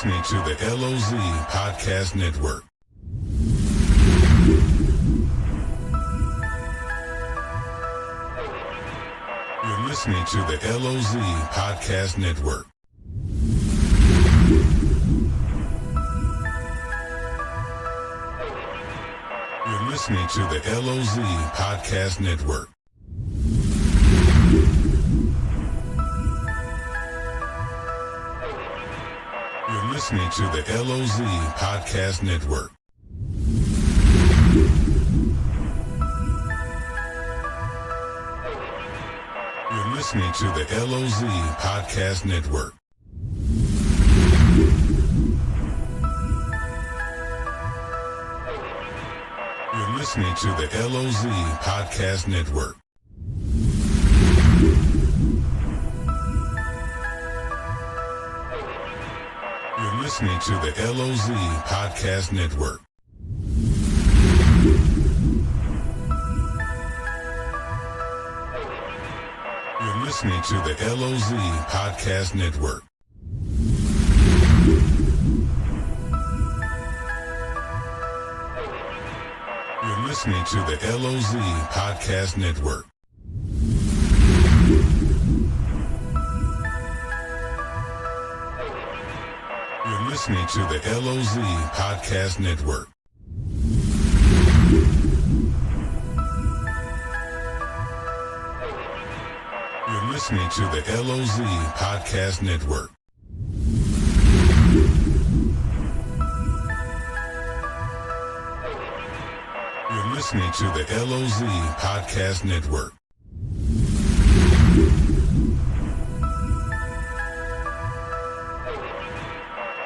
listening to the LOZ Podcast Network. You're listening to the LOZ Podcast Network. You're listening to the LOZ Podcast Network. You're listening to the LOZ Podcast Network. You're listening to the LOZ Podcast Network. You're listening to the LOZ Podcast Network. You're listening to the LOZ Podcast Network. You're listening to the LOZ Podcast Network. You're listening to the LOZ Podcast Network. You're listening to the LOZ Podcast Network. You're listening to the LOZ Podcast Network. You're listening to the LOZ Podcast Network.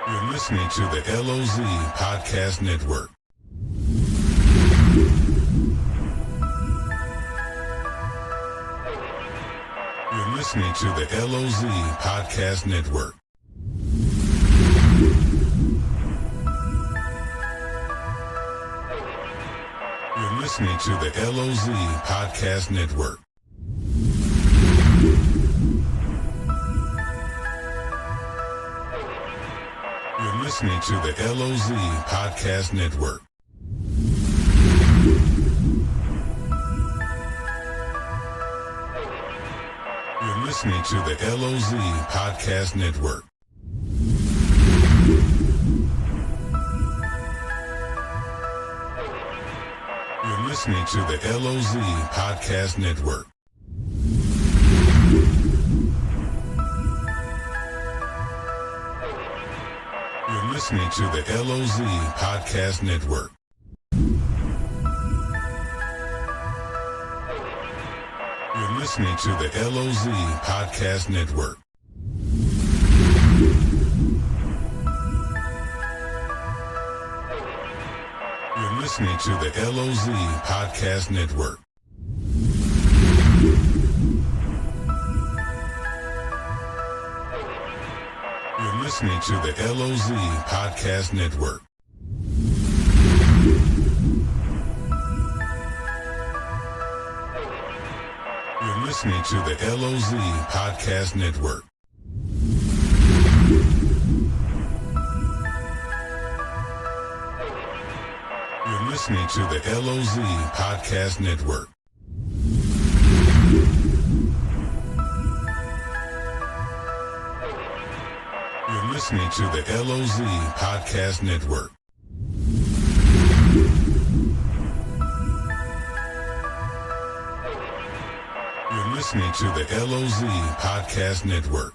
You're listening to the LOZ Podcast Network. You're listening to the LOZ Podcast Network. You're listening to the LOZ Podcast Network. You're listening to the LOZ Podcast Network. You're listening to the LOZ Podcast Network. You're listening to the LOZ Podcast Network. You're listening to the LOZ Podcast Network. You're listening to the LOZ Podcast Network. You're listening to the LOZ Podcast Network. You're listening to the LOZ Podcast Network. You're listening to the LOZ Podcast Network. You're listening to the LOZ Podcast Network. You're listening to the LOZ Podcast Network. You're listening to the LOZ Podcast Network.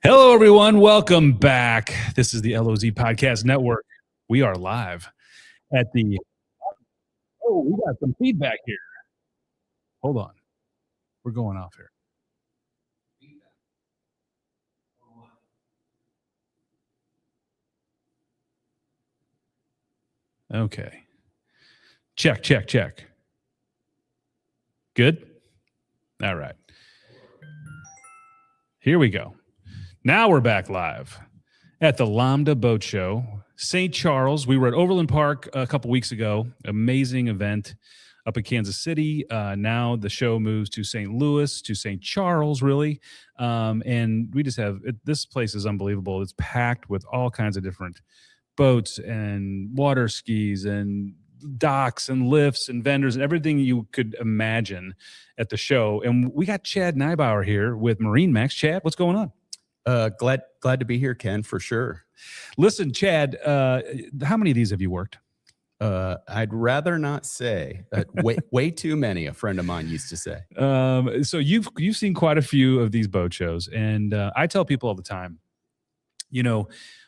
Hello, everyone. Welcome back. This is the LOZ Podcast Network. We are live at the. Oh, we got some feedback here. Hold on. We're going off here. Okay. Check. Good? All right. Here we go. Now we're back live at the LOMDA Boat Show, St. Charles. We were at Overland Park a couple weeks ago. Amazing event up in Kansas City. Now the show moves to St. Louis, to St. Charles, really. And we just have this place is unbelievable. It's packed with all kinds of different boats and water skis and docks and lifts and vendors and everything you could imagine at the show. And we got Chad Neibauer here with Marine Max. Chad, what's going on? Glad to be here, Ken, for sure. Listen, Chad, how many of these have you worked? I'd rather not say. Way too many, a friend of mine used to say. So you've seen quite a few of these boat shows, and I tell people all the time,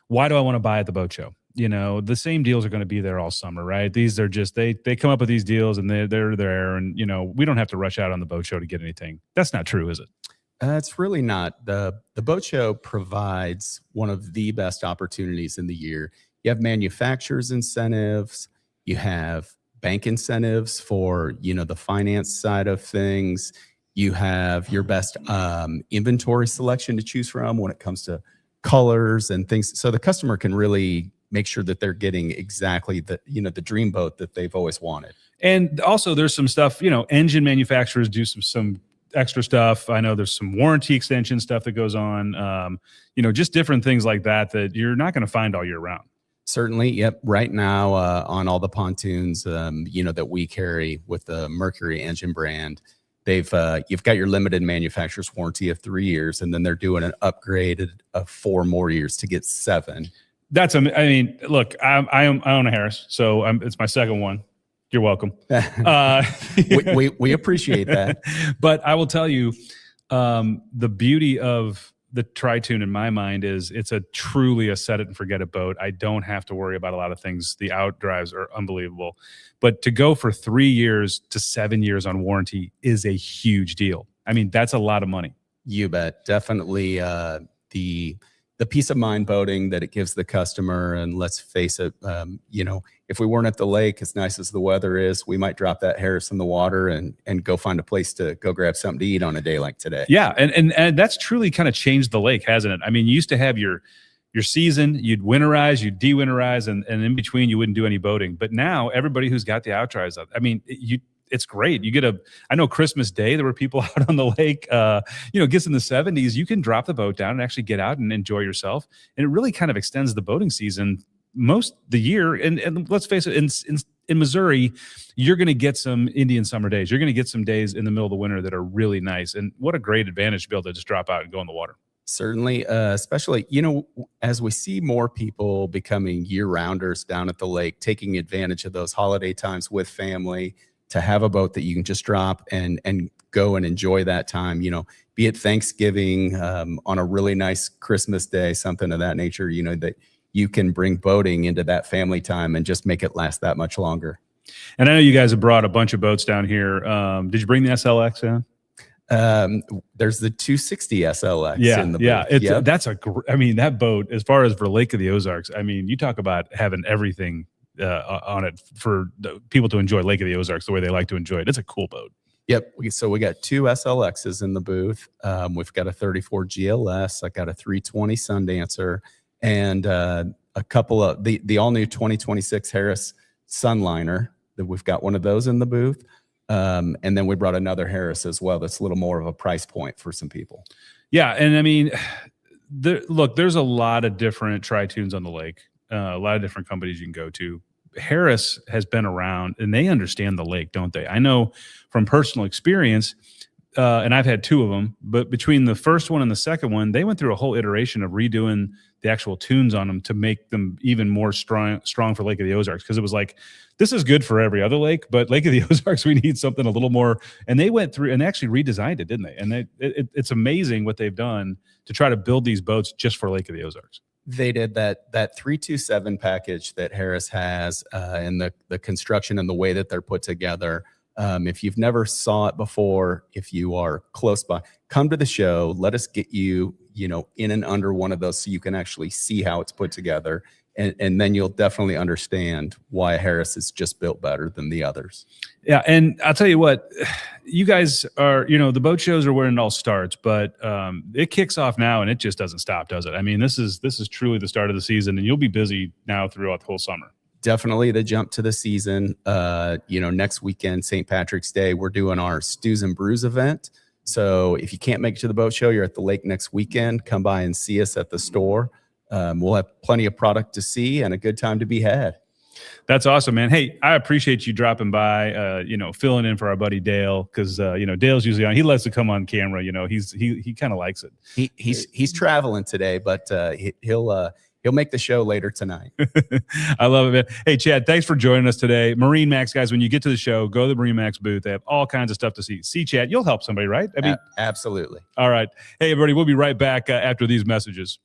why do I want to buy at the boat show? The same deals are going to be there all summer, right? These are just they come up with these deals, and they're there, and we don't have to rush out on the boat show to get anything. That's not true, is it? It's really not. The boat show provides one of the best opportunities in the year. You have manufacturers incentives, you have bank incentives for the finance side of things. You have your best inventory selection to choose from when it comes to colors and things. So the customer can really make sure that they're getting exactly the dream boat that they've always wanted. And also there's some stuff, engine manufacturers do some extra stuff. I know there's some warranty extension stuff that goes on, just different things like that you're not going to find all year round. Certainly. Yep. Right now on all the pontoons, that we carry with the Mercury engine brand, you've got your limited manufacturer's warranty of 3 years, and then they're doing an upgrade of 4 more years to get 7. Look, I own a Harris, so it's my second one. You're welcome. We appreciate that. But I will tell you, the beauty of the Tri-Tune in my mind is it's truly a set it and forget it boat. I don't have to worry about a lot of things. The out drives are unbelievable. But to go for 3 years to 7 years on warranty is a huge deal. That's a lot of money. You bet. Definitely the peace of mind boating that it gives the customer. And let's face it, if we weren't at the lake, as nice as the weather is, we might drop that Harris in the water and go find a place to go grab something to eat on a day like today. Yeah, and that's truly kind of changed the lake, hasn't it? You used to have your season, you'd winterize, you'd de-winterize, and in between you wouldn't do any boating. But now everybody who's got the outdrives up, it's great. I know Christmas Day, there were people out on the lake, gets in the 70s, you can drop the boat down and actually get out and enjoy yourself. And it really kind of extends the boating season most the year. And let's face it, in Missouri, you're going to get some Indian summer days. You're going to get some days in the middle of the winter that are really nice. And what a great advantage to be able to just drop out and go in the water. Certainly, especially, as we see more people becoming year-rounders down at the lake, taking advantage of those holiday times with family, to have a boat that you can just drop and go and enjoy that time, be it Thanksgiving, on a really nice Christmas day, something of that nature, that you can bring boating into that family time and just make it last that much longer. And I know you guys have brought a bunch of boats down here. Did you bring the SLX in? There's the 260 SLX in the boat. Yeah. That's that boat, as far as for Lake of the Ozarks, you talk about having everything on it for people to enjoy Lake of the Ozarks the way they like to enjoy it. It's a cool boat. Yep. So we got 2 SLXs in the booth. We've got a 34 GLS. I got a 320 Sundancer, and a couple of the all new 2026 Harris Sunliner. That we've got one of those in the booth. And then we brought another Harris as well. That's a little more of a price point for some people. Yeah. And there's a lot of different Tri-Tunes on the lake. A lot of different companies you can go to. Harris has been around and they understand the lake, don't they? I know from personal experience, and I've had 2 of them, but between the first one and the second one, they went through a whole iteration of redoing the actual tunes on them to make them even more strong for Lake of the Ozarks. Because it was like, this is good for every other lake, but Lake of the Ozarks, we need something a little more. And they went through and they actually redesigned it, didn't they? And it's amazing what they've done to try to build these boats just for Lake of the Ozarks. They did that 327 package that Harris has, and the construction and the way that they're put together. If you've never saw it before, if you are close by, come to the show. Let us get you, in and under one of those so you can actually see how it's put together. And then you'll definitely understand why Harris is just built better than the others. Yeah. And I'll tell you what, you guys are, the boat shows are where it all starts, but it kicks off now and it just doesn't stop, does it? I mean, this is truly the start of the season, and you'll be busy now throughout the whole summer. Definitely the jump to the season. Next weekend, St. Patrick's Day, we're doing our Stews and Brews event. So if you can't make it to the boat show, you're at the lake next weekend, come by and see us at the store. We'll have plenty of product to see and a good time to be had. That's awesome, man. Hey, I appreciate you dropping by, filling in for our buddy Dale, because, Dale's usually on. He loves to come on camera. He kind of likes it. He's traveling today, but he'll make the show later tonight. I love it, man. Hey, Chad, thanks for joining us today. Marine Max, guys, when you get to the show, go to the Marine Max booth. They have all kinds of stuff to see. See, Chad, you'll help somebody, right? I mean, absolutely. All right. Hey, everybody, we'll be right back after these messages.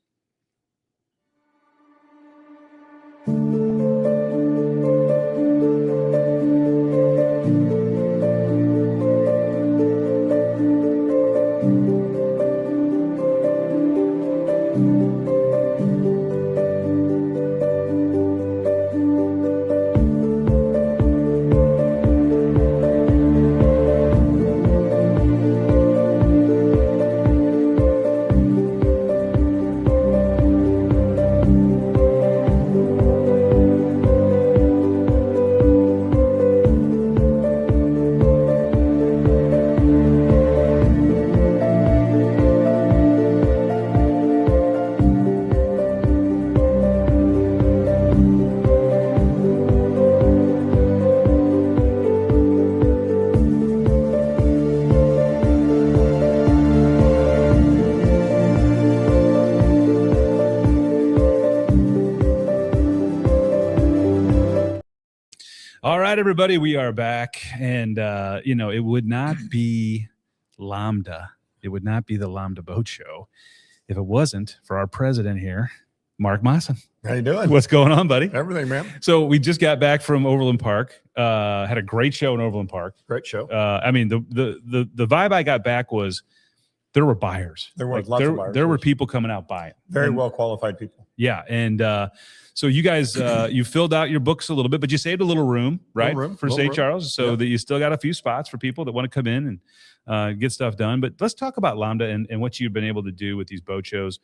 All right, everybody, we are back. And, it would not be LOMDA. It would not be the LOMDA Boat Show if it wasn't for our president here, Mark Mawson. How you doing? What's going on, buddy? Everything, man. So we just got back from Overland Park. Had a great show in Overland Park. Great show. The vibe I got back was there were buyers. There were lots of buyers. There were people coming out buying. Very well qualified people. Yeah, and so you guys, you filled out your books a little bit, but you saved a little room, right, for St. Charles, so that you still got a few spots for people that want to come in and get stuff done. But let's talk about LOMDA and what you've been able to do with these boat shows.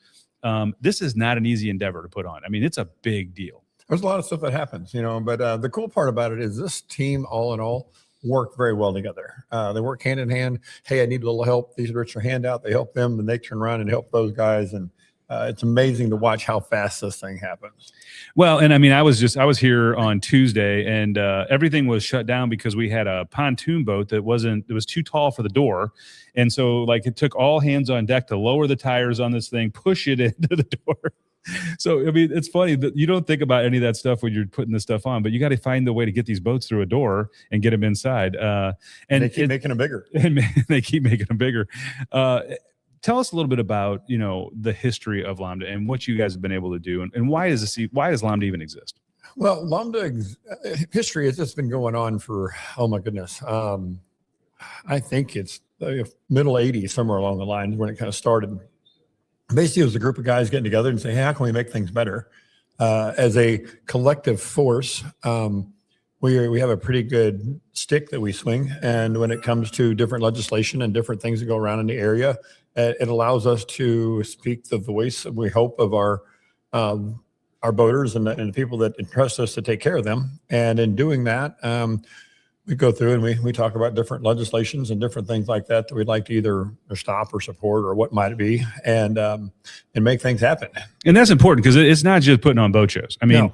This is not an easy endeavor to put on. I mean, it's a big deal. There's a lot of stuff that happens, but the cool part about it is this team, all in all, work very well together. They work hand in hand. Hey, I need a little help. These are their handout. They help them, and they turn around and help those guys. And it's amazing to watch how fast this thing happens. Well, and I mean, I was here on Tuesday, and everything was shut down because we had a pontoon boat it was too tall for the door. And so it took all hands on deck to lower the tires on this thing, push it into the door. So, I mean, it's funny that you don't think about any of that stuff when you're putting this stuff on, but you got to find the way to get these boats through a door and get them inside. And they keep making them bigger. And they keep making them bigger. Tell us a little bit about, the history of LOMDA and what you guys have been able to do, and why does LOMDA even exist? Well, LOMDA history has just been going on for, oh my goodness. I think it's the middle 80s, somewhere along the line when it kind of started. Basically, it was a group of guys getting together and saying, hey, how can we make things better? As a collective force, we have a pretty good stick that we swing. And when it comes to different legislation and different things that go around in the area, it allows us to speak the voice, we hope, of our boaters and the people that entrust us to take care of them. And in doing that, we go through and we talk about different legislations and different things like that we'd like to either stop or support or what might it be, and make things happen. And that's important because it's not just putting on boat shows. I mean,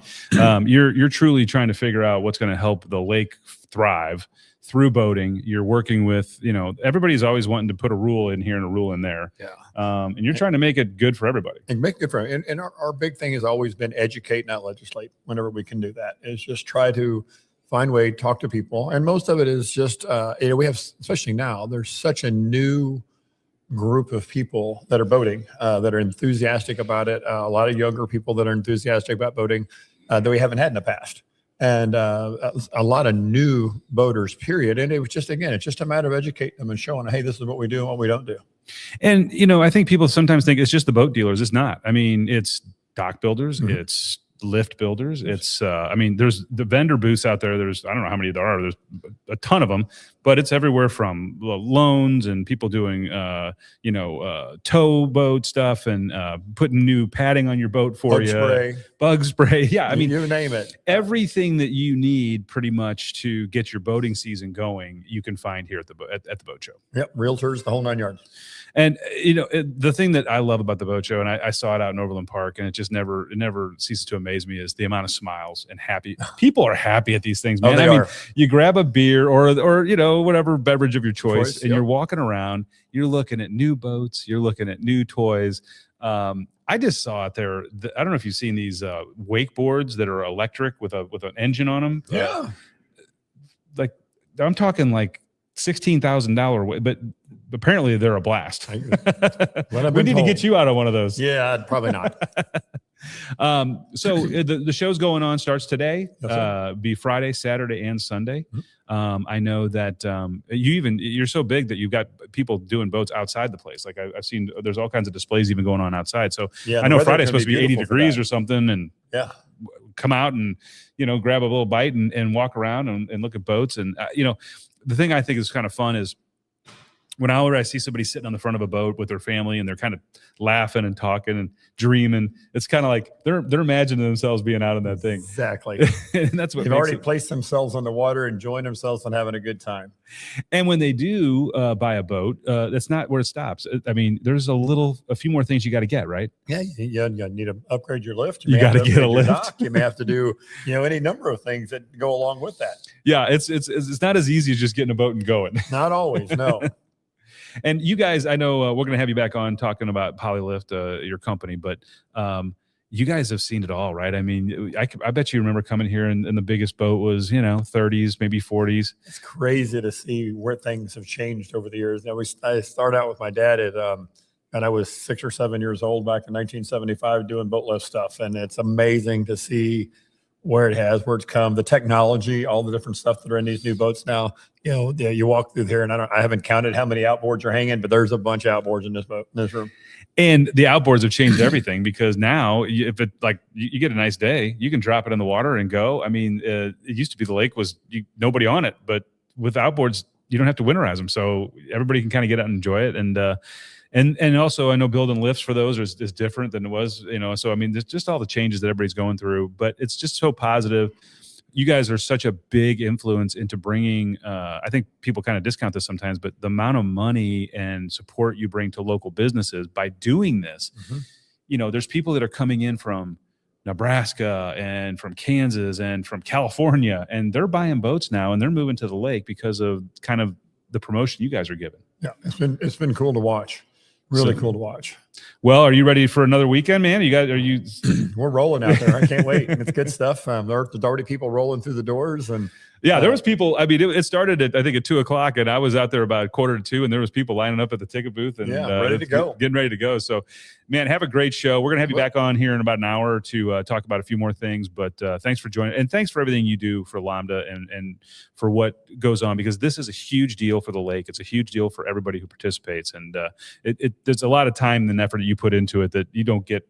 you're truly trying to figure out what's going to help the lake thrive. through boating. You're working with, everybody's always wanting to put a rule in here and a rule in there. Yeah. And you're trying to make it good for everybody. And make it good for and our big thing has always been educate, not legislate. Whenever we can do that, is just try to find a way, talk to people. And most of it is just, we have, especially now, there's such a new group of people that are boating, that are enthusiastic about it. A lot of younger people that are enthusiastic about boating that we haven't had in the past. And a lot of new boaters, period. And it was just, again, it's just a matter of educating them and showing, hey, this is what we do and what we don't do. And, I think people sometimes think it's just the boat dealers. It's not. I mean, it's dock builders. Mm-hmm. It's lift builders. It's, there's the vendor booths out there. I don't know how many there are. There's a ton of them, but it's everywhere from loans and people doing, tow boat stuff and putting new padding on your boat for bug spray. Yeah. I mean, you name it. Everything that you need pretty much to get your boating season going, you can find here at the boat show. Yep. Realtors, the whole 9 yards. And, the thing that I love about the boat show, and I saw it out in Overland Park, and it never ceases to amaze me, is the amount of smiles and happy people are happy at these things, man. They are. You grab a beer or whatever beverage of your choice, and you're walking around, you're looking at new boats, you're looking at new toys. I just saw it there. I don't know if you've seen these wakeboards that are electric with an engine on them. Yeah. Like I'm talking like $16,000, but apparently they're a blast. We need to get you out on one of those. Yeah, probably not. So the show's going on, starts today, be Friday, Saturday, and Sunday. Mm-hmm. I know that you're so big that you've got people doing boats outside the place. Like I've seen, there's all kinds of displays even going on outside. So I know Friday's supposed to be 80 degrees or something, and come out and grab a little bite and walk around and look at boats. And the thing I think is kind of fun is whenever I see somebody sitting on the front of a boat with their family and they're kind of laughing and talking and dreaming, it's kind of like they're imagining themselves being out on that thing. Exactly. And that's what they've already placed themselves on the water, enjoying themselves and having a good time. And when they do buy a boat, that's not where it stops. I mean, there's a few more things you got to get, right? Yeah, you need to upgrade your lift. You got to get a lift. Dock. You may have to do, any number of things that go along with that. Yeah, it's not as easy as just getting a boat and going. Not always, no. And you guys, I know we're going to have you back on talking about Polylift, your company, but you guys have seen it all, right? I mean, I bet you remember coming here and the biggest boat was, 30s, maybe 40s. It's crazy to see where things have changed over the years. I started out with my dad and I was 6 or 7 years old back in 1975 doing boat lift stuff. And it's amazing to see where it's come, the technology, all the different stuff that are in these new boats now. You walk through here and I haven't counted how many outboards are hanging, but there's a bunch of outboards in this boat, in this room. And the outboards have changed everything because now if it you get a nice day, you can drop it in the water and go. I mean, it used to be the lake was nobody on it, but with outboards, you don't have to winterize them. So everybody can kind of get out and enjoy it. And also I know building lifts for those is different than it was, so I mean, there's just all the changes that everybody's going through, but it's just so positive. You guys are such a big influence into bringing, I think people kind of discount this sometimes, but the amount of money and support you bring to local businesses by doing this, there's people that are coming in from Nebraska and from Kansas and from California, and they're buying boats now and they're moving to the lake because of kind of the promotion you guys are giving. Yeah, it's been cool to watch. Really cool to watch. Well, are you ready for another weekend, man? We're rolling out there. I can't wait. It's good stuff. There's already people rolling through the doors and there was people. I mean, it started at 2:00, and I was out there about 1:45, and there was people lining up at the ticket booth and ready to go, getting ready to go. So, man, have a great show. We're gonna have you back on here in about an hour to talk about a few more things. But thanks for joining, and thanks for everything you do for LOMDA and for what goes on, because this is a huge deal for the lake. It's a huge deal for everybody who participates, and there's a lot of time and effort that you put into it that you don't get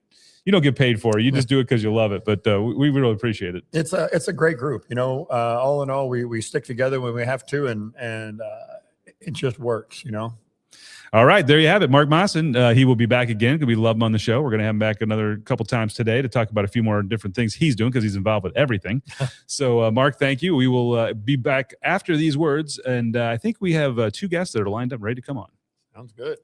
paid for. You just do it because you love it. But we really appreciate it. It's a great group. All in all, we stick together when we have to, and it just works. All right, there you have it. Mark Mawson, he will be back again because we love him on the show. We're going to have him back another couple times today to talk about a few more different things he's doing because he's involved with everything. So, Mark, thank you. We will be back after these words, and I think we have two guests that are lined up ready to come on. Sounds good.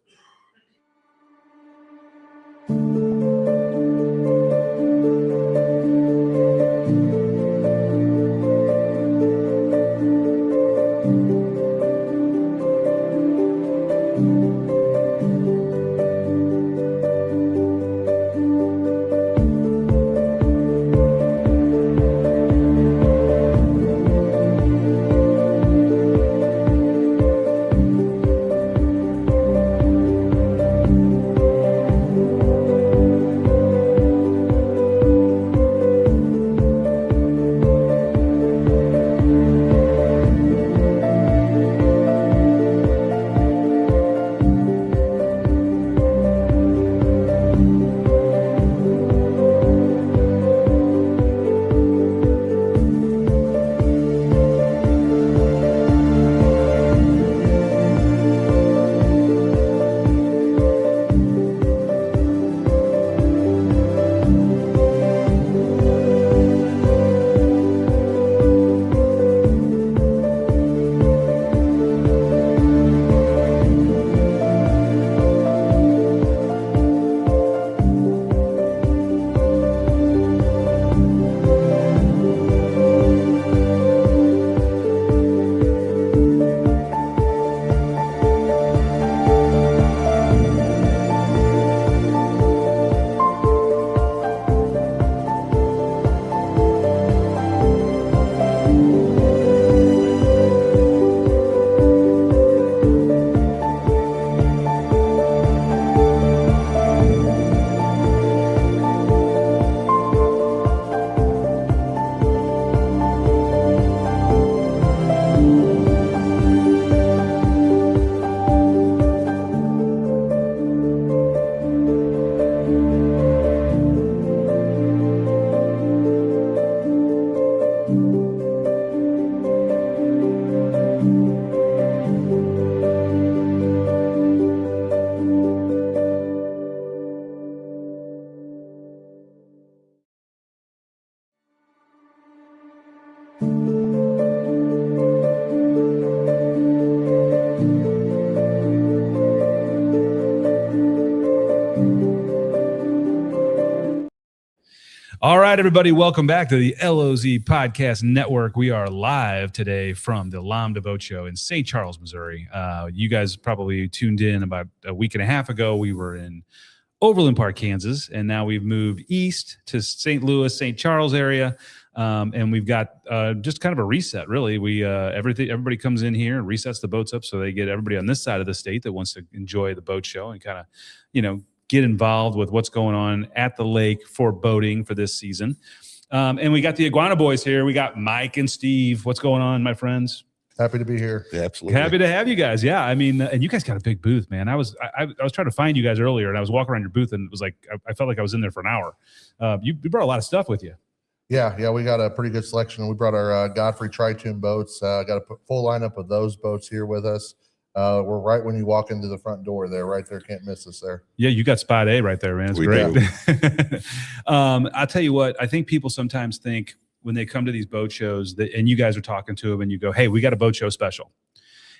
All right, everybody, welcome back to the LOZ Podcast Network. We are live today from the LOMDA Boat Show in St. Charles, Missouri. You guys probably tuned in about a week and a half ago. We were in Overland Park, Kansas, and now we've moved east to St. Louis, St. Charles area, and we've got just kind of a reset, really. Everybody comes in here and resets the boats up, so they get everybody on this side of the state that wants to enjoy the boat show and kind of, get involved with what's going on at the lake for boating for this season. And we got the Iguana Boys here. We got Mike and Steve. What's going on, my friends? Happy to be here. Yeah, absolutely. Happy to have you guys. Yeah, I mean, and you guys got a big booth, man. I was trying to find you guys earlier, and I was walking around your booth, and it was like I felt like I was in there for an hour. You brought a lot of stuff with you. Yeah, we got a pretty good selection. We brought our Godfrey Tri-Tune boats. Got a full lineup of those boats here with us. We're right when you walk into the front door there, right there. Can't miss us there. Yeah, you got spot A right there, man. It's great. I'll tell you what, I think people sometimes think when they come to these boat shows and you guys are talking to them and you go, hey, we got a boat show special.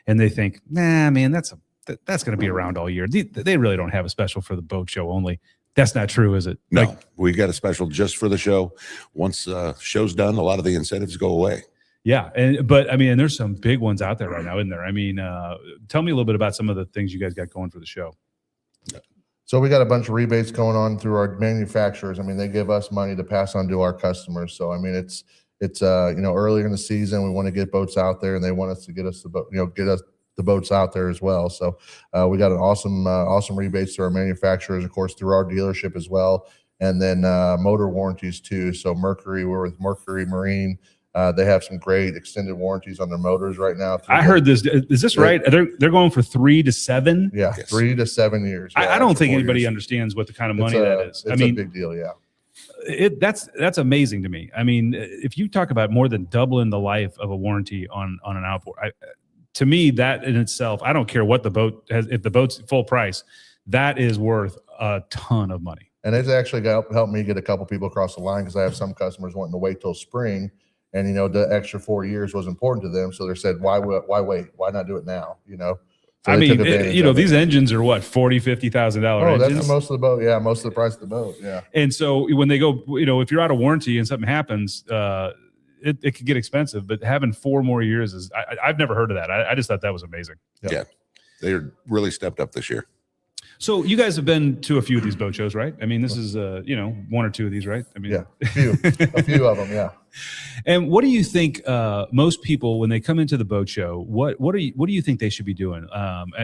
And they think, nah, man, that's going to be around all year. They really don't have a special for the boat show only. That's not true, is it? No, we got a special just for the show. Once show's done, a lot of the incentives go away. Yeah, but I mean, and there's some big ones out there right now, isn't there? I mean, tell me a little bit about some of the things you guys got going for the show. So we got a bunch of rebates going on through our manufacturers. I mean, they give us money to pass on to our customers. So I mean, it's earlier in the season we want to get boats out there, and they want us to get us the boats out there as well. So we got an awesome rebates to our manufacturers, of course, through our dealership as well, and then motor warranties too. So we're with Mercury Marine. They have some great extended warranties on their motors right now. I heard this. Is this right? They're going for 3 to 7? Yeah, yes. 3 to 7 years. Yeah, I don't think anybody understands what the kind of money that is. It's a big deal, yeah. That's amazing to me. I mean, if you talk about more than doubling the life of a warranty on an outboard, to me, that in itself, I don't care what the boat has. If the boat's full price, that is worth a ton of money. And it's actually helped me get a couple people across the line because I have some customers wanting to wait till spring. And, the extra 4 years was important to them. So they said, why wait? Why not do it now? So I mean, these engines are what, $40,000, $50,000 Oh, engines? that's most of the boat. Yeah, most of the price of the boat. Yeah. And so when they go, if you're out of warranty and something happens, it could get expensive. But having 4 more years I've never heard of that. I just thought that was amazing. Yeah, they're really stepped up this year. So you guys have been to a few of these boat shows, right? I mean, this is 1 or 2 of these, right? I mean, yeah, a few of them, yeah. And what do you think most people, when they come into the boat show, what do you think they should be doing?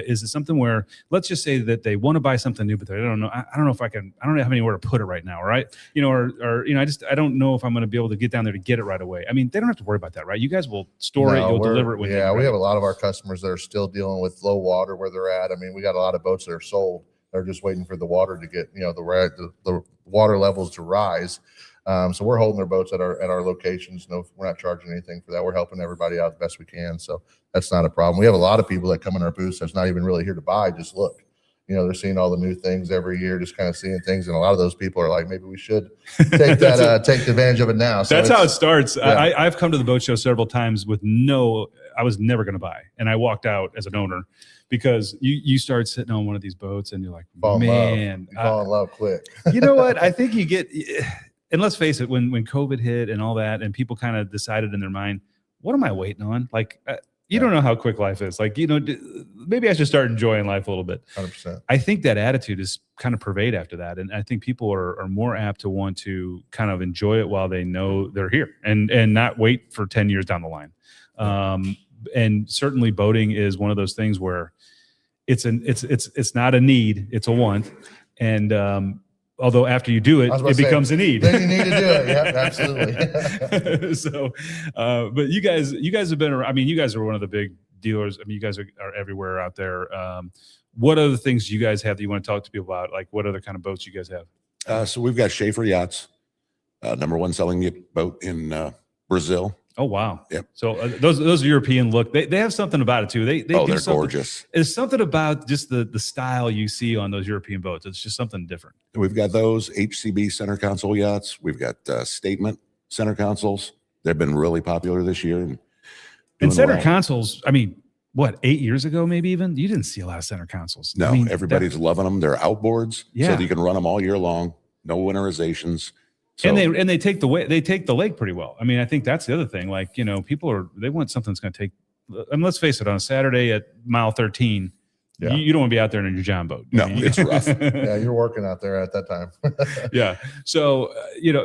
Is it something where, let's just say that they want to buy something new, but they don't know. I don't know if I don't have anywhere to put it right now, right? I don't know if I'm going to be able to get down there to get it right away. I mean, they don't have to worry about that, right? You guys will store it, you'll deliver it when yeah, we have a lot of our customers that are still dealing with low water where they're at. I mean, we got a lot of boats that are sold. They're just waiting for the water to get, the water levels to rise. So we're holding their boats at our locations. No, we're not charging anything for that. We're helping everybody out the best we can. So that's not a problem. We have a lot of people that come in our booths that's not even really here to buy, just look. They're seeing all the new things every year, just kind of seeing things. And a lot of those people are like, maybe we should take take advantage of it now. So that's how it starts. Yeah. I've come to the boat show several times with I was never going to buy. And I walked out as an owner because you start sitting on one of these boats and you're like, man. You fall in love quick. You know what? I think you get, and let's face it, when COVID hit and all that, and people kind of decided in their mind, what am I waiting on? Like, you don't know how quick life is. Like, maybe I should start enjoying life a little bit. 100%. I think that attitude is kind of pervade after that. And I think people are more apt to want to kind of enjoy it while they know they're here and not wait for 10 years down the line. And certainly boating is one of those things where it's not a need, it's a want. And, although after you do it, it becomes a need. Then you need to do it. Yeah, absolutely. So, but you guys have been around. I mean, you guys are one of the big dealers. I mean, you guys are everywhere out there. What other things do you guys have that you want to talk to people about? Like, what other kind of boats you guys have? So we've got Schaefer Yachts, #1 selling boat in Brazil. Oh, wow. Yep. So those European look, they have something about it too. They're gorgeous. There's something about just the style you see on those European boats. It's just something different. We've got those HCB center console yachts. We've got Statement center consoles. They've been really popular this year. And center consoles, I mean, what, 8 years ago, maybe even? You didn't see a lot of center consoles. No, I mean, everybody's loving them. They're outboards, yeah. so you can run them all year long. No winterizations. So, and they take the lake pretty well. I mean, I think that's the other thing. Like, people they want something that's going to take. I mean, let's face it. On a Saturday at mile 13, Yeah. you don't want to be out there in your John boat. No, it's rough. Yeah, you're working out there at that time. Yeah. So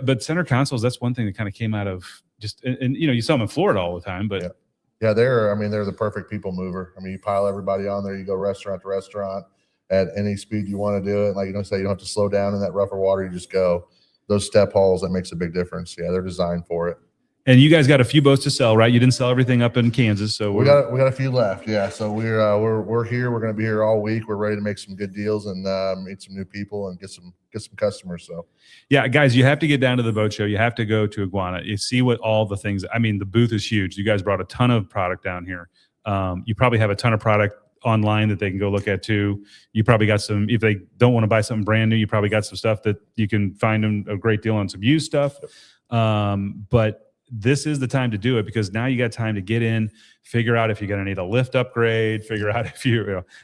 but center consoles, that's one thing that kind of came out of just and you saw them in Florida all the time, but. Yeah. Yeah, they're the perfect people mover. I mean, you pile everybody on there, you go restaurant to restaurant at any speed you want to do it. Like, say you don't have to slow down in that rougher water, you just go. Those step hauls, that makes a big difference. Yeah, they're designed for it. And you guys got a few boats to sell, right? You didn't sell everything up in Kansas, so We got a few left. Yeah, so we're here. We're going to be here all week. We're ready to make some good deals and meet some new people and get some customers. So yeah, guys, you have to get down to the boat show. You have to go to Iguana. You see what all the things. I mean, the booth is huge. You guys brought a ton of product down here. You probably have a ton of product online that they can go look at too. You probably got some. If they don't want to buy something brand new, you probably got some stuff that you can find them a great deal on some used stuff. But this is the time to do it because now you got time to get in, figure out if you're going to need a lift upgrade, figure out if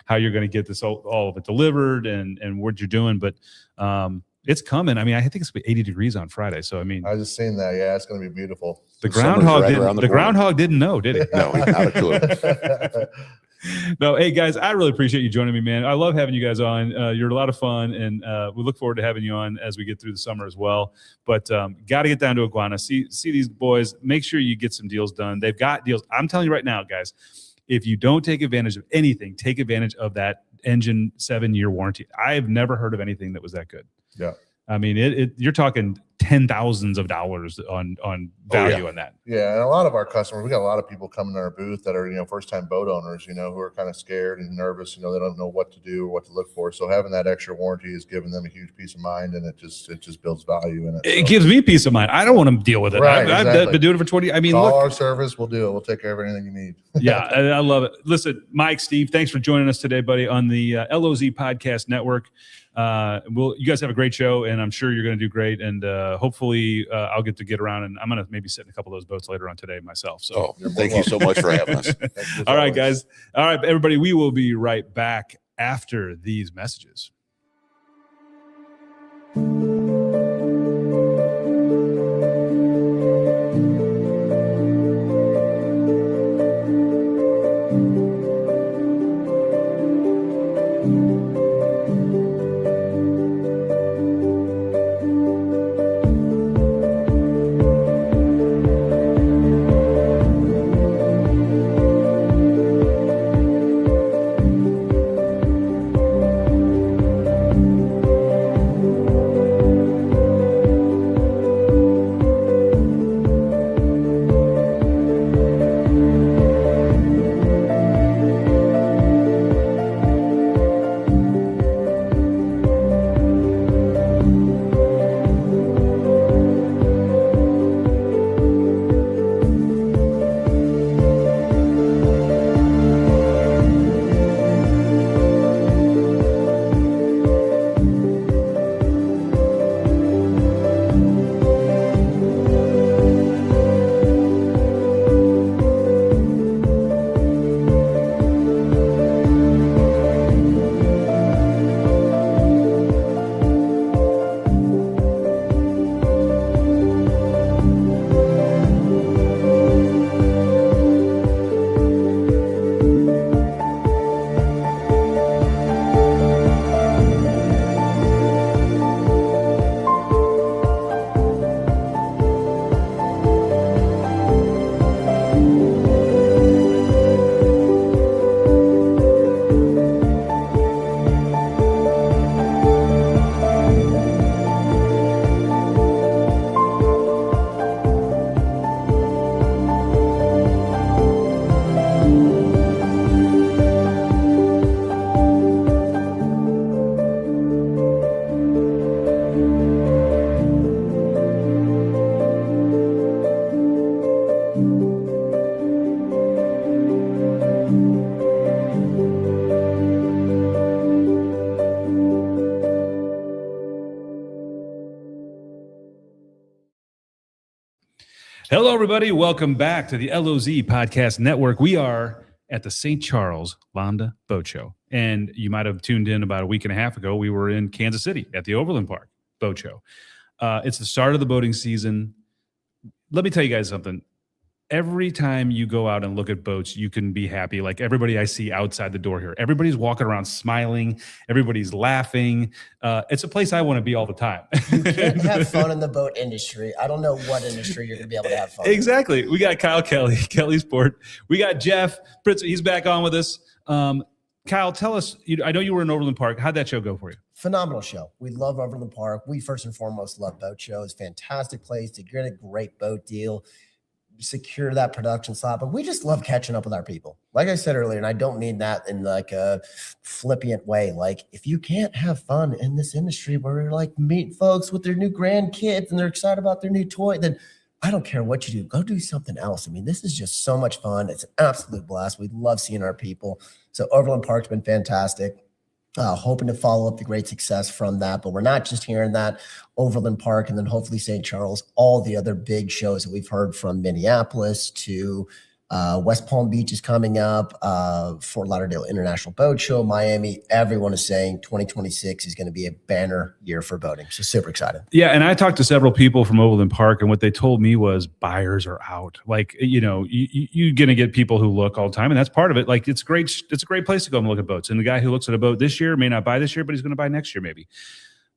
how you're going to get this all of it delivered and what you're doing. But it's coming. I mean, I think it's going to be 80 degrees on Friday. So, I mean, I just seen that. Yeah, it's going to be beautiful. The groundhog didn't know, did he? No, not a clue. No, hey guys, I really appreciate you joining me, man. I love having you guys on. You're a lot of fun, and we look forward to having you on as we get through the summer as well. But got to get down to Iguana, see these boys. Make sure you get some deals done. They've got deals. I'm telling you right now, guys. If you don't take advantage of anything, take advantage of that engine 7-year warranty. I've never heard of anything that was that good. Yeah. I mean, you're talking $10,000s of dollars on value on that. Yeah, and a lot of our customers, we got a lot of people coming to our booth that are first time boat owners, who are kind of scared and nervous. They don't know what to do or what to look for. So having that extra warranty is giving them a huge peace of mind, and it just builds value in it. It gives me peace of mind. I don't want to deal with it. Right, I've been doing it for 20. I mean, call our service, we'll do it. We'll take care of anything you need. Yeah, I love it. Listen, Mike, Steve, thanks for joining us today, buddy, on the LOZ Podcast Network. You guys have a great show, and I'm sure you're going to do great. And hopefully, I'll get to get around, and I'm going to maybe sit in a couple of those boats later on today myself. So, thank you so much for having us. All right, guys. All right, everybody. We will be right back after these messages. Hello, everybody. Welcome back to the LOZ Podcast Network. We are at the St. Charles LOMDA Boat Show. And you might have tuned in about a week and a half ago. We were in Kansas City at the Overland Park Boat Show. It's the start of the boating season. Let me tell you guys something. Every time you go out and look at boats, you can be happy. Like everybody I see outside the door here, everybody's walking around smiling. Everybody's laughing. It's a place I want to be all the time. You can't have fun in the boat industry. I don't know what industry you're going to be able to have fun in. Exactly. We got Kyle Kelly, Kelly Sport. We got Jeff Pritz. He's back on with us. Kyle, tell us, I know you were in Overland Park. How'd that show go for you? Phenomenal show. We love Overland Park. We first and foremost love boat shows. Fantastic place to get a great boat deal, secure that production slot. But we just love catching up with our people. Like I said earlier, and I don't mean that in like a flippant way. Like if you can't have fun in this industry where you're like meet folks with their new grandkids and they're excited about their new toy, then I don't care what you do. Go do something else. I mean, this is just so much fun. It's an absolute blast. We love seeing our people. So Overland Park's been fantastic. Hoping to follow up the great success from that. But we're not just hearing that. Overland Park and then hopefully St. Charles, all the other big shows that we've heard from Minneapolis to West Palm Beach is coming up, Fort Lauderdale International Boat Show, Miami. Everyone is saying 2026 is going to be a banner year for boating. So super excited. Yeah, and I talked to several people from Overland Park, and what they told me was buyers are out. Like, you're going to get people who look all the time, and that's part of it. Like, it's great. It's a great place to go and look at boats. And the guy who looks at a boat this year may not buy this year, but he's going to buy next year maybe.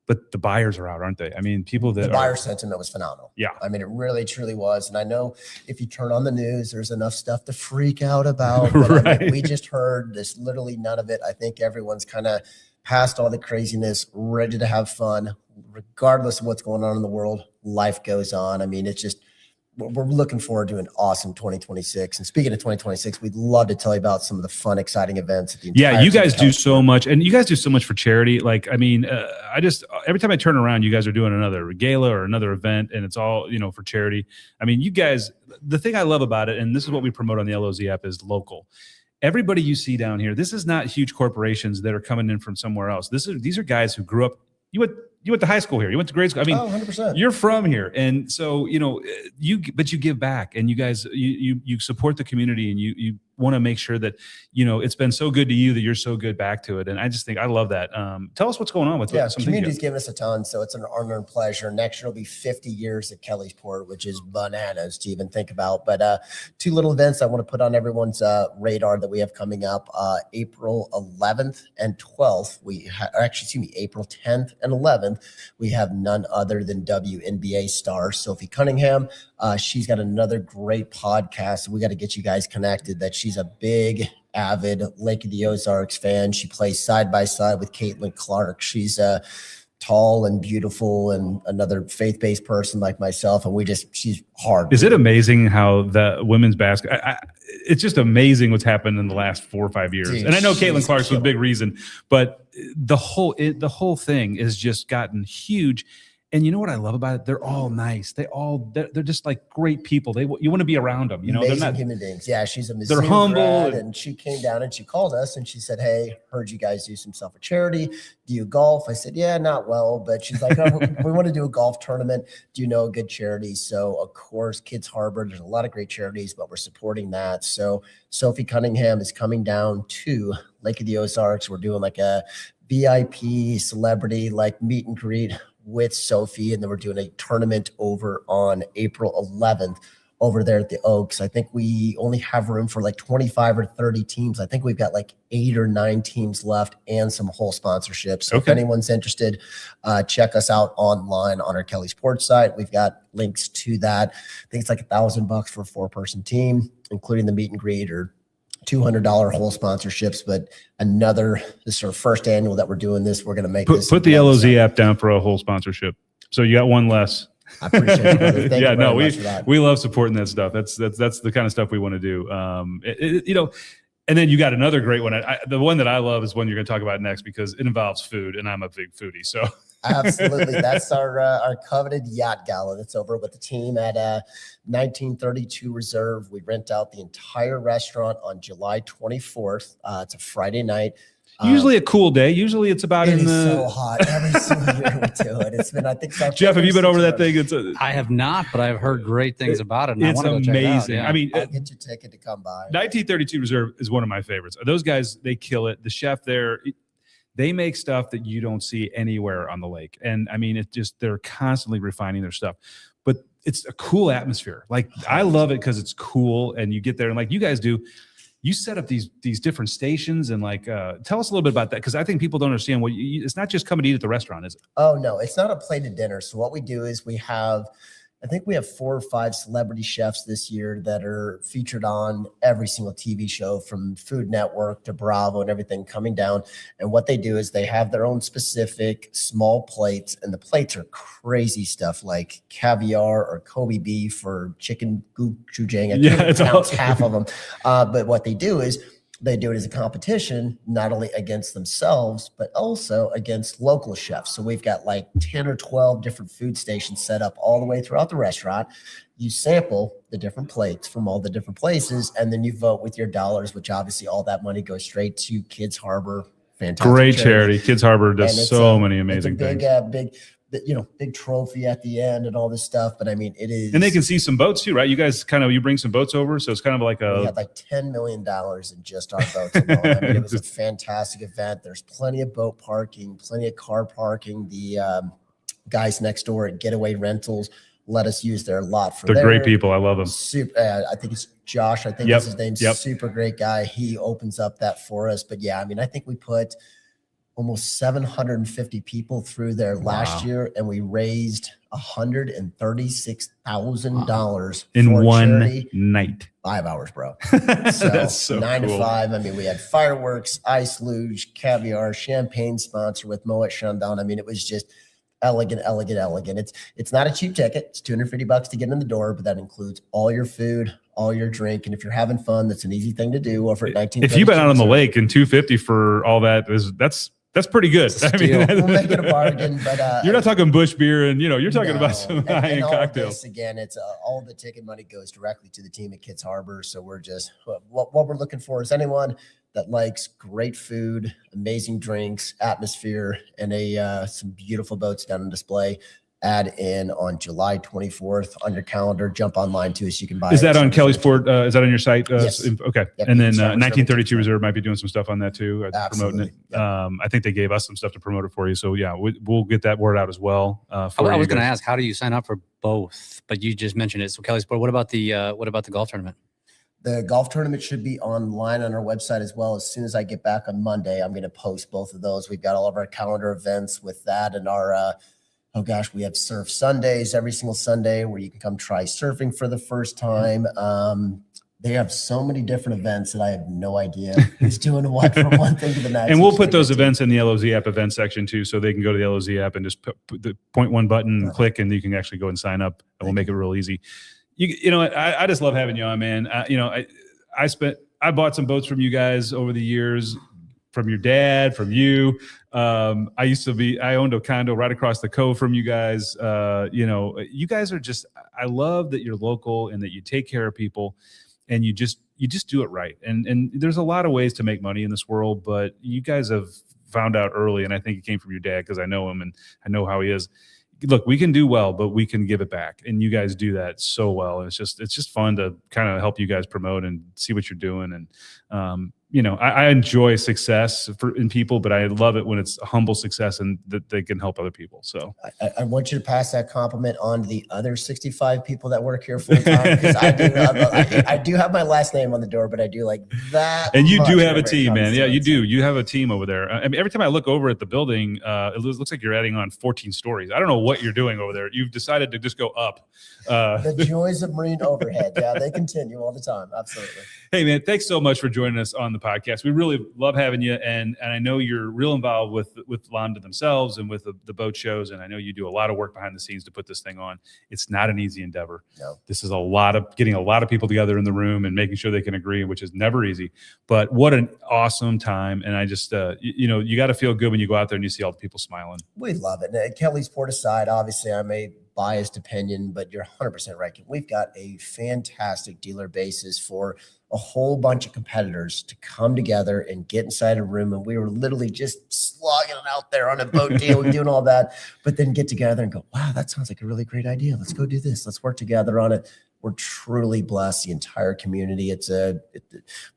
But the buyers are out, aren't they? I mean, people that the buyer sentiment was phenomenal. Yeah. I mean, it really, truly was. And I know if you turn on the news, there's enough stuff to freak out about. But Right. I mean, we just heard this, literally none of it. I think everyone's kind of past all the craziness, ready to have fun, regardless of what's going on in the world. Life goes on. I mean, it's just, we're looking forward to an awesome 2026. And speaking of 2026, we'd love to tell you about some of the fun, exciting events. At the Yeah, you guys do so Sport. much, and you guys do so much for charity. Like, I mean, I just every time I turn around, you guys are doing another gala or another event, and it's all for charity. I mean, you guys. The thing I love about it, and this is what we promote on the LOZ app, is local. Everybody you see down here, this is not huge corporations that are coming in from somewhere else. These are guys who grew up. You went to high school here. You went to grade school. I mean, 100%. You're from here, and so but you give back, and you guys you support the community, and you want to make sure that it's been so good to you that you're so good back to it. And I just think I love that. Tell us what's going on with Yeah, some community's things. given us a ton, so it's an honor and pleasure. Next year will be 50 years at Kellysport, which is bananas to even think about. But two little events I want to put on everyone's radar that we have coming up: April 11th and 12th. April 10th and 11th. We have none other than WNBA star Sophie Cunningham. She's got another great podcast. We got to get you guys connected. That she's a big, avid Lake of the Ozarks fan. She plays side by side with Caitlin Clark. She's tall and beautiful and another faith-based person like myself. And she's hard. Is it amazing how the women's basketball? It's just amazing what's happened in the last 4 or 5 years. Dude, and I know Caitlin Clark's was a killing. big reason, but the whole thing has just gotten huge. And you know what I love about it? They're all nice. They're just like great people. You want to be around them. Amazing they're not human beings. Yeah, she's a Missouri humble grad, and- and she came down and she called us and she said, "Hey, heard you guys do some stuff for charity. Do you golf?" I said, "Yeah, not well," but she's like, "Oh, we want to do a golf tournament. Do you know a good charity?" So of course, Kids Harbor. There's a lot of great charities, but we're supporting that. So Sophie Cunningham is coming down to Lake of the Ozarks. We're doing like a VIP celebrity like meet and greet with Sophie, and then we're doing a tournament over on April 11th over there at the Oaks. I think we only have room for like 25 or 30 teams. I think we've got like 8 or 9 teams left and some whole sponsorships. So if Okay. anyone's interested, check us out online on our Kelly Sports site. We've got links to that. I think it's like $1,000 for a 4-person team, including the meet and greet, or $200 whole sponsorships. But this is our first annual that we're doing this. We're going to make this. put the LOZ app down for a whole sponsorship. So you got one less. I appreciate it, brother. Thank Yeah, you very no, much for that. we love supporting that stuff. That's the kind of stuff we want to do. And then you got another great one. The one that I love is one you're going to talk about next because it involves food, and I'm a big foodie. So Absolutely. That's our coveted yacht gala that's over with the team at 1932 Reserve. We rent out the entire restaurant on July 24th. It's a Friday night. usually a cool day. Usually it's about It in is the. so hot every single year we do it. It's been, I think, Jeff, have you been over that thing? It's I have not, but I've heard great things about it. And it's I want to go check it out. amazing. Yeah. I mean, I'll get your ticket to come by. 1932 Reserve is one of my favorites. Those guys, they kill it. The chef there, they make stuff that you don't see anywhere on the lake. And I mean, they're constantly refining their stuff, but it's a cool atmosphere. Like I love it because it's cool, and you get there and like you guys do, you set up these different stations, and like tell us a little bit about that, because I think people don't understand what it's not just come and eat at the restaurant, is it? Oh no, it's not a plated dinner. So what we do is I think we have 4 or 5 celebrity chefs this year that are featured on every single TV show from Food Network to Bravo and everything coming down. And what they do is they have their own specific small plates, and the plates are crazy stuff like caviar or Kobe beef or chicken gochujang. I can't even pronounce half of them. But what they do is they do it as a competition, not only against themselves, but also against local chefs. So we've got like 10 or 12 different food stations set up all the way throughout the restaurant. You sample the different plates from all the different places, and then you vote with your dollars, which obviously all that money goes straight to Kids Harbor. Fantastic Great charity. Kids Harbor does so many amazing things. Big trophy at the end and all this stuff. But I mean, it is. And they can see some boats too, right? You guys you bring some boats over. So it's kind of like we had like $10 million in just our boats alone. I mean, it was a fantastic event. There's plenty of boat parking, plenty of car parking. The guys next door at Getaway Rentals let us use their lot for They're great people. I love them. Super. I think it's Josh. I think that's his name. Super great guy. He opens up that for us. But yeah, I mean, I think we put almost 750 people through there last year, and we raised $136,000 in one charity. night. 5 hours, bro. That's so 9 cool. to 5. I mean, we had fireworks, ice luge, caviar, champagne sponsor with Moet Chandon. I mean, it was just elegant. It's not a cheap ticket. It's $250 to get in the door, but that includes all your food, all your drink. And if you're having fun, that's an easy thing to do over at 19. If you've been out on the lake and $250 for all that that's pretty good. I mean, we'll make it a bargain, but you're not talking bush beer, and you're talking about some high-end cocktails. Again, it's all the ticket money goes directly to the team at Kids Harbor. So we're just what we're looking for is anyone that likes great food, amazing drinks, atmosphere, and some beautiful boats down on display. Add in on July 24th on your calendar. Jump online too, so you can buy. Is that on Kellysport? Is that on your site? Yes. Okay. Yep, And then 1932 Reserve might be doing some stuff on that too, promoting it. Yep. I think they gave us some stuff to promote it for you. So yeah, we'll get that word out as well. I was going to ask, how do you sign up for both? But you just mentioned it. So Kellysport. What about the golf tournament? The golf tournament should be online on our website as well. As soon as I get back on Monday, I'm going to post both of those. We've got all of our calendar events with that, and our we have Surf Sundays every single Sunday where you can come try surfing for the first time. They have so many different events that I have no idea who's doing what from one thing to the next. And we'll put those events in the LOZ app event section too, so they can go to the LOZ app and just put the point one button and click, and you can actually go and sign up, and we'll make it real easy. You know, I just love having you on, man. I bought some boats from you guys over the years, from your dad, from you. I owned a condo right across the cove from you guys. You guys are just, I love that you're local and that you take care of people, and you just do it right. And there's a lot of ways to make money in this world, but you guys have found out early, and I think it came from your dad because I know him and I know how he is. Look, we can do well, but we can give it back, and you guys do that so well. And it's just fun to kind of help you guys promote and see what you're doing. And I enjoy success in people, but I love it when it's a humble success and that they can help other people. So I want you to pass that compliment on to the other 65 people that work here full time, because I do have my last name on the door, but I do like that. And you do have a team, man. Yeah, you do. You have a team over there. I mean, every time I look over at the building, it looks like you're adding on 14 stories. I don't know what you're doing over there. You've decided to just go up. The joys of marine overhead. Yeah, they continue all the time. Absolutely. Hey, man, thanks so much for joining us on the podcast. We really love having you, and I know you're real involved with LOMDA themselves and with the boat shows, and I know you do a lot of work behind the scenes to put this thing on. It's not an easy endeavor. No. This is getting a lot of people together in the room and making sure they can agree, which is never easy. But what an awesome time, and I just you got to feel good when you go out there and you see all the people smiling. We love it. And Kellysport aside, obviously I'm a biased opinion, but you're 100% right. We've got a fantastic dealer basis for a whole bunch of competitors to come together and get inside a room. And we were literally just slogging it out there on a boat deal and doing all that, but then get together and go, wow, that sounds like a really great idea. Let's go do this. Let's work together on it. we're truly blessed. The entire community.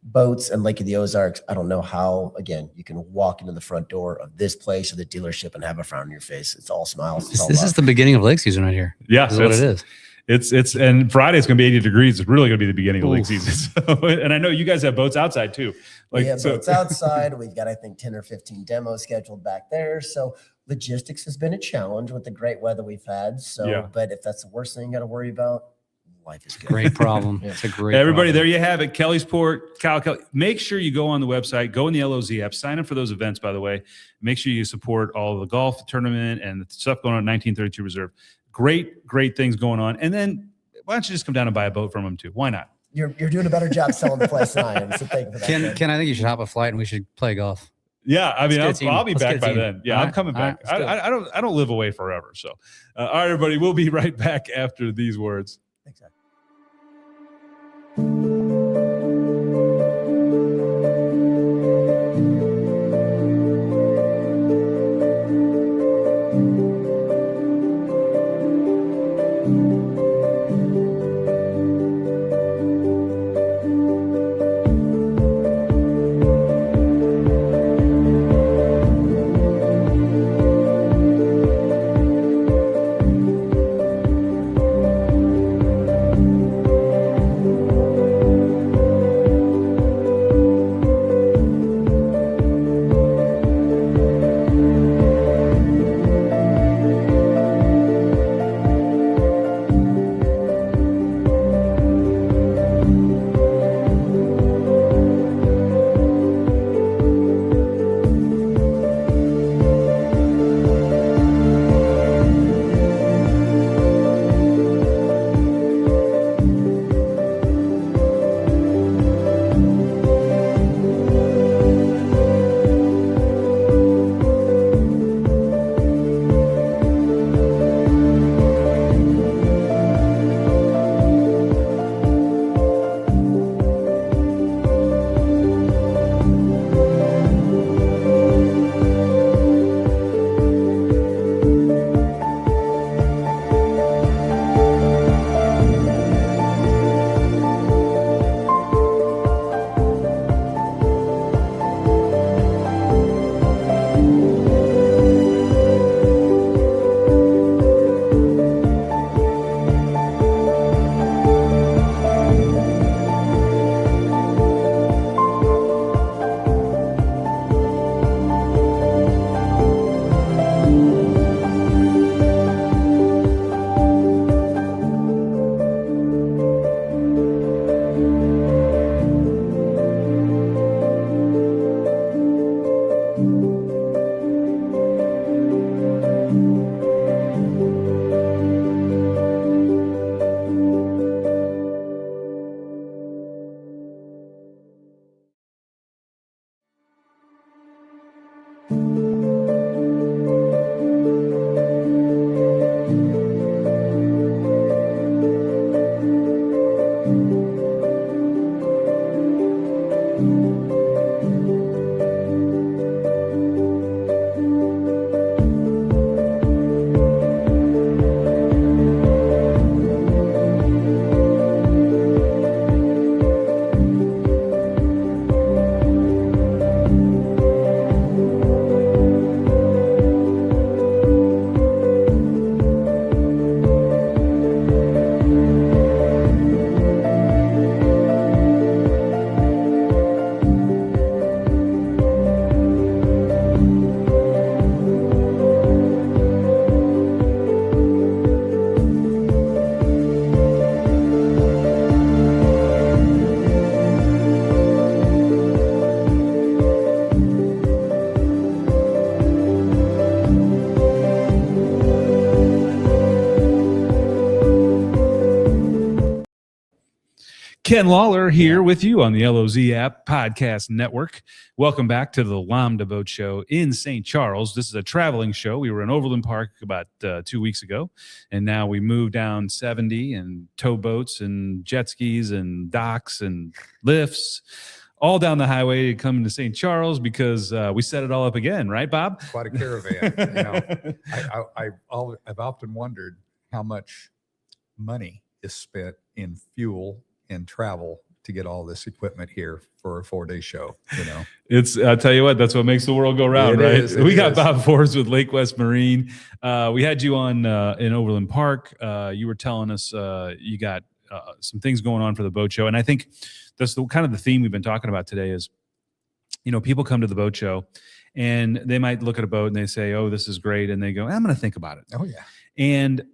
Boats and Lake of the Ozarks. I don't know how. Again, you can walk into the front door of this place or the dealership and have a frown on your face. It's all smiles. It's all This love. is the beginning of lake season right here. Yeah, This is what it is. It's and Friday's going to be 80 degrees. It's really going to be the beginning of lake Oof. season. So, and I know you guys have boats outside too. We have boats outside. We've got, I think, 10 or 15 demos scheduled back there. So logistics has been a challenge with the great weather we've had. So, Yeah. but if that's the worst thing you got to worry about, life is good. Great problem. Yeah. It's a great Everybody, problem. there you have it. Kellysport, Cal. Make sure you go on the website, go in the LOZ app, sign up for those events, by the way. Make sure you support all the golf tournament and the stuff going on at 1932 Reserve. Great things going on. And then why don't you just come down and buy a boat from them too? Why not? You're doing a better job selling the place than I am. So thank you for that. Ken, man. I think you should hop a flight and we should play golf. Yeah, I mean, Let's get a I'll team. be Let's back get a by team. then. Yeah, All I'm right. coming All back. right, let's do it. I don't live away forever. So, all right, everybody, we'll be right back after these words. Thanks, Zach. Ken Lawler here with you on the LOZ app podcast network. Welcome back to the LOMDA Boat Show in St. Charles. This is a traveling show. We were in Overland Park about 2 weeks ago, and now we moved down 70 and tow boats and jet skis and docks and lifts all down the highway to come into St. Charles because we set it all up again, right, Bob? Quite a caravan. I've often wondered how much money is spent in fuel and travel to get all this equipment here for a 4-day show. I'll tell you what, that's what makes the world go round, It right? is, it We got is. Bob Forbes with Lake West Marine. We had you on in Overland Park. You were telling us you got some things going on for the boat show. And I think that's kind of the theme we've been talking about today is, people come to the boat show and they might look at a boat and they say, oh, this is great. And they go, I'm going to think about it. Oh, yeah. And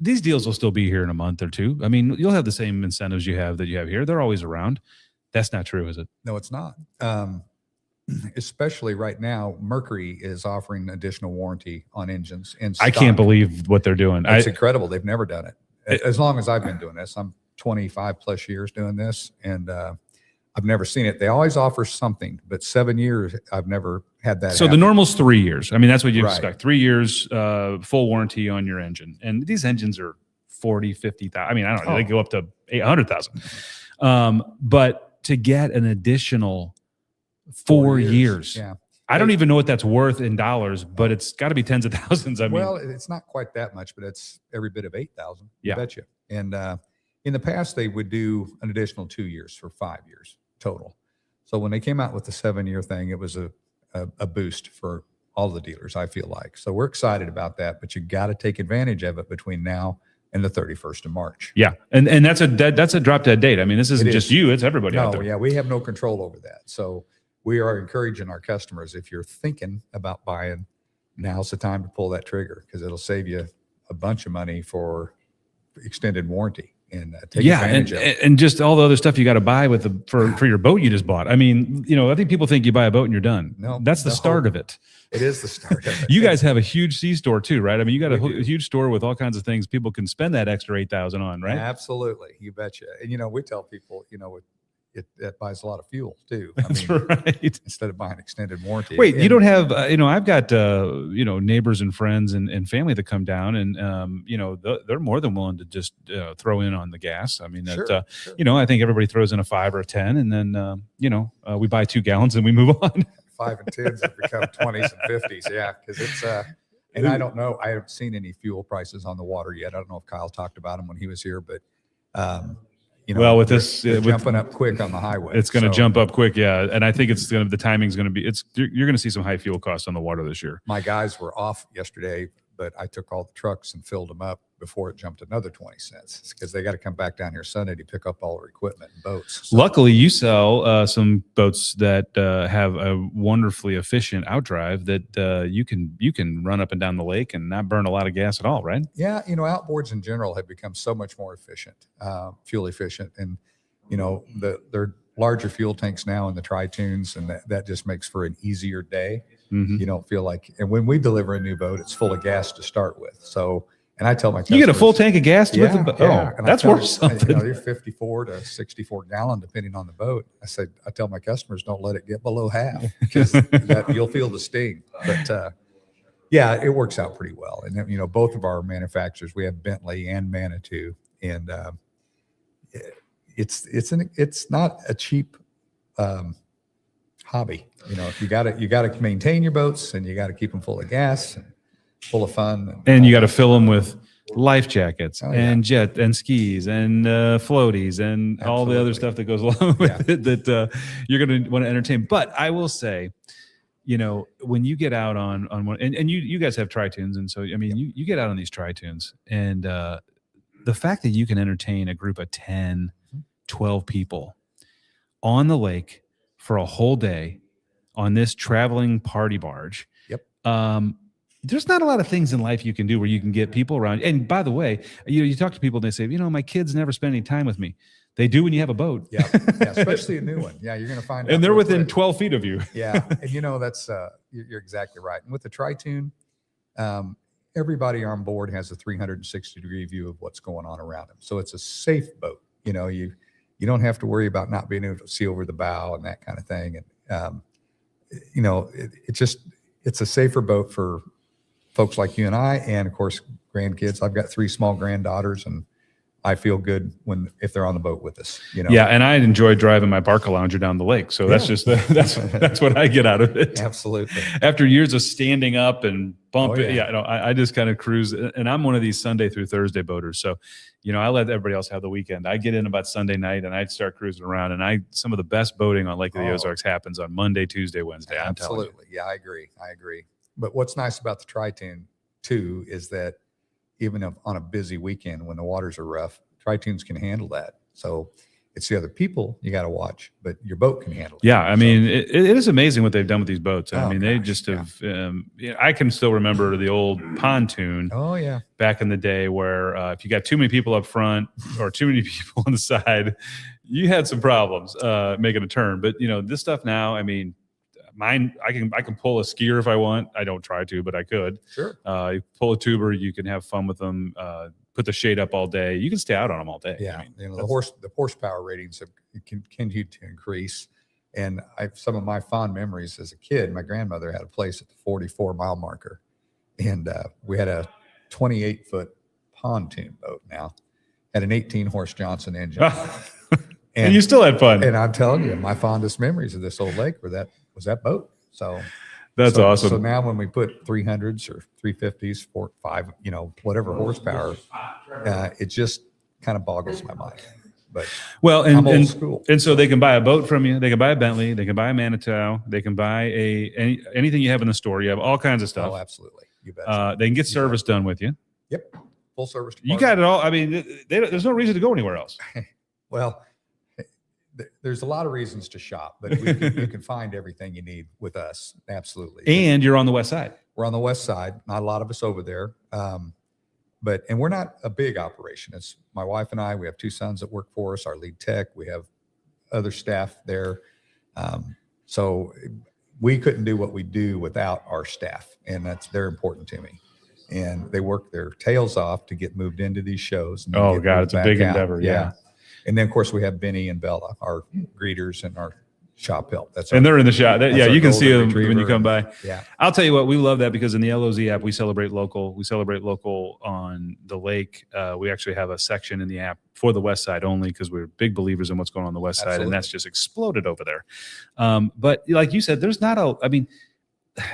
these deals will still be here in a month or two. I mean, you'll have the same incentives you have here. They're always around. That's not true, is it? No, it's not. Especially right now, Mercury is offering additional warranty on engines. And I can't believe what they're doing. It's incredible. They've never done it. As long as I've been doing this, I'm 25 plus years doing this, and I've never seen it. They always offer something, but 7 years, I've never had that. So happen. the normal's 3 years. I mean, that's what you Right. expect. 3 years, full warranty on your engine. And these engines are 40, 50,000. I mean, I don't know. They go up to 800,000. But to get an additional 4 years. Yeah. I don't even know what that's worth in dollars, but it's got to be tens of thousands. I mean, Well, it's not quite that much, but it's every bit of 8,000. Yeah. I bet you. And in the past, they would do an additional 2 years for 5 years total. So when they came out with the 7-year thing, it was a boost for all the dealers, I feel like. So we're excited about that, but you got to take advantage of it between now and the 31st of March. yeah. And that's a drop dead date. I mean, this isn't It just is. you, it's everybody out No, there. yeah, we have no control over that. So we are encouraging our customers, if you're thinking about buying, now's the time to pull that trigger, because it'll save you a bunch of money for extended warranty. And take advantage of it. And just all the other stuff you got to buy for your boat you just bought. I mean, I think people think you buy a boat and you're done. No, that's the no. start of it. It is the start of it. You guys have a huge C-store too, right? I mean, you got a We do. huge store with all kinds of things people can spend that extra 8,000 on, right? Absolutely. You betcha. And, we tell people, it buys a lot of fuel too. I That's mean, right. instead of buying extended warranty. Wait, you And- don't have, I've got, neighbors and friends and family that come down and, they're more than willing to just throw in on the gas. I mean, Sure, that, sure. I think everybody throws in a 5 or a 10 and then, we buy 2 gallons and we move on. 5 and 10s have become 20s and 50s. Yeah. Cause it's, and I don't know, I haven't seen any fuel prices on the water yet. I don't know if Kyle talked about them when he was here, but, Well, with they're- this, they're with- jumping up quick on the highway. It's going to So jump up quick. Yeah. And I think the timing's going to be, you're going to see some high fuel costs on the water this year. My guys were off yesterday, but I took all the trucks and filled them up before it jumped another 20 cents because they got to come back down here Sunday to pick up all their equipment and boats. So, Luckily, you sell some boats that have a wonderfully efficient outdrive that you can run up and down the lake and not burn a lot of gas at all, right? yeah, outboards in general have become so much more efficient, fuel efficient. And, they're larger fuel tanks now in the tri-tunes, and that just makes for an easier day. Mhm. You don't feel like, and when we deliver a new boat, it's full of gas to start with. So, and I tell my You get a full customers- tank of gas with Yeah, the yeah. Oh, And I that's tell worth them, something. You're 54 to 64 gallon, depending on the boat. I tell my customers, don't let it get below half because you'll feel the sting. But yeah, it works out pretty well. And both of our manufacturers, we have Bentley and Manitou, and it's not a cheap hobby. You got to maintain your boats, and you got to keep them full of gas and full of fun. And you got to fill them with life jackets Oh, yeah. and jet and skis and floaties and all the other Absolutely. stuff that goes along with Yeah. it that you're going to want to entertain. But I will say, when you get out on one, and you guys have tri-tunes, and so I mean, you get out on these tri-tunes, and the fact that you can entertain a group of 10, 12 people on the lake for a whole day on this traveling party barge. Yep. There's not a lot of things in life you can do where you can get people around. And by the way, you talk to people and they say, my kids never spend any time with me. They do when you have a boat. Yeah, especially a new one. Yeah, you're going to find out And they're real within quick. 12 feet of you. Yeah, and that's you're exactly right. And with the tri-tune, everybody on board has a 360-degree view of what's going on around them. So it's a safe boat. You don't have to worry about not being able to see over the bow and that kind of thing. And it's a safer boat for folks like you and I, and of course grandkids. I've got 3 small granddaughters, and I feel good if they're on the boat with us, Yeah, and I enjoy driving my Barca Lounger down the lake. So that's just that's what I get out of it. Absolutely. After years of standing up and bumping, Oh, yeah. I just kind of cruise. And I'm one of these Sunday through Thursday boaters. So, I let everybody else have the weekend. I get in about Sunday night and I start cruising around. And some of the best boating on Lake of the Ozarks happens on Monday, Tuesday, Wednesday. I'm telling you. Absolutely. Yeah, I agree. But what's nice about the Tri-Tune too is that even on a busy weekend when the waters are rough, Tri-Tunes can handle that. So it's the other people you got to watch, but your boat can handle it. Yeah, I mean, it is amazing what they've done with these boats. I mean, they gosh, just have. I can still remember the old pontoon. Oh yeah. Back in the day, where if you got too many people up front or too many people on the side, you had some problems making a turn. But this stuff now, I mean, mine, I can pull a skier if I want. I don't try to, but I could. Sure. You pull a tuber, you can have fun with them. Put the shade up all day. You can stay out on them all day. Yeah, I mean, the horsepower ratings have continued to increase, and some of my fond memories as a kid. My grandmother had a place at the 44-mile marker, and we had a 28-foot pontoon boat. Now had an 18-horse Johnson engine, and you still had fun. And I'm telling you, my fondest memories of this old lake was that boat. So. That's awesome. So now when we put 300s or 350s, 4, 5, whatever horsepower, it just kind of boggles my mind. But I'm old school. And so they can buy a boat from you. They can buy a Bentley. They can buy a Manitou. They can buy anything you have in the store. You have all kinds of stuff. Oh, absolutely. You bet. They can get service done with you. Yep. Full service. You got it all. I mean, there's no reason to go anywhere else. Well, there's a lot of reasons to shop, but you can find everything you need with us. Absolutely. And you're on the west side. We're on the west side. Not a lot of us over there. And we're not a big operation. It's my wife and I. We have 2 sons that work for us, our lead tech. We have other staff there. So we couldn't do what we do without our staff, and they're important to me. And they work their tails off to get moved into these shows. And oh God, it's a big endeavor. Yeah. And then of course we have Benny and Bella, our greeters and our shop help. And they're in the shop. You can see them when you come by. Yeah. I'll tell you what, we love that because in the LOZ app, we celebrate local. We celebrate local on the lake. We actually have a section in the app for the west side only because we're big believers in what's going on the west side, and that's just exploded over there. But like you said, there's not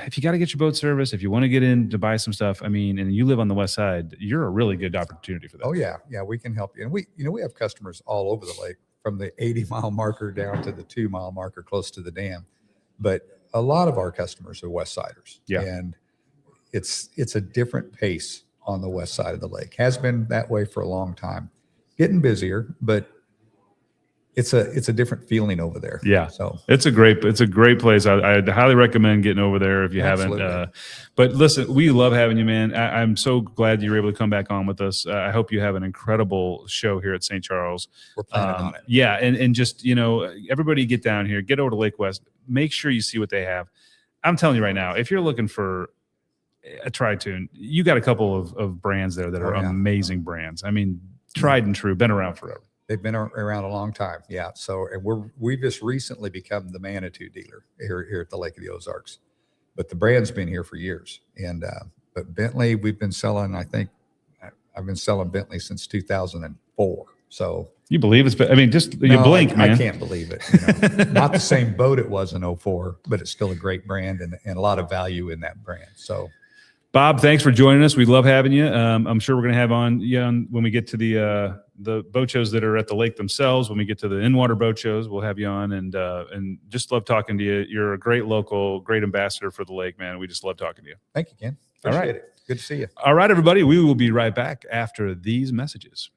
if you got to get your boat service, if you want to get in to buy some stuff, and you live on the west side, you're a really good opportunity for that. Oh yeah. Yeah. We can help you. And we have customers all over the lake, from the 80-mile marker down to the 2-mile marker close to the dam. But a lot of our customers are west siders. Yeah. And it's a different pace on the west side of the lake. Has been that way for a long time. Getting busier, but it's a different feeling over there. Yeah. So it's a great place. I'd highly recommend getting over there if you Absolutely. haven't. But listen, we love having you, man. I'm so glad you were able to come back on with us. I hope you have an incredible show here at St. Charles. We're planning on it. Yeah. And just, everybody get down here, get over to Lake West, make sure you see what they have. I'm telling you right now, if you're looking for a Tri-Tune, you got a couple of brands there that are amazing brands. Tried and true, been around forever. They've been around a long time. Yeah. So, and we've just recently become the Manitou dealer here at the Lake of the Ozarks, but the brand's been here for years. And, but Bentley, we've been selling, I think I've been selling Bentley since 2004. So you believe it's, you blink, man. I can't believe it. Not the same boat it was in 04, but it's still a great brand and a lot of value in that brand. So Bob, thanks for joining us. We love having you. I'm sure we're going to have on when we get to the boat shows that are at the lake themselves. When we get to the in-water boat shows, we'll have you on, and just love talking to you. You're a great local, great ambassador for the lake, man. We just love talking to you. Thank you, Ken. All right. Appreciate it. Good to see you. All right, everybody. We will be right back after these messages.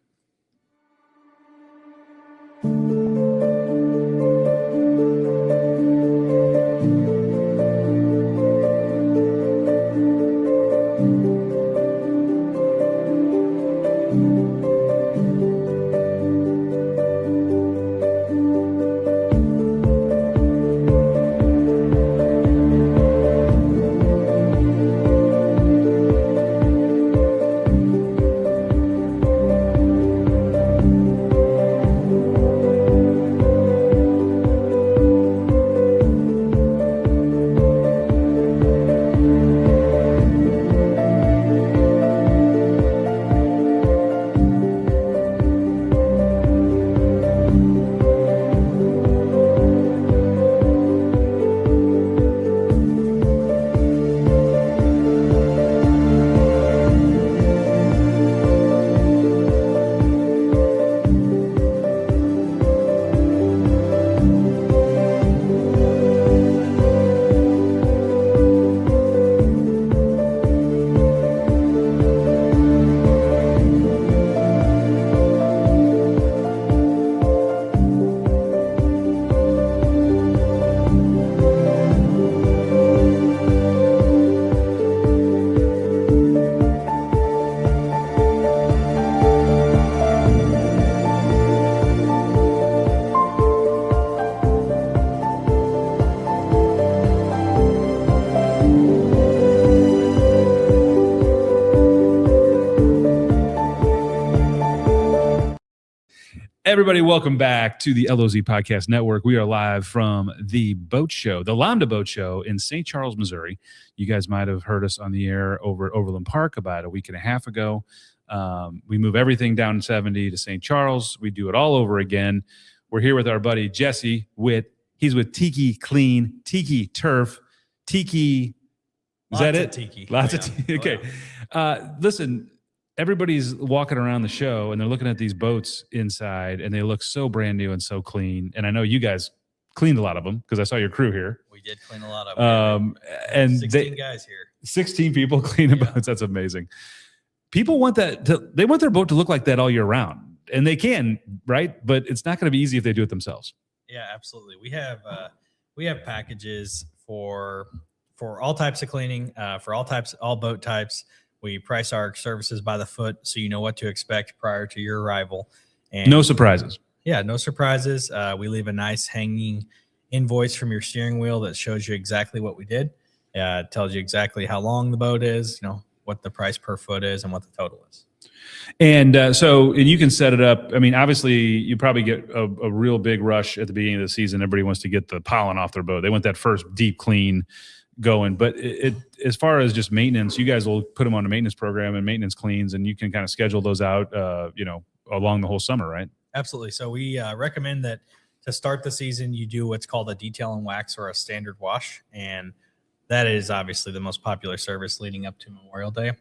Everybody, welcome back to the LOZ Podcast Network. We are live from the boat show, the LOMDA Boat Show in St. Charles, Missouri. You guys might have heard us on the air over at Overland Park about a week and a half ago. We move everything down 70 to St. Charles. We do it all over again. We're here with our buddy Jesse Witt. He's with Tiki Clean, Tiki Turf, Tiki. Is that it? Tiki. Lots of tiki. Okay. Listen, everybody's walking around the show and they're looking at these boats inside and they look so brand new and so clean. And I know you guys cleaned a lot of them because I saw your crew here. We did clean a lot of them. And 16 guys here. 16 people cleaning boats. That's amazing. People want they want their boat to look like that all year round. And they can, right? But it's not going to be easy if they do it themselves. Yeah, absolutely. We have packages for all types of cleaning, for all boat types. We price our services by the foot, so you know what to expect prior to your arrival. And no surprises. Yeah, no surprises. We leave a nice hanging invoice from your steering wheel that shows you exactly what we did. It tells you exactly how long the boat is, what the price per foot is, and what the total is. And and you can set it up. I mean, obviously, you probably get a real big rush at the beginning of the season. Everybody wants to get the pollen off their boat. They want that first deep clean going. But as far as just maintenance, you guys will put them on a maintenance program and maintenance cleans, and you can kind of schedule those out, along the whole summer, right? Absolutely. So we recommend that to start the season, you do what's called a detail and wax or a standard wash. And that is obviously the most popular service leading up to Memorial Day.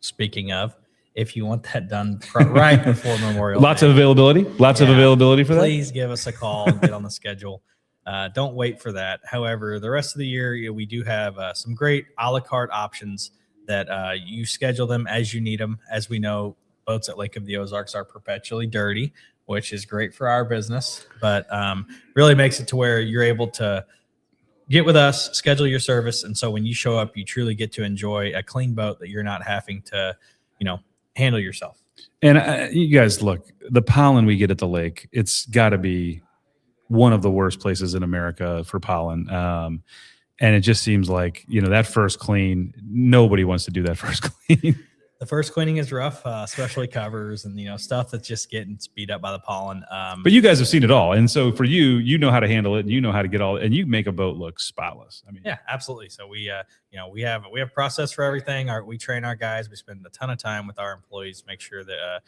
Speaking of, if you want that done right before Memorial Lots Day. of availability for that? Please give us a call and get on the schedule. Don't wait for that. However, the rest of the year, we do have some great a la carte options that you schedule them as you need them. As we know, boats at Lake of the Ozarks are perpetually dirty, which is great for our business, but really makes it to where you're able to get with us, schedule your service. And so when you show up, you truly get to enjoy a clean boat that you're not having to, handle yourself. And you guys, look, the pollen we get at the lake, it's got to be one of the worst places in America for pollen. And it just seems like, that first clean, nobody wants to do that first clean. The first cleaning is rough, especially covers and, stuff that's just getting speed up by the pollen. But you guys have seen it all. And so for you, you know how to handle it and you know how to get and you make a boat look spotless. I mean, yeah, absolutely. So we have process for everything. We train our guys. We spend a ton of time with our employees, make sure that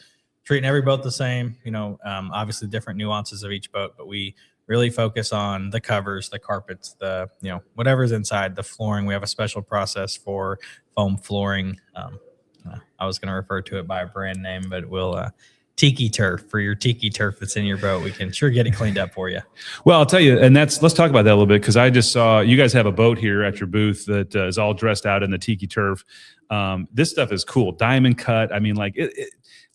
treating every boat the same, obviously different nuances of each boat, but we really focus on the covers, the carpets, the, whatever's inside the flooring. We have a special process for foam flooring. I was going to refer to it by a brand name, but we'll Tiki Turf for your Tiki Turf that's in your boat. We can sure get it cleaned up for you. Well, I'll tell you, and let's talk about that a little bit because I just saw you guys have a boat here at your booth that is all dressed out in the Tiki Turf. This stuff is cool, diamond cut. I mean,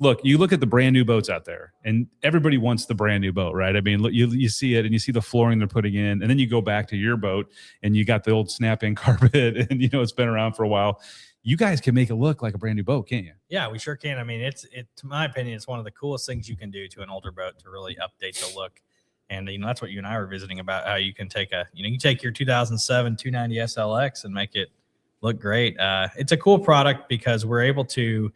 look, you look at the brand new boats out there, and everybody wants the brand new boat, right? I mean, look, you see it, and you see the flooring they're putting in, and then you go back to your boat, and you got the old snap-in carpet, and it's been around for a while. You guys can make it look like a brand new boat, can't you? Yeah, we sure can. I mean, to my opinion, it's one of the coolest things you can do to an older boat to really update the look. And, that's what you and I were visiting about, how you can take you take your 2007 290 SLX and make it look great. It's a cool product because we're able to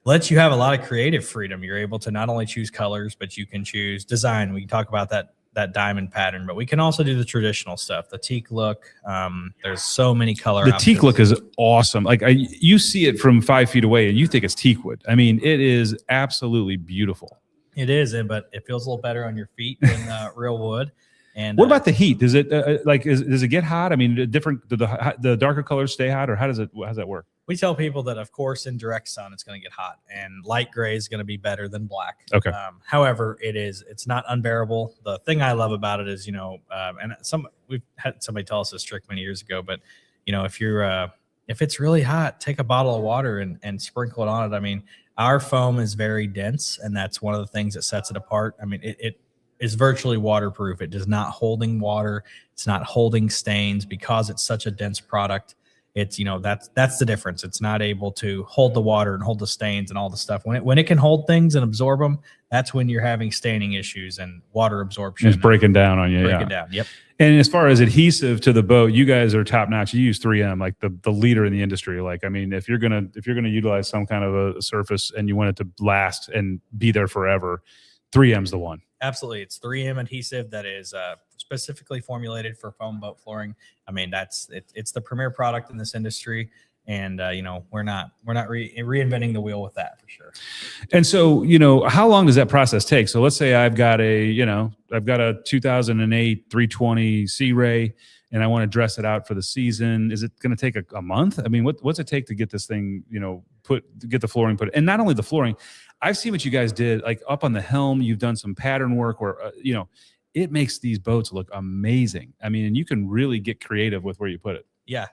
let you have a lot of creative freedom. You're able to not only choose colors, but you can choose design. We can talk about that diamond pattern, but we can also do the traditional stuff, the teak look. There's so many color options. Teak look is awesome. Like you see it from 5 feet away and you think it's teak wood. I mean, it is absolutely beautiful. It is, but it feels a little better on your feet than real wood. And what about the heat? Does it does it get hot? I mean, do the darker colors stay hot, or how does that work? We tell people that, of course, in direct sun, it's going to get hot, and light gray is going to be better than black. Okay. However, it's not unbearable. The thing I love about it is, and we've had somebody tell us this trick many years ago, but if it's really hot, take a bottle of water and sprinkle it on it. I mean, our foam is very dense, and that's one of the things that sets it apart. I mean, it is virtually waterproof. It does not holding water. It's not holding stains because it's such a dense product. It's, that's the difference. It's not able to hold the water and hold the stains and all the stuff. When it can hold things and absorb them, that's when you're having staining issues and water absorption. It's breaking down on you. Breaking down. Yep. And as far as adhesive to the boat, you guys are top notch. You use 3M, like the leader in the industry. Like, I mean, if you're gonna utilize some kind of a surface and you want it to last and be there forever, 3M's the one. Absolutely. It's 3M adhesive that is specifically formulated for foam boat flooring. I mean, it's the premier product in this industry. And, we're not reinventing the wheel with that for sure. And so, how long does that process take? So let's say I've got a 2008 320 Sea Ray and I want to dress it out for the season. Is it going to take a month? I mean, what's it take to get this thing, get the flooring put, and not only the flooring, I've seen what you guys did, like up on the helm, you've done some pattern work where, it makes these boats look amazing. I mean, and you can really get creative with where you put it. Yeah.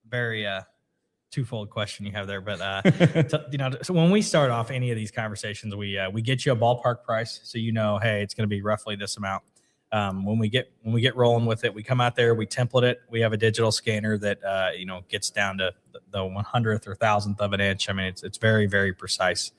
Very, twofold question you have there, but so when we start off any of these conversations, we get you a ballpark price, so hey, it's going to be roughly this amount. When we get rolling with it, we come out there, we template it. We have a digital scanner that gets down to the 100th or 1000th of an inch. I mean, it's very, very precise,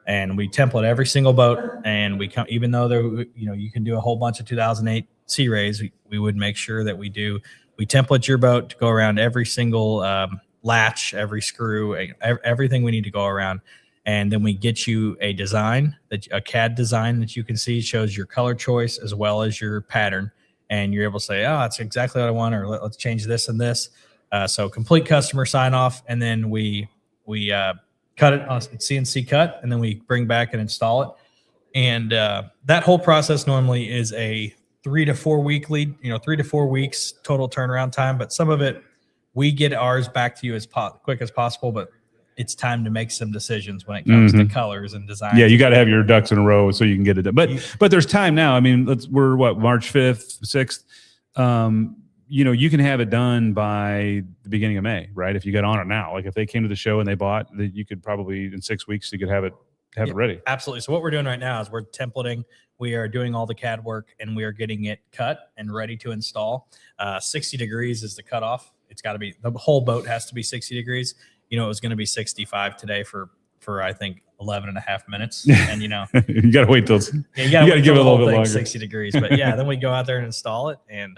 and we template every single boat. And we come, even though there, you can do a whole bunch of 2008 Sea Rays, we would make sure that we template your boat to go around every single latch, every screw, everything we need to go around. And then we get you a design, a CAD design that you can see, shows your color choice as well as your pattern. And you're able to say, oh, that's exactly what I want, or let's change this and this. So complete customer sign off. And then we cut it on CNC cut, and then we bring back and install it. And that whole process normally is a 3 to 4 week lead, 3 to 4 weeks total turnaround time. But some of it, we get ours back to you as quick as possible, but it's time to make some decisions when it comes to colors and design. Yeah, you got to have your ducks in a row so you can get it done. But there's time now. I mean, we're March 5th, 6th. You can have it done by the beginning of May, right? If you get on it now, like if they came to the show and they bought, you could probably in 6 weeks you could have it ready. Absolutely. So what we're doing right now is we're templating. We are doing all the CAD work, and we are getting it cut and ready to install. 60 degrees is the cutoff. It's got to be, the whole boat has to be 60 degrees. It was going to be 65 today for I think 11 and a half minutes. And you got to wait till you got to give it a little bit longer. 60 degrees. But yeah, then we go out there and install it. And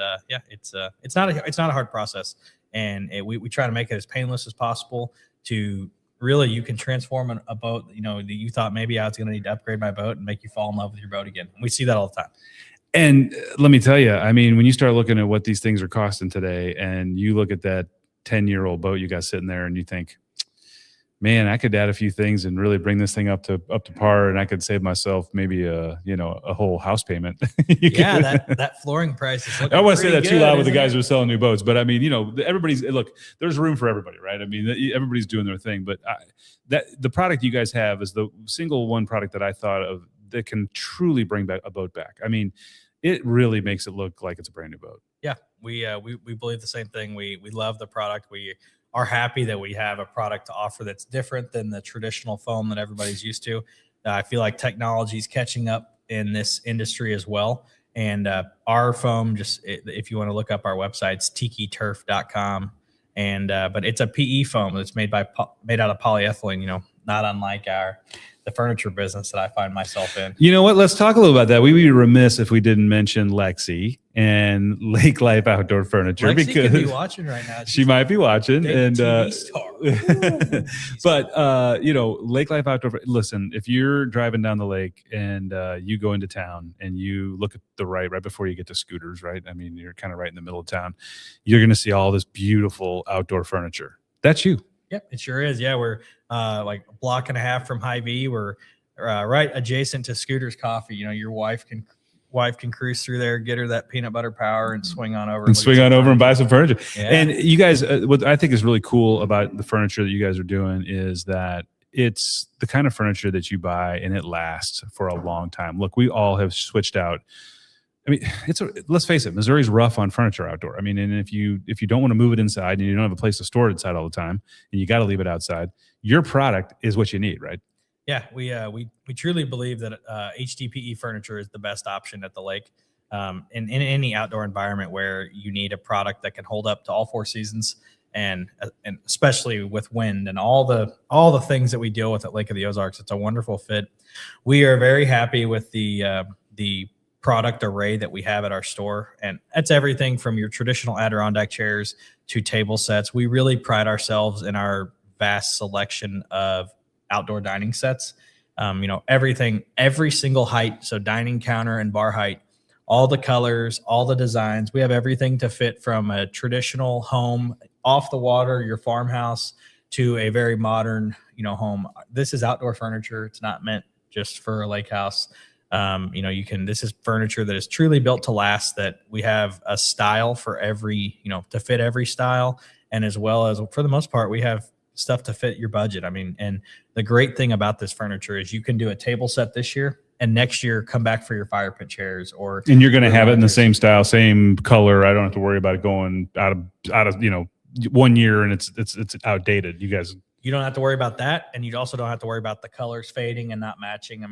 it's not a hard process. And we try to make it as painless as possible to really, you can transform a boat, that you thought maybe I was going to need to upgrade my boat, and make you fall in love with your boat again. And we see that all the time. And let me tell you, I mean, when you start looking at what these things are costing today, and you look at that 10-year-old boat you got sitting there, and you think, man, I could add a few things and really bring this thing up to par, and I could save myself maybe a whole house payment. that flooring price is looking I want to say that good, too loud with the guys who are selling new boats, but I mean, there's room for everybody, right? I mean, everybody's doing their thing, but the product you guys have is the single one product that I thought of that can truly bring back a boat back. I mean, it really makes it look like it's a brand new boat. Yeah, we believe the same thing. We love the product. We are happy that we have a product to offer that's different than the traditional foam that everybody's used to. I feel like technology is catching up in this industry as well. And our foam, if you want to look up our website, it's tikiturf.com. And but it's a PE foam that's made out of polyethylene. Not unlike the furniture business that I find myself in. You know what? Let's talk a little about that. We'd be remiss if we didn't mention Lexi and Lake Life Outdoor Furniture. Lexi because could be watching right now. She might be watching. And TV star. But Lake Life Outdoor. Listen, if you're driving down the lake and you go into town and you look at the right before you get to Scooters, right? I mean, you're kind of right in the middle of town. You're going to see all this beautiful outdoor furniture. That's you. Yep, it sure is. Yeah, we're like a block and a half from Hy-Vee. We're right adjacent to Scooter's Coffee. Your wife can cruise through there, get her that peanut butter power, and swing on over and buy some furniture. Yeah. And you guys, what I think is really cool about the furniture that you guys are doing is that it's the kind of furniture that you buy and it lasts for a long time. Look, we all have switched out. I mean, let's face it, Missouri's rough on furniture outdoor. I mean, and if you don't want to move it inside and you don't have a place to store it inside all the time and you got to leave it outside, your product is what you need, right? Yeah, we truly believe that HDPE furniture is the best option at the lake. In any outdoor environment where you need a product that can hold up to all four seasons, and especially with wind and all the things that we deal with at Lake of the Ozarks, it's a wonderful fit. We are very happy with the product array that we have at our store, and that's everything from your traditional Adirondack chairs to table sets. We really pride ourselves in our vast selection of outdoor dining sets. Everything, every single height. So dining counter and bar height, all the colors, all the designs. We have everything to fit from a traditional home off the water, your farmhouse, to a very modern, home. This is outdoor furniture. It's not meant just for a lake house. This is furniture that is truly built to last, that we have a style for every, to fit every style. And as well as, for the most part, we have stuff to fit your budget. And the great thing about this furniture is you can do a table set this year and next year come back for your fire pit chairs, and you're going to have it in the same style, same color. I don't have to worry about it going out of 1 year and it's outdated. You don't have to worry about that, and you also don't have to worry about the colors fading and not matching.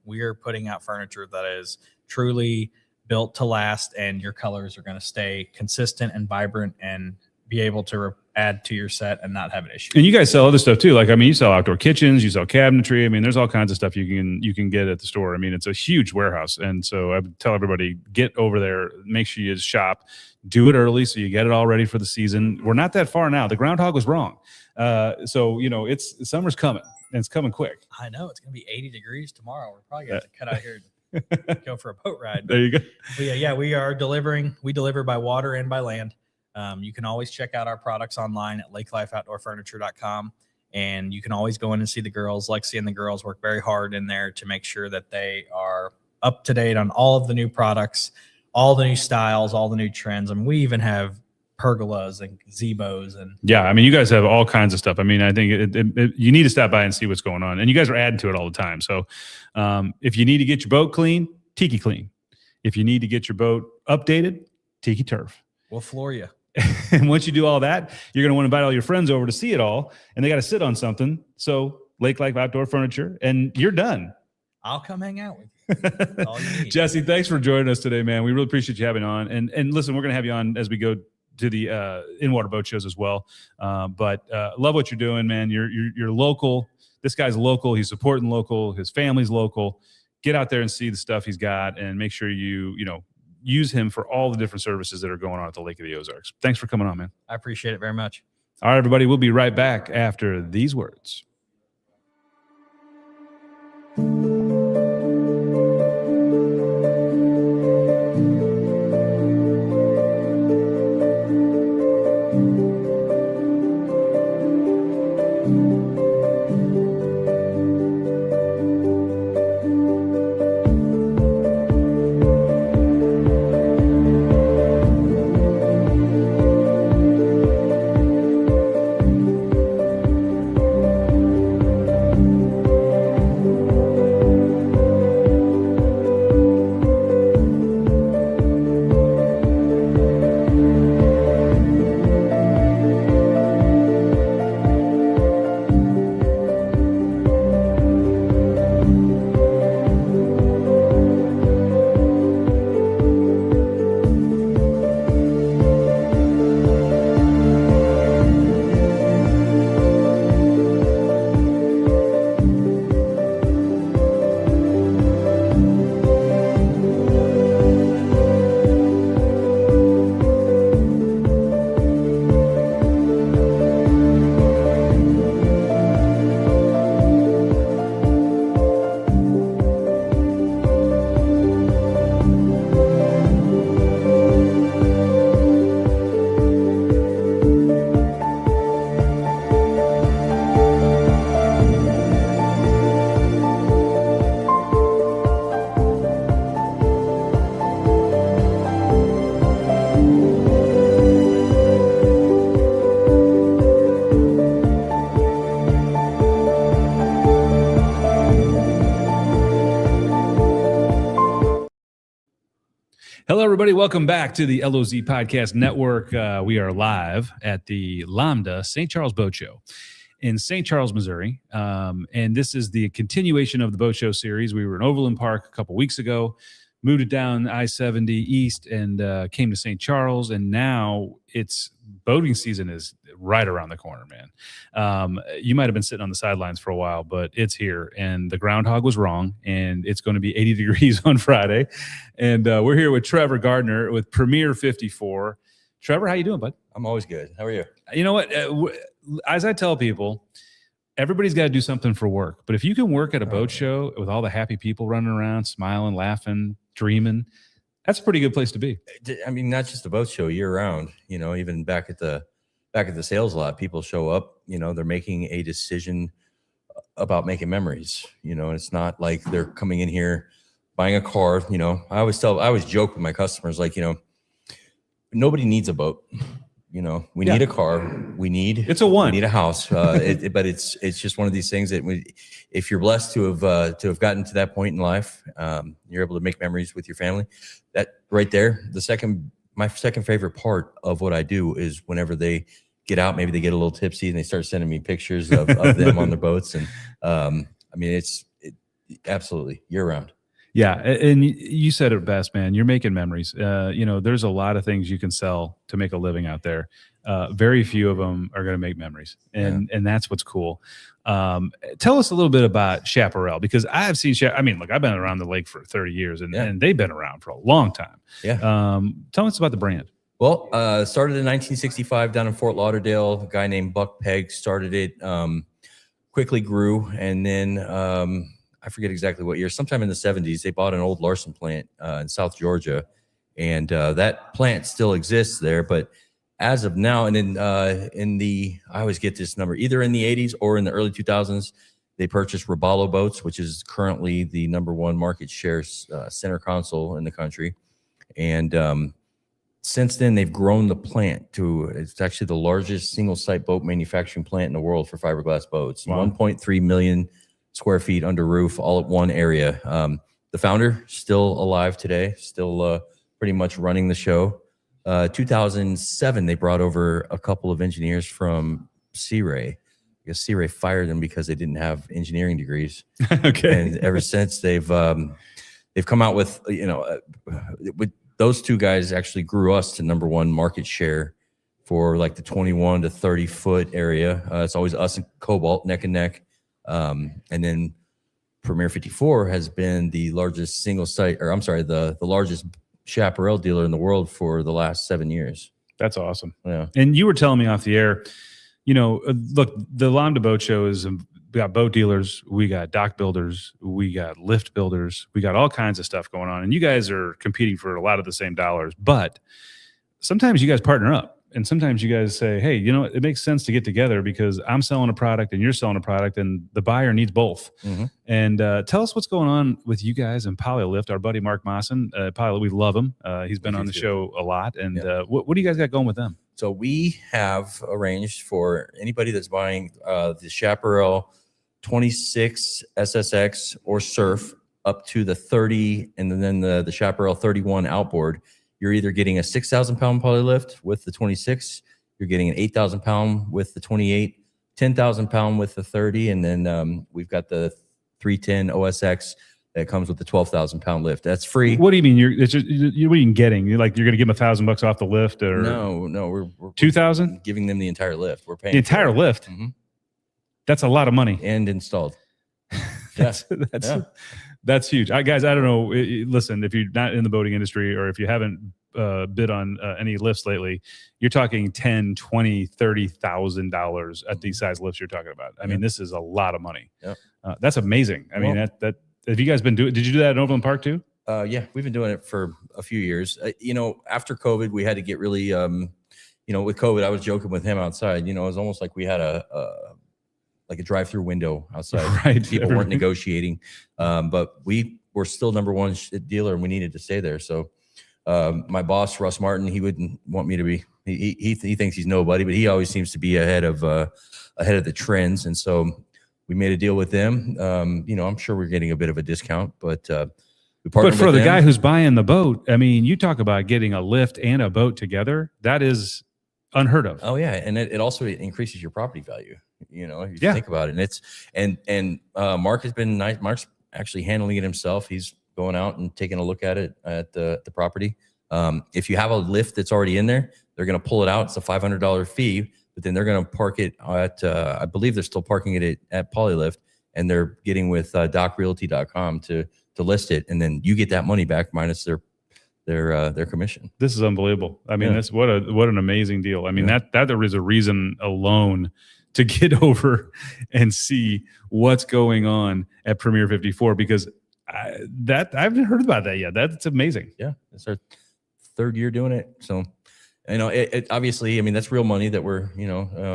We're putting out furniture that is truly built to last, and your colors are going to stay consistent and vibrant and be able to add to your set and not have an issue. And you guys sell other stuff too. You sell outdoor kitchens, you sell cabinetry. There's all kinds of stuff you can get at the store. It's a huge warehouse. And so I would tell everybody, get over there, make sure you shop, do it early so you get it all ready for the season. We're not that far now. The groundhog was wrong. Summer's coming, and it's coming quick. I know it's going to be 80 degrees tomorrow. We're probably going to have to cut out here and go for a boat ride. There you go. But we are delivering. We deliver by water and by land. You can always check out our products online at lakelifeoutdoorfurniture.com, and you can always go in and see the girls. Lexi and the girls work very hard in there to make sure that they are up to date on all of the new products, all the new styles, all the new trends. We even have pergolas and gazebos and you guys have all kinds of stuff. I think you need to stop by and see what's going on, and you guys are adding to it all the time. So if you need to get your boat clean, Tiki Clean. If you need to get your boat updated, Tiki Turf. We'll floor you. And once you do all that, you're going to want to invite all your friends over to see it all, and they got to sit on something. So Lake Life Outdoor Furniture, and you're done. I'll come hang out with you. All you need. Jesse, thanks for joining us today, man. We really appreciate you having on. And listen, we're going to have you on as we go to the in-water boat shows as well. But love what you're doing, man. You're local. This guy's local. He's supporting local. His family's local. Get out there and see the stuff he's got, and make sure you use him for all the different services that are going on at the Lake of the Ozarks. Thanks for coming on, man. I appreciate it very much. All right, everybody. We'll be right back after these words. Hello, everybody. Welcome back to the LOZ Podcast Network. We are live at the LOMDA St. Charles Boat Show in St. Charles, Missouri. And this is the continuation of the boat show series. We were in Overland Park a couple weeks ago, moved it down I-70 east, and came to St. Charles. And now it's boating season is right around the corner, man. You might have been sitting on the sidelines for a while, but it's here. And the groundhog was wrong, and it's going to be 80 degrees on Friday. And we're here with Trevor Gardner with Premier 54. Trevor, how you doing, bud? I'm always good. How are you? You know what? As I tell people, everybody's got to do something for work. But if you can work at a boat show with all the happy people running around, smiling, laughing, dreaming, that's a pretty good place to be. I mean, not just the boat show year round, you know, even back at the sales lot, people show up, you know, they're making a decision about making memories, you know, and it's not like they're coming in here buying a car. You know, I always joke with my customers, like, you know, nobody needs a boat. You know, we need a car. We need we need a house. But it's just one of these things that if you're blessed to have gotten to that point in life, you're able to make memories with your family. That right there, my second favorite part of what I do is whenever they get out, maybe they get a little tipsy and they start sending me pictures of them on their boats. And I mean, it's absolutely year round. Yeah. And you said it best, man. You're making memories. You know, there's a lot of things you can sell to make a living out there. Very few of them are going to make memories. And that's what's cool. Tell us a little bit about Chaparral, because I have seen, I mean, look, I've been around the lake for 30 years and they've been around for a long time. Yeah. Tell us about the brand. Well, started in 1965 down in Fort Lauderdale. A guy named Buck Pegg started it, quickly grew. And then I forget exactly what year, sometime in the 70s, they bought an old Larson plant in South Georgia. And that plant still exists there. But as of now, and then I always get this number, either in the 80s or in the early 2000s, they purchased Robalo Boats, which is currently the #1 market share center console in the country. And since then, they've grown the plant to, it's actually the largest single site boat manufacturing plant in the world for fiberglass boats. Wow. 1.3 million square feet under roof, all at one area. The founder still alive today, still pretty much running the show. 2007, they brought over a couple of engineers from Sea Ray. I guess Sea Ray fired them because they didn't have engineering degrees. Okay. And ever since they've come out with, you know, with those two guys actually grew us to #1 market share for like the 21 to 30 foot area. It's always us and Cobalt neck and neck. And then Premier 54 has been the largest single site, or I'm sorry, the largest Chaparral dealer in the world for the last 7 years. That's awesome. Yeah. And you were telling me off the air, you know, look, the LOMDA Boat Show is, we got boat dealers, we got dock builders, we got lift builders, we got all kinds of stuff going on. And you guys are competing for a lot of the same dollars, but sometimes you guys partner up. And sometimes you guys say, hey, you know, it makes sense to get together because I'm selling a product and you're selling a product and the buyer needs both. Mm-hmm. And tell us what's going on with you guys and Polylift. Our buddy Mark Mawson, we love him. He's been on the show a lot. And what do you guys got going with them? So we have arranged for anybody that's buying the Chaparral 26 SSX or Surf up to the 30 and then the Chaparral 31 outboard. You're either getting a 6,000 pound polylift with the 26, you're getting an 8,000 pound with the 28, 10,000 pound with the 30, and then we've got the 310 OSX that comes with the 12,000 pound lift. That's free. What do you mean? What are you getting? You're going to give them $1,000 off the lift, or no? We're 2,000, giving them the entire lift. We're paying the entire lift. Mm-hmm. That's a lot of money and installed. That's huge. Guys, I don't know. Listen, if you're not in the boating industry or if you haven't bid on any lifts lately, you're talking $10,000, $20,000, $30,000 at these size lifts you're talking about. I mean, this is a lot of money. That's amazing. I mean, that have you guys been doing? Did you do that in Overland Park too? Yeah, we've been doing it for a few years. You know, after COVID, we had to get really, you know, with COVID, I was joking with him outside. You know, it was almost like we had a drive-through window outside. Right. People weren't negotiating, but we were still #1 dealer, and we needed to stay there. So my boss, Russ Martin, he wouldn't want me to be. He thinks he's nobody, but he always seems to be ahead of the trends. And so we made a deal with them. You know, I'm sure we're getting a bit of a discount, but we partnered. But for with the them. guy who's buying the boat, I mean, you talk about getting a lift and a boat together. That is unheard of. Oh yeah, and it also increases your property value. You know, if you think about it, and it's and Mark has been nice. Mark's actually handling it himself. He's going out and taking a look at it at the property. If you have a lift that's already in there, they're going to pull it out. It's a $500 fee, but then they're going to park it at. I believe they're still parking it at Polylift, and they're getting with docrealty.com to list it, and then you get that money back minus their commission. This is unbelievable. I mean, that's what an amazing deal. I mean, that there is a reason alone to get over and see what's going on at Premier 54 because I haven't heard about that yet. That's amazing. Yeah, it's our third year doing it. So, it obviously, I mean, that's real money that we're,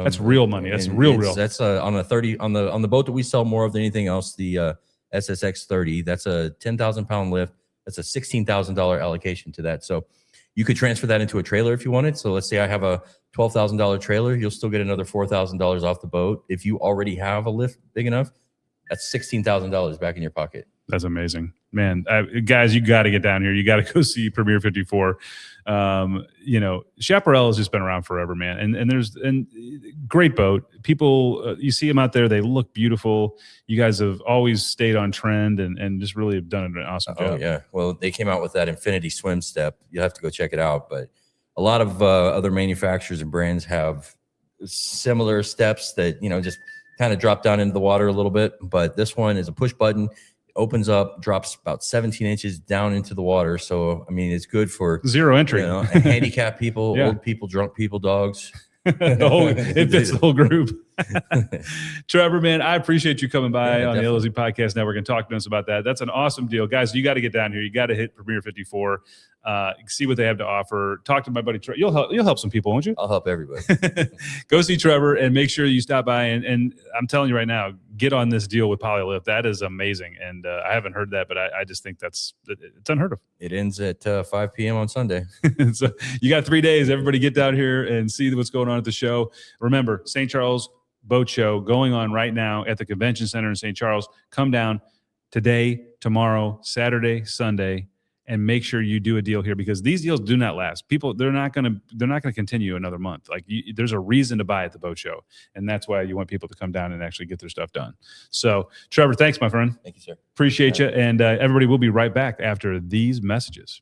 That's real money. That's and real. That's on a 30 on the boat that we sell more of than anything else. The SSX 30. That's a 10,000 pound lift. That's a $16,000 allocation to that. So you could transfer that into a trailer if you wanted. So let's say I have a $12,000 trailer. You'll still get another $4,000 off the boat. If you already have a lift big enough, that's $16,000 back in your pocket. That's amazing, man. Guys, you got to get down here. You got to go see Premier 54. Chaparral has just been around forever, man. And there's great boat. People, you see them out there. They look beautiful. You guys have always stayed on trend and just really have done an awesome job. Oh yeah. Well, they came out with that Infinity Swim Step. You'll have to go check it out. But a lot of other manufacturers and brands have similar steps that, just kind of drop down into the water a little bit. But this one is a push button. Opens up, drops about 17 inches down into the water. So, I mean, it's good for zero entry, handicapped people, yeah. Old people, drunk people, dogs. It fits the whole group. Trevor, man, I appreciate you coming by on definitely. the LOZ Podcast Network and talking to us about that. That's an awesome deal. Guys, you got to get down here. You got to hit Premier 54, see what they have to offer. Talk to my buddy Trevor. You'll help some people, won't you? I'll help everybody. Go see Trevor and make sure you stop by. And I'm telling you right now, get on this deal with Polylift. That is amazing. And I haven't heard that, but I just think it's unheard of. It ends at 5 p.m. on Sunday. So you got 3 days. Everybody get down here and see what's going on at the show. Remember, St. Charles Boat Show going on right now at the Convention Center in St. Charles. Come down today, tomorrow, Saturday, Sunday, and make sure you do a deal here because these deals do not last. People, they're not going to continue another month. Like there's a reason to buy at the boat show, and that's why you want people to come down and actually get their stuff done. So, Trevor, thanks, my friend. Thank you, sir. Appreciate you, and everybody will be right back after these messages.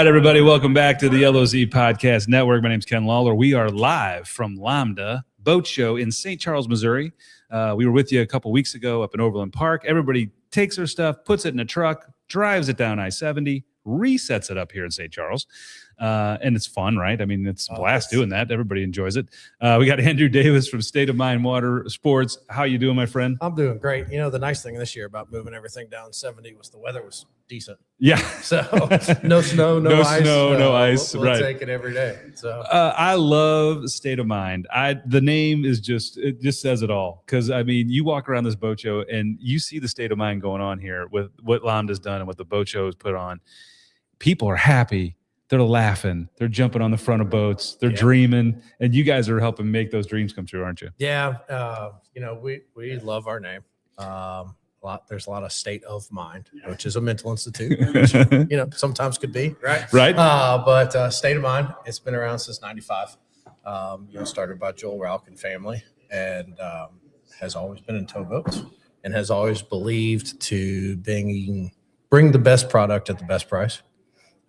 right, everybody. Welcome back to the LOZ Podcast Network. My name's Ken Lawler. We are live from LOMDA Boat Show in St. Charles, Missouri. We were with you a couple weeks ago up in Overland Park. Everybody takes their stuff, puts it in a truck, drives it down I-70, resets it up here in St. Charles. And it's fun, right? I mean, it's a blast doing that. Everybody enjoys it. We got Andrew Davis from State of Mind Water Sports. How you doing, my friend? I'm doing great. You know, the nice thing this year about moving everything down 70 was the weather was decent. Yeah. So no snow, no ice. No ice. We'll right. take it every day. So I love State of Mind. The name is it just says it all. Because I mean, you walk around this boat show and you see the state of mind going on here with what LOMDA's done and what the boat show has put on. People are happy. They're laughing. They're jumping on the front of boats. They're dreaming, and you guys are helping make those dreams come true, aren't you? yeah, you know, we love our name. There's a lot of State of Mind, which is a mental institute, which, you know, sometimes could be right. Right. But State of Mind, it's been around since '95. You know, started by Joel Rauch and family, and has always been in towboats, and has always believed to bring the best product at the best price.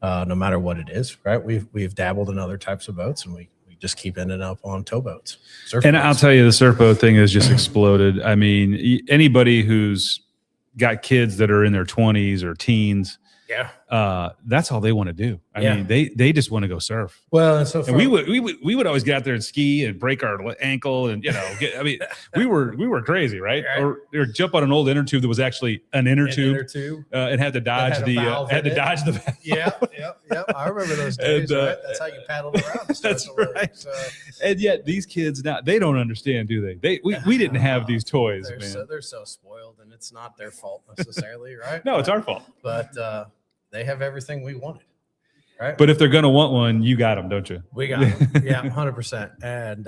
No matter what it is, right? We've dabbled in other types of boats, and we just keep ending up on towboats. And I'll tell you, the surf boat thing has just exploded. I mean, anybody who's got kids that are in their 20s or teens, that's all they want to do. I mean, they just want to go surf. Well, and so we would always get out there and ski and break our ankle, and we were crazy, right? Or jump on an old inner tube that was actually an inner tube, and had to dodge the valve. Yeah. I remember those days. Right? That's how you paddled around. That's right. So. And yet these kids now, they don't understand, do they? We didn't have these toys, man. They're so spoiled, and it's not their fault necessarily, right? No, it's our fault. But they have everything we wanted. Right. But if they're going to want one, you got them, don't you? We got them. Yeah, 100%. And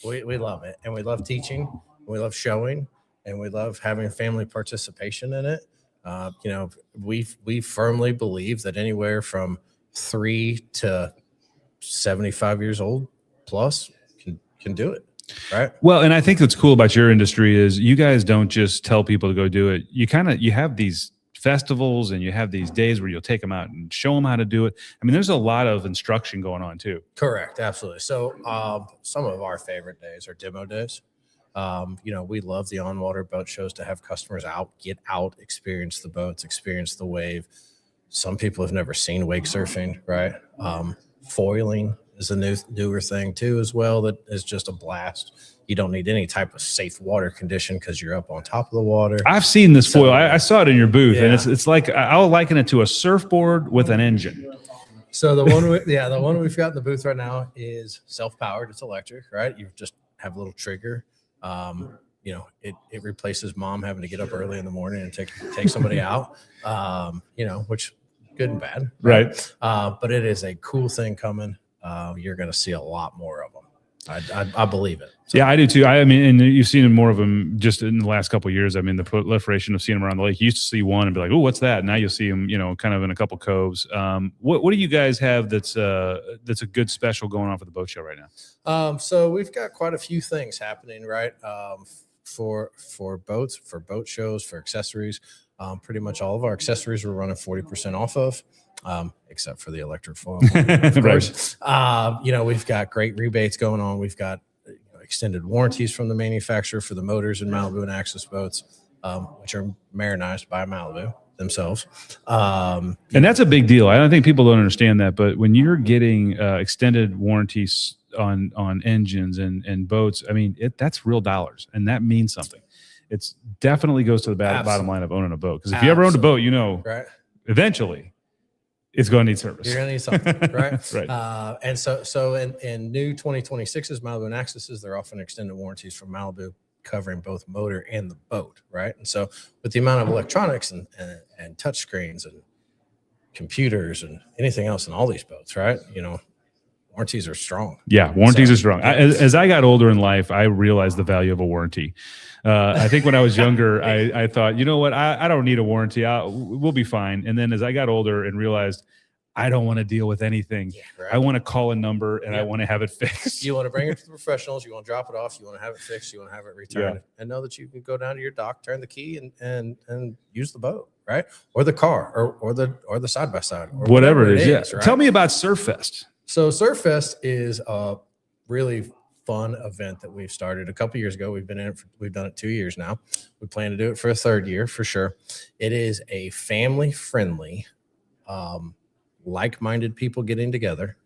we love it. And we love teaching. We love showing. And we love having family participation in it. You know, we firmly believe that anywhere from 3 to 75 years old plus can do it. Right. Well, and I think what's cool about your industry is you guys don't just tell people to go do it. You have these festivals, and you have these days where you'll take them out and show them how to do it. I mean, there's a lot of instruction going on too. Correct. Absolutely. So some of our favorite days are demo days. You know, we love the on-water boat shows to have customers get out, experience the boats, experience the wave. Some people have never seen wake surfing, right? Foiling is a newer thing too, as well. That is just a blast. You don't need any type of safe water condition because you're up on top of the water. I've seen this foil. I saw it in your booth, and it's like I'll liken it to a surfboard with an engine. So the one we've got in the booth right now is self-powered. It's electric, right? You just have a little trigger. You know, it replaces mom having to get up early in the morning and take somebody out. You know, which good and bad, right? But it is a cool thing coming. You're going to see a lot more of them. I believe it. So. Yeah, I do too. I mean, and you've seen more of them just in the last couple of years. I mean, the proliferation of seeing them around the lake. You used to see one and be like, "Oh, what's that?" Now you'll see them, you know, kind of in a couple coves. What do you guys have that's a good special going on for the boat show right now? So we've got quite a few things happening, right? For boats, for boat shows, for accessories. Pretty much all of our accessories we're running 40% off of. Except for the electric foil, of course. You know, we've got great rebates going on. We've got extended warranties from the manufacturer for the motors in Malibu and Access boats, which are marinized by Malibu themselves. And that's a big deal. I don't think people don't understand that, but when you're getting extended warranties on engines and boats, I mean, that's real dollars, and that means something. It's definitely goes to the bottom line of owning a boat. Because if you ever owned a boat, you know, eventually it's going to need service. You're going to need something, right? Right. And so in new 2026s, Malibu and Accesses, they're offering extended warranties from Malibu covering both motor and the boat, right? And so with the amount of electronics and touch screens and computers and anything else in all these boats, right? You know, warranties are strong. Yeah, warranties are strong. As I got older in life, I realized the value of a warranty. I think when I was younger, I thought, you know what, I don't need a warranty. We'll be fine. And then as I got older and realized I don't want to deal with anything. Yeah, right. I want to call a number and I want to have it fixed. You want to bring it to the professionals. You want to drop it off. You want to have it fixed. You want to have it returned, and know that you can go down to your dock, turn the key, and use the boat. right? Or the car, or the side by side, or Whatever it is. Yeah. right? Tell me about Surf Fest. So Surf Fest is a really fun event that we've started a couple years ago. We've been in it. We've done it 2 years now. We plan to do it for a third year for sure. It is a family friendly, like-minded people getting together.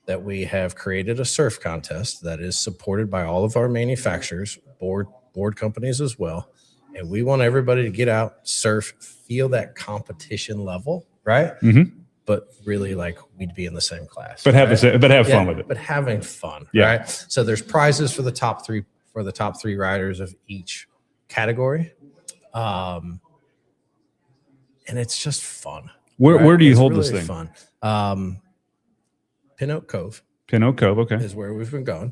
That we have created a surf contest that is supported by all of our manufacturers, board companies as well. And we want everybody to get out, surf, feel that competition level, right? Mm-hmm. But really, like, we'd be in the same class. But have right? fun with it. But having fun, Yeah. right? So there's prizes for the top three riders of each category, and it's just fun. Where do you It's hold really this thing? Fun. Pin Oak Cove. Pin Oak Cove. Okay. Is where we've been going.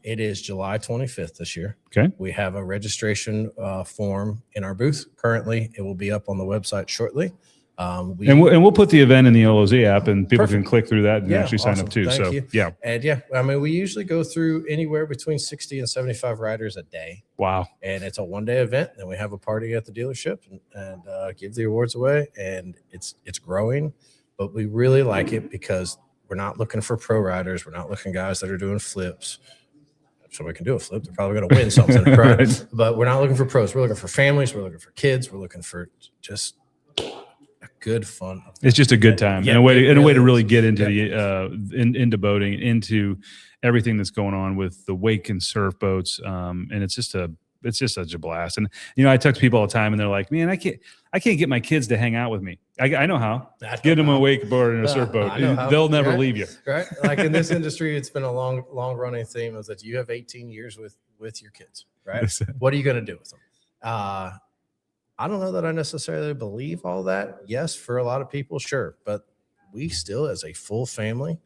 It is July 25th this year. Okay. We have a registration form in our booth currently. It will be up on the website shortly. And we'll put the event in the LOZ app, and people Perfect. can click through that and Yeah, actually sign awesome. up too. Thank So you. yeah. And yeah, I mean, we usually go through anywhere between 60 and 75 riders a day. Wow. And it's a one-day event. Then we have a party at the dealership and give the awards away. And it's growing, but we really like it because we're not looking for pro riders. We're not looking guys that are doing flips. If somebody can do a flip, they're probably going to win something, right? Right. But we're not looking for pros. We're looking for families. We're looking for kids. We're looking for just a good fun. It's just a good time, Yeah, and a way it to really really is. get into Yeah. into boating, into everything that's going on with the wake and surf boats. And it's just such a blast. And I talk to people all the time, and they're like, "Man, I can't get my kids to hang out with me. I know how. Get them a wakeboard and a surf boat. I know how. They'll never Right? leave you." Right? Like in this industry, it's been a long running theme is that you have 18 years with your kids, right? What are you going to do with them? I don't know that I necessarily believe all that. Yes, for a lot of people, sure. But we still, as a full family,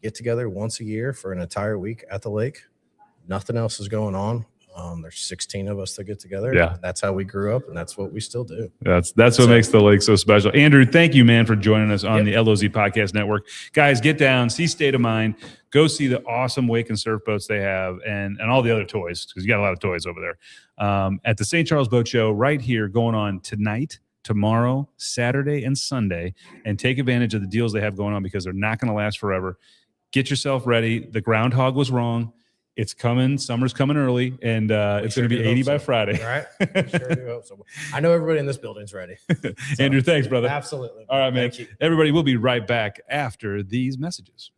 get together once a year for an entire week at the lake. Nothing else is going on. There's 16 of us that get together. Yeah. That's how we grew up, and that's what we still do. That's what makes the lake so special. Andrew, thank you, man, for joining us on the LOZ Podcast Network. Guys, get down, see State of Mind, go see the awesome wake and surf boats they have, and all the other toys, because you got a lot of toys over there. At the St. Charles Boat Show right here, going on tonight, tomorrow, Saturday, and Sunday, and take advantage of the deals they have going on because they're not going to last forever. Get yourself ready. The groundhog was wrong. It's coming. Summer's coming early, and it's going to be 80 by Friday. Right? We sure do hope so. I know everybody in this building's ready. Andrew, thanks, brother. Absolutely. All right, man. Thank you. Everybody, we'll be right back after these messages.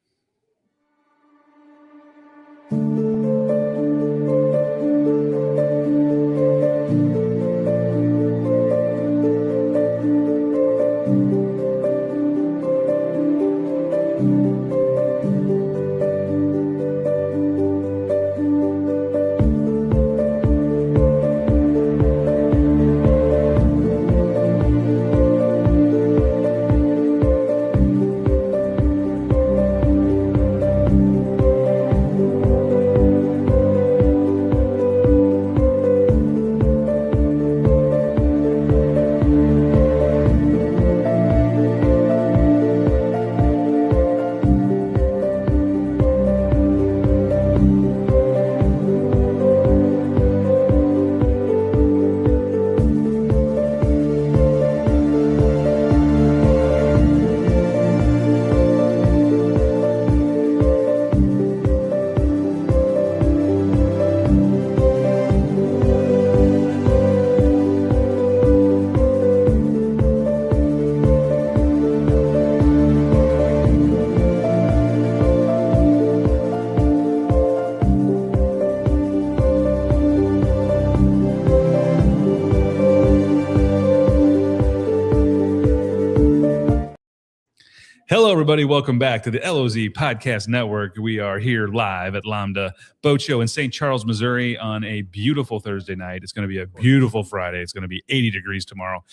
Hello, everybody. Welcome back to the LOZ Podcast Network. We are here live at LOMDA Boat Show in St. Charles, Missouri on a beautiful Thursday night. It's going to be a beautiful Friday. It's going to be 80 degrees tomorrow.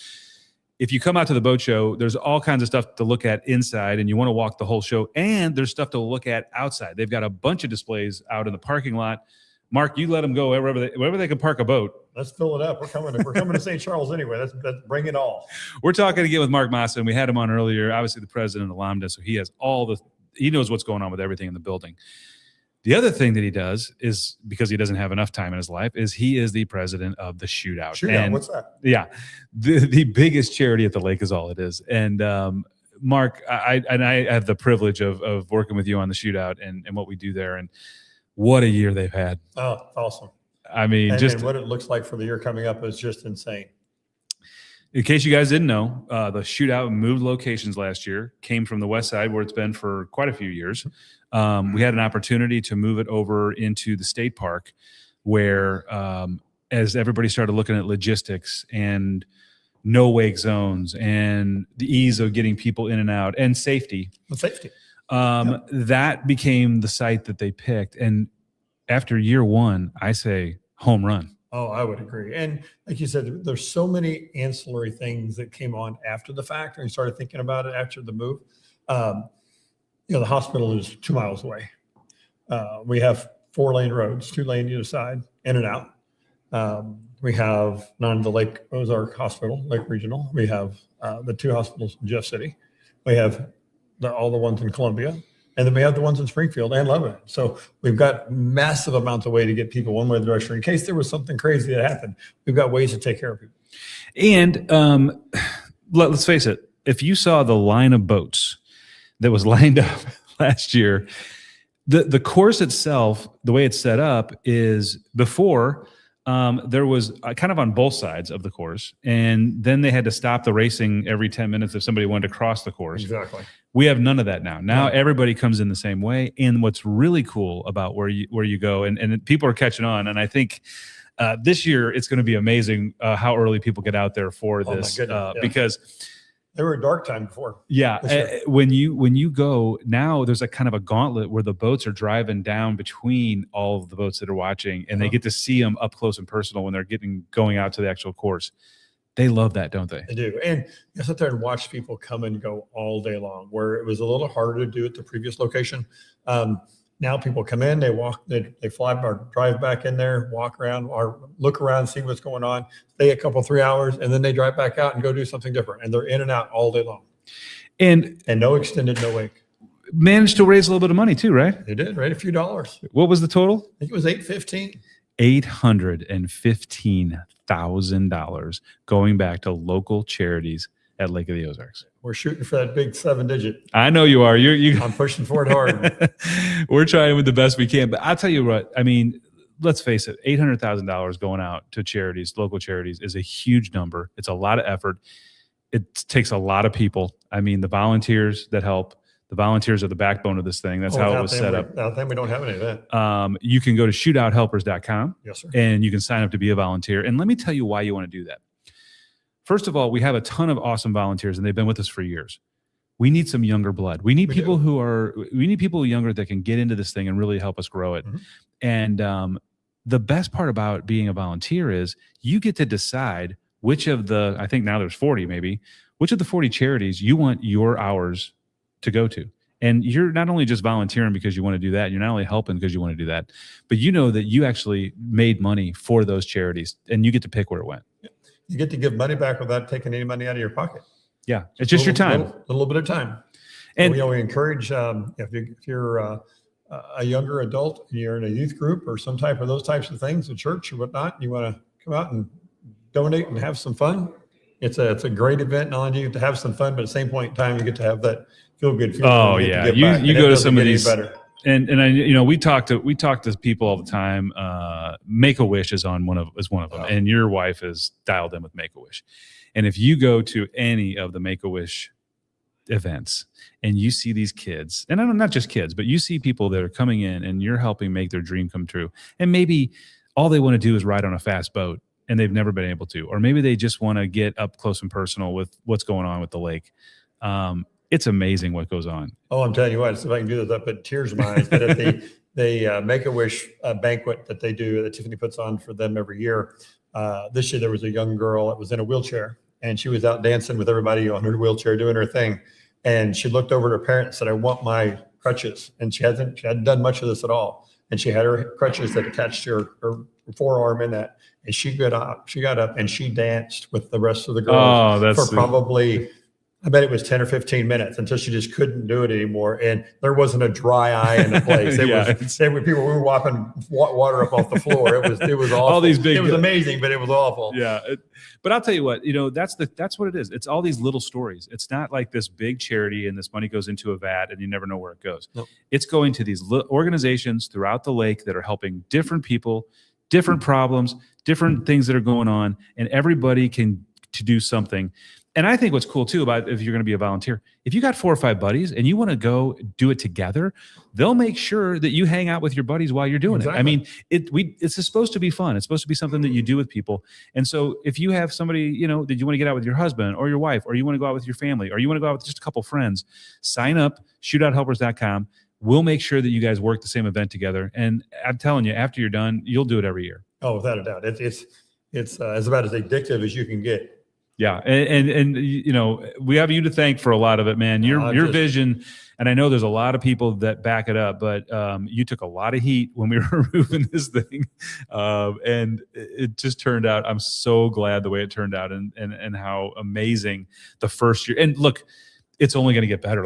If you come out to the boat show, there's all kinds of stuff to look at inside, and you want to walk the whole show, and there's stuff to look at outside. They've got a bunch of displays out in the parking lot. Mark, you let them go wherever they can park a boat. Let's fill it up. We're coming to St. Charles anyway. Let's bring it all. We're talking again with Mark Massa, and we had him on earlier. Obviously, the president of LOMDA, so he knows what's going on with everything in the building. The other thing that he does is, because he doesn't have enough time in his life, is he is the president of the Shootout. And what's that? yeah, the biggest charity at the lake is all it is. And Mark, I have the privilege of working with you on the Shootout and what we do there. And what a year they've had. Oh, awesome. I mean, And what it looks like for the year coming up is just insane. In case you guys didn't know, the Shootout moved locations last year, came from the west side where it's been for quite a few years. We had an opportunity to move it over into the state park where as everybody started looking at logistics and no wake zones and the ease of getting people in and out and safety, that became the site that they picked. And after year one, I say home run. Oh, I would agree. And like you said, there's so many ancillary things that came on after the fact, and you started thinking about it after the move. The hospital is 2 miles away. We have 4-lane roads, 2-lane either side, in and out. We have the Lake Ozark Hospital, Lake Regional. We have the 2 hospitals in Jeff City. We have all the ones in Columbia. And then we have the ones in Springfield and Lebanon. So we've got massive amounts of way to get people one way or the direction. In case there was something crazy that happened, we've got ways to take care of people. And let's face it, if you saw the line of boats that was lined up last year, the course itself, the way it's set up is before there was kind of on both sides of the course. And then they had to stop the racing every 10 minutes if somebody wanted to cross the course. Exactly. We have none of that now. Now everybody comes in the same way. And what's really cool about where you go, and people are catching on. And I think this year it's going to be amazing how early people get out there for this because they were a dark time before. Yeah. When you go now, there's a kind of a gauntlet where the boats are driving down between all of the boats that are watching, and they get to see them up close and personal when they're going out to the actual course. They love that, don't they? They do. And you sit there and watch people come and go all day long, where it was a little harder to do at the previous location. Now people come in, they walk, they fly or drive back in there, walk around or look around, see what's going on, stay a couple, 3 hours, and then they drive back out and go do something different. And they're in and out all day long. And no extended, no wake. Managed to raise a little bit of money too, right? They did, right? A few dollars. What was the total? I think it was $815. $815,000 going back to local charities at Lake of the Ozarks. We're shooting for that big 7-digit. I know you are. I'm pushing for it hard. We're trying with the best we can. But I'll tell you what, I mean, let's face it, $800,000 going out to charities, local charities, is a huge number. It's a lot of effort. It takes a lot of people. I mean, the volunteers that help. The volunteers are the backbone of this thing. That's how it was set up. I think we don't have any of that. You can go to shootouthelpers.com. Yes, sir. And you can sign up to be a volunteer. And let me tell you why you want to do that. First of all, we have a ton of awesome volunteers, and they've been with us for years. We need some younger blood. We need people younger that can get into this thing and really help us grow it. Mm-hmm. And the best part about being a volunteer is you get to decide which of the, I think now there's 40 maybe, which of the 40 charities you want your hours to go to. And you're not only just volunteering because you want to do that, you're not only helping because you want to do that, but you know that you actually made money for those charities and you get to pick where it went. You get to give money back without taking any money out of your pocket. Yeah, it's just your time. A little bit of time. And we encourage, if you're a younger adult, you're in a youth group or some type of those types of things, a church or whatnot, you want to come out and donate and have some fun. It's a great event. Not only do you get to have some fun, but at the same point in time, you get to have that feel good feeling. Oh yeah, you go to some of these. And we talk to people all the time. Make-A-Wish is one of them, and your wife is dialed in with Make-A-Wish. And if you go to any of the Make-A-Wish events and you see these kids, and not just kids, but you see people that are coming in and you're helping make their dream come true. And maybe all they want to do is ride on a fast boat and they've never been able to, or maybe they just want to get up close and personal with what's going on with the lake. It's amazing what goes on. Oh, I'm telling you what, if I can do this, I put tears in my eyes. But at the Make-A-Wish banquet that they do, that Tiffany puts on for them every year, this year there was a young girl that was in a wheelchair, and she was out dancing with everybody on her wheelchair doing her thing. And she looked over at her parents and said, "I want my crutches." And she hadn't done much of this at all. And she had her crutches that attached to her forearm in that. And she got up and she danced with the rest of the girls for probably I bet it was 10 or 15 minutes until she just couldn't do it anymore. And there wasn't a dry eye in the place. People were wiping water up off the floor. It was awful. All these big, it was amazing, but it was awful. Yeah. But I'll tell you what, that's what it is. It's all these little stories. It's not like this big charity and this money goes into a vat and you never know where it goes. Nope. It's going to these organizations throughout the lake that are helping different people, different problems, different things that are going on, and everybody can to do something. And I think what's cool too about if you're going to be a volunteer, if you got 4 or 5 buddies and you want to go do it together, they'll make sure that you hang out with your buddies while you're doing it. I mean, it's supposed to be fun. It's supposed to be something that you do with people. And so if you have somebody, that you want to get out with your husband or your wife, or you want to go out with your family, or you want to go out with just a couple friends, sign up, shootouthelpers.com. We'll make sure that you guys work the same event together. And I'm telling you, after you're done, you'll do it every year. Oh, without a doubt. It's as about as addictive as you can get. Yeah. And we have you to thank for a lot of it, man. Your vision, and I know there's a lot of people that back it up, but you took a lot of heat when we were moving this thing. And it just turned out, I'm so glad the way it turned out and how amazing the first year. And look, it's only going to get better.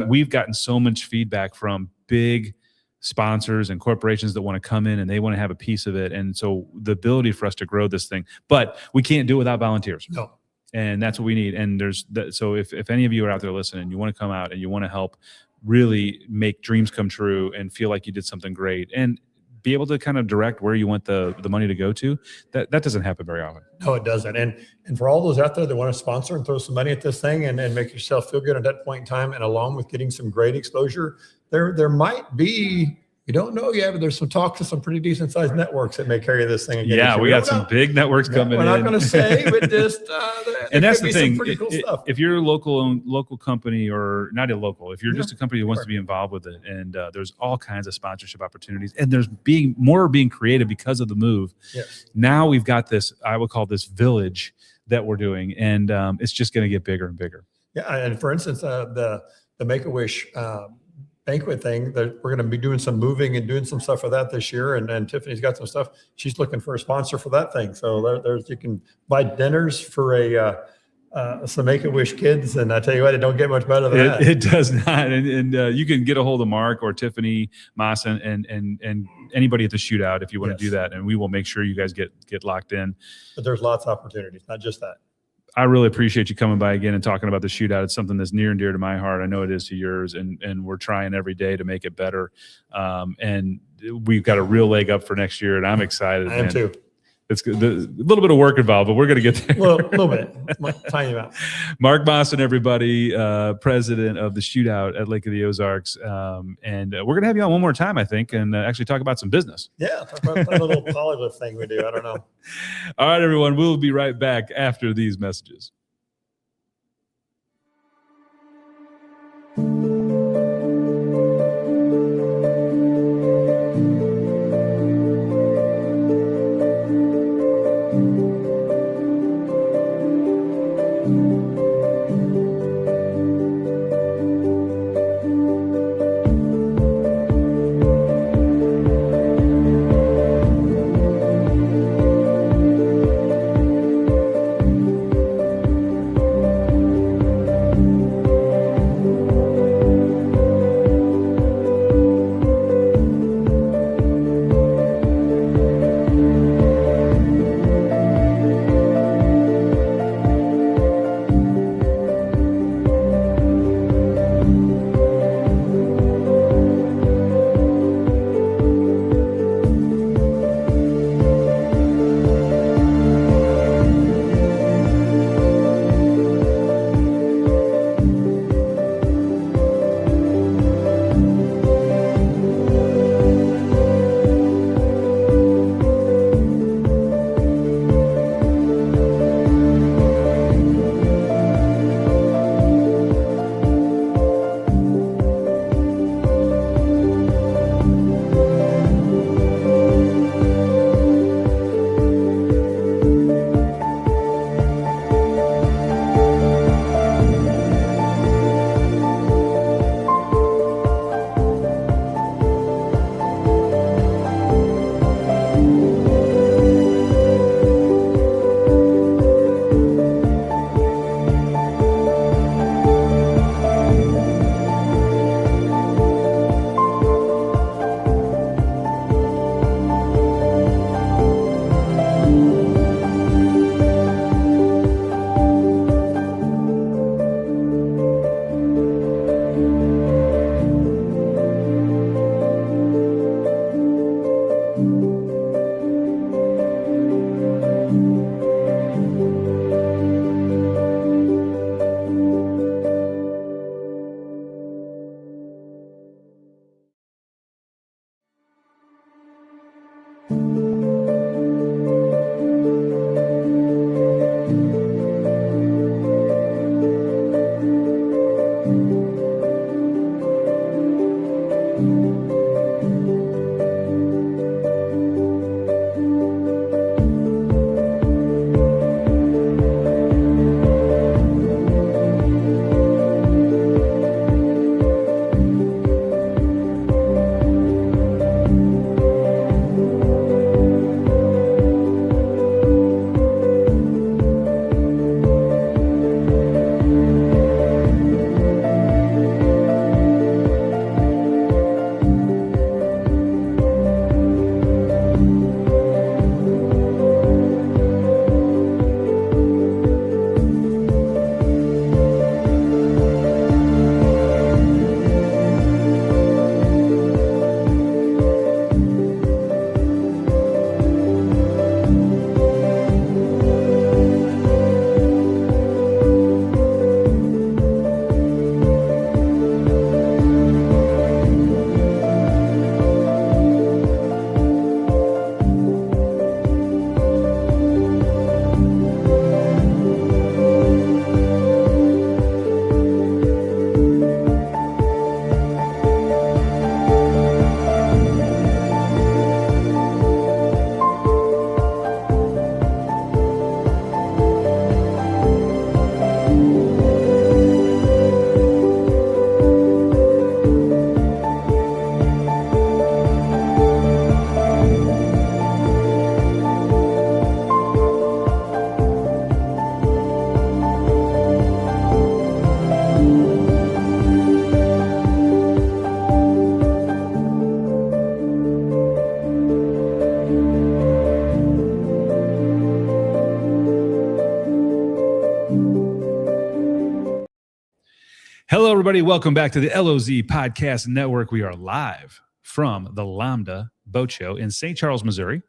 We've gotten so much feedback from big sponsors and corporations that want to come in and they want to have a piece of it. And so the ability for us to grow this thing, but we can't do it without volunteers. No. And that's what we need. And so if any of you are out there listening, you want to come out and you want to help really make dreams come true and feel like you did something great and be able to kind of direct where you want the money to go to, that doesn't happen very often. No, it doesn't. And for all those out there that want to sponsor and throw some money at this thing and make yourself feel good at that point in time, and along with getting some great exposure, there might be, you don't know yet, but there's some talk to some pretty decent sized networks that may carry this thing. Yeah, we got some big networks coming in. We're not going to say, but just and that's the thing. Pretty cool stuff. If you're a local company, or not a local, if you're just a company that wants to be involved with it, and there's all kinds of sponsorship opportunities, and there's being created because of the move. Yes. Now we've got this, I would call this village that we're doing, and it's just going to get bigger and bigger. Yeah, and for instance, the Make-A-Wish banquet thing, that we're going to be doing some moving and doing some stuff for that this year, and Tiffany's got some stuff. She's looking for a sponsor for that thing. So there's you can buy dinners for some Make-A-Wish kids, and I tell you what, it don't get much better than that. It does not, and you can get a hold of Mark or Tiffany Moss and anybody at the shootout if you want to do that, and we will make sure you guys get locked in. But there's lots of opportunities, not just that. I really appreciate you coming by again and talking about the shootout. It's something that's near and dear to my heart. I know it is to yours, and we're trying every day to make it better. And we've got a real leg up for next year, and I'm excited. I am too. It's a little bit of work involved, but we're going to get there. Well, a little bit, tiny amount. Mark Boston, everybody, president of the shootout at Lake of the Ozarks. And we're going to have you on one more time, I think, and actually talk about some business. Yeah, talk about that little polylift thing we do. I don't know. All right, everyone. We'll be right back after these messages. everybody. Welcome back to the LOZ Podcast Network. We are live from the LOMDA Boat Show in St. Charles, Missouri.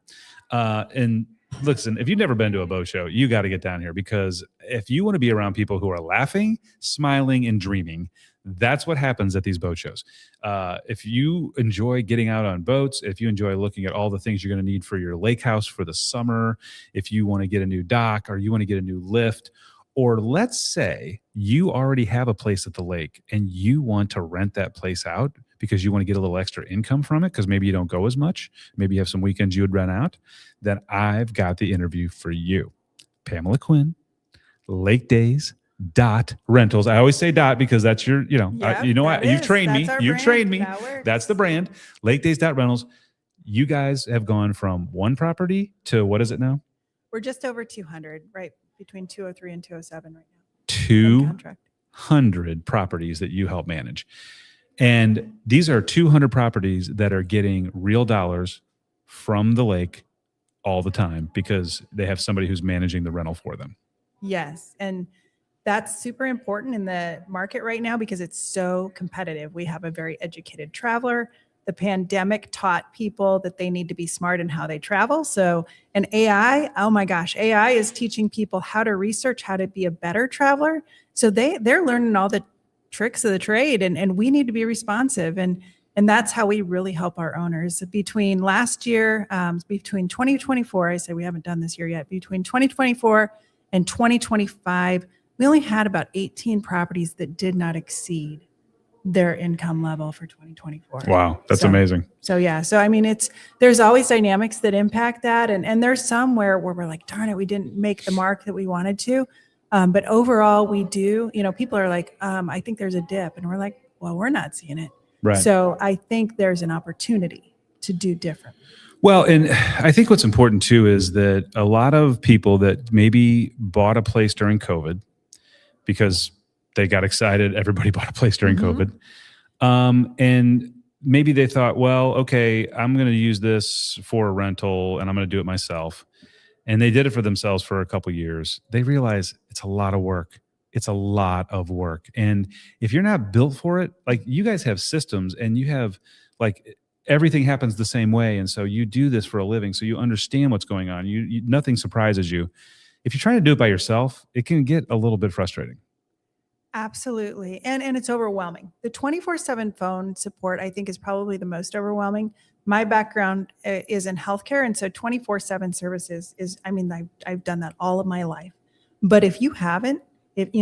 And listen, if you've never been to a boat show, you got to get down here, because if you want to be around people who are laughing, smiling, and dreaming, that's what happens at these boat shows. If you enjoy getting out on boats, if you enjoy looking at all the things you're going to need for your lake house for the summer, if you want to get a new dock or you want to get a new lift, or let's say you already have a place at the lake and you want to rent that place out because you want to get a little extra income from it, because maybe you don't go as much, maybe you have some weekends you would rent out, then I've got the interview for you. Pamela Quinn, Lake Days Rentals. I always say dot because that's your, Yep, you've trained me. that's our You've brand. trained me. That works. That's the brand. Lake Days Rentals. You guys have gone from one property to what is it now? We're just over 200, right between 203 and 207 right now. Contract. 200 properties that you help manage. And these are 200 properties that are getting real dollars from the lake all the time because they have somebody who's managing the rental for them. Yes. And that's super important in the market right now because it's so competitive. We have a very educated traveler. The pandemic taught people that they need to be smart in how they travel. So, and AI, oh my gosh, AI is teaching people how to research, how to be a better traveler. So they're learning all the tricks of the trade, and we need to be responsive. And that's how we really help our owners. Between last year, between 2024, I say we haven't done this year yet, between 2024 and 2025, we only had about 18 properties that did not exceed their income level for 2024. Wow, that's amazing. So yeah, so I mean, there's always dynamics that impact that, and there's some where we're like, darn it, we didn't make the mark that we wanted to, but overall we do. People are like, I think there's a dip, and we're like, well, we're not seeing it. Right. So I think there's an opportunity to do different. Well, and I think what's important too is that a lot of people that maybe bought a place during COVID because they got excited, everybody bought a place during COVID. And maybe they thought, well, okay, I'm going to use this for a rental and I'm going to do it myself. And they did it for themselves for a couple of years. They realize it's a lot of work. It's a lot of work. And if you're not built for it, like you guys have systems and you have like everything happens the same way. And so you do this for a living. So you understand what's going on. You nothing surprises you. If you're trying to do it by yourself, it can get a little bit frustrating. Absolutely. And it's overwhelming. The 24/7 phone support, I think, is probably the most overwhelming. My background is in healthcare. And so 24/7 services I've done that all of my life. But if you haven't, if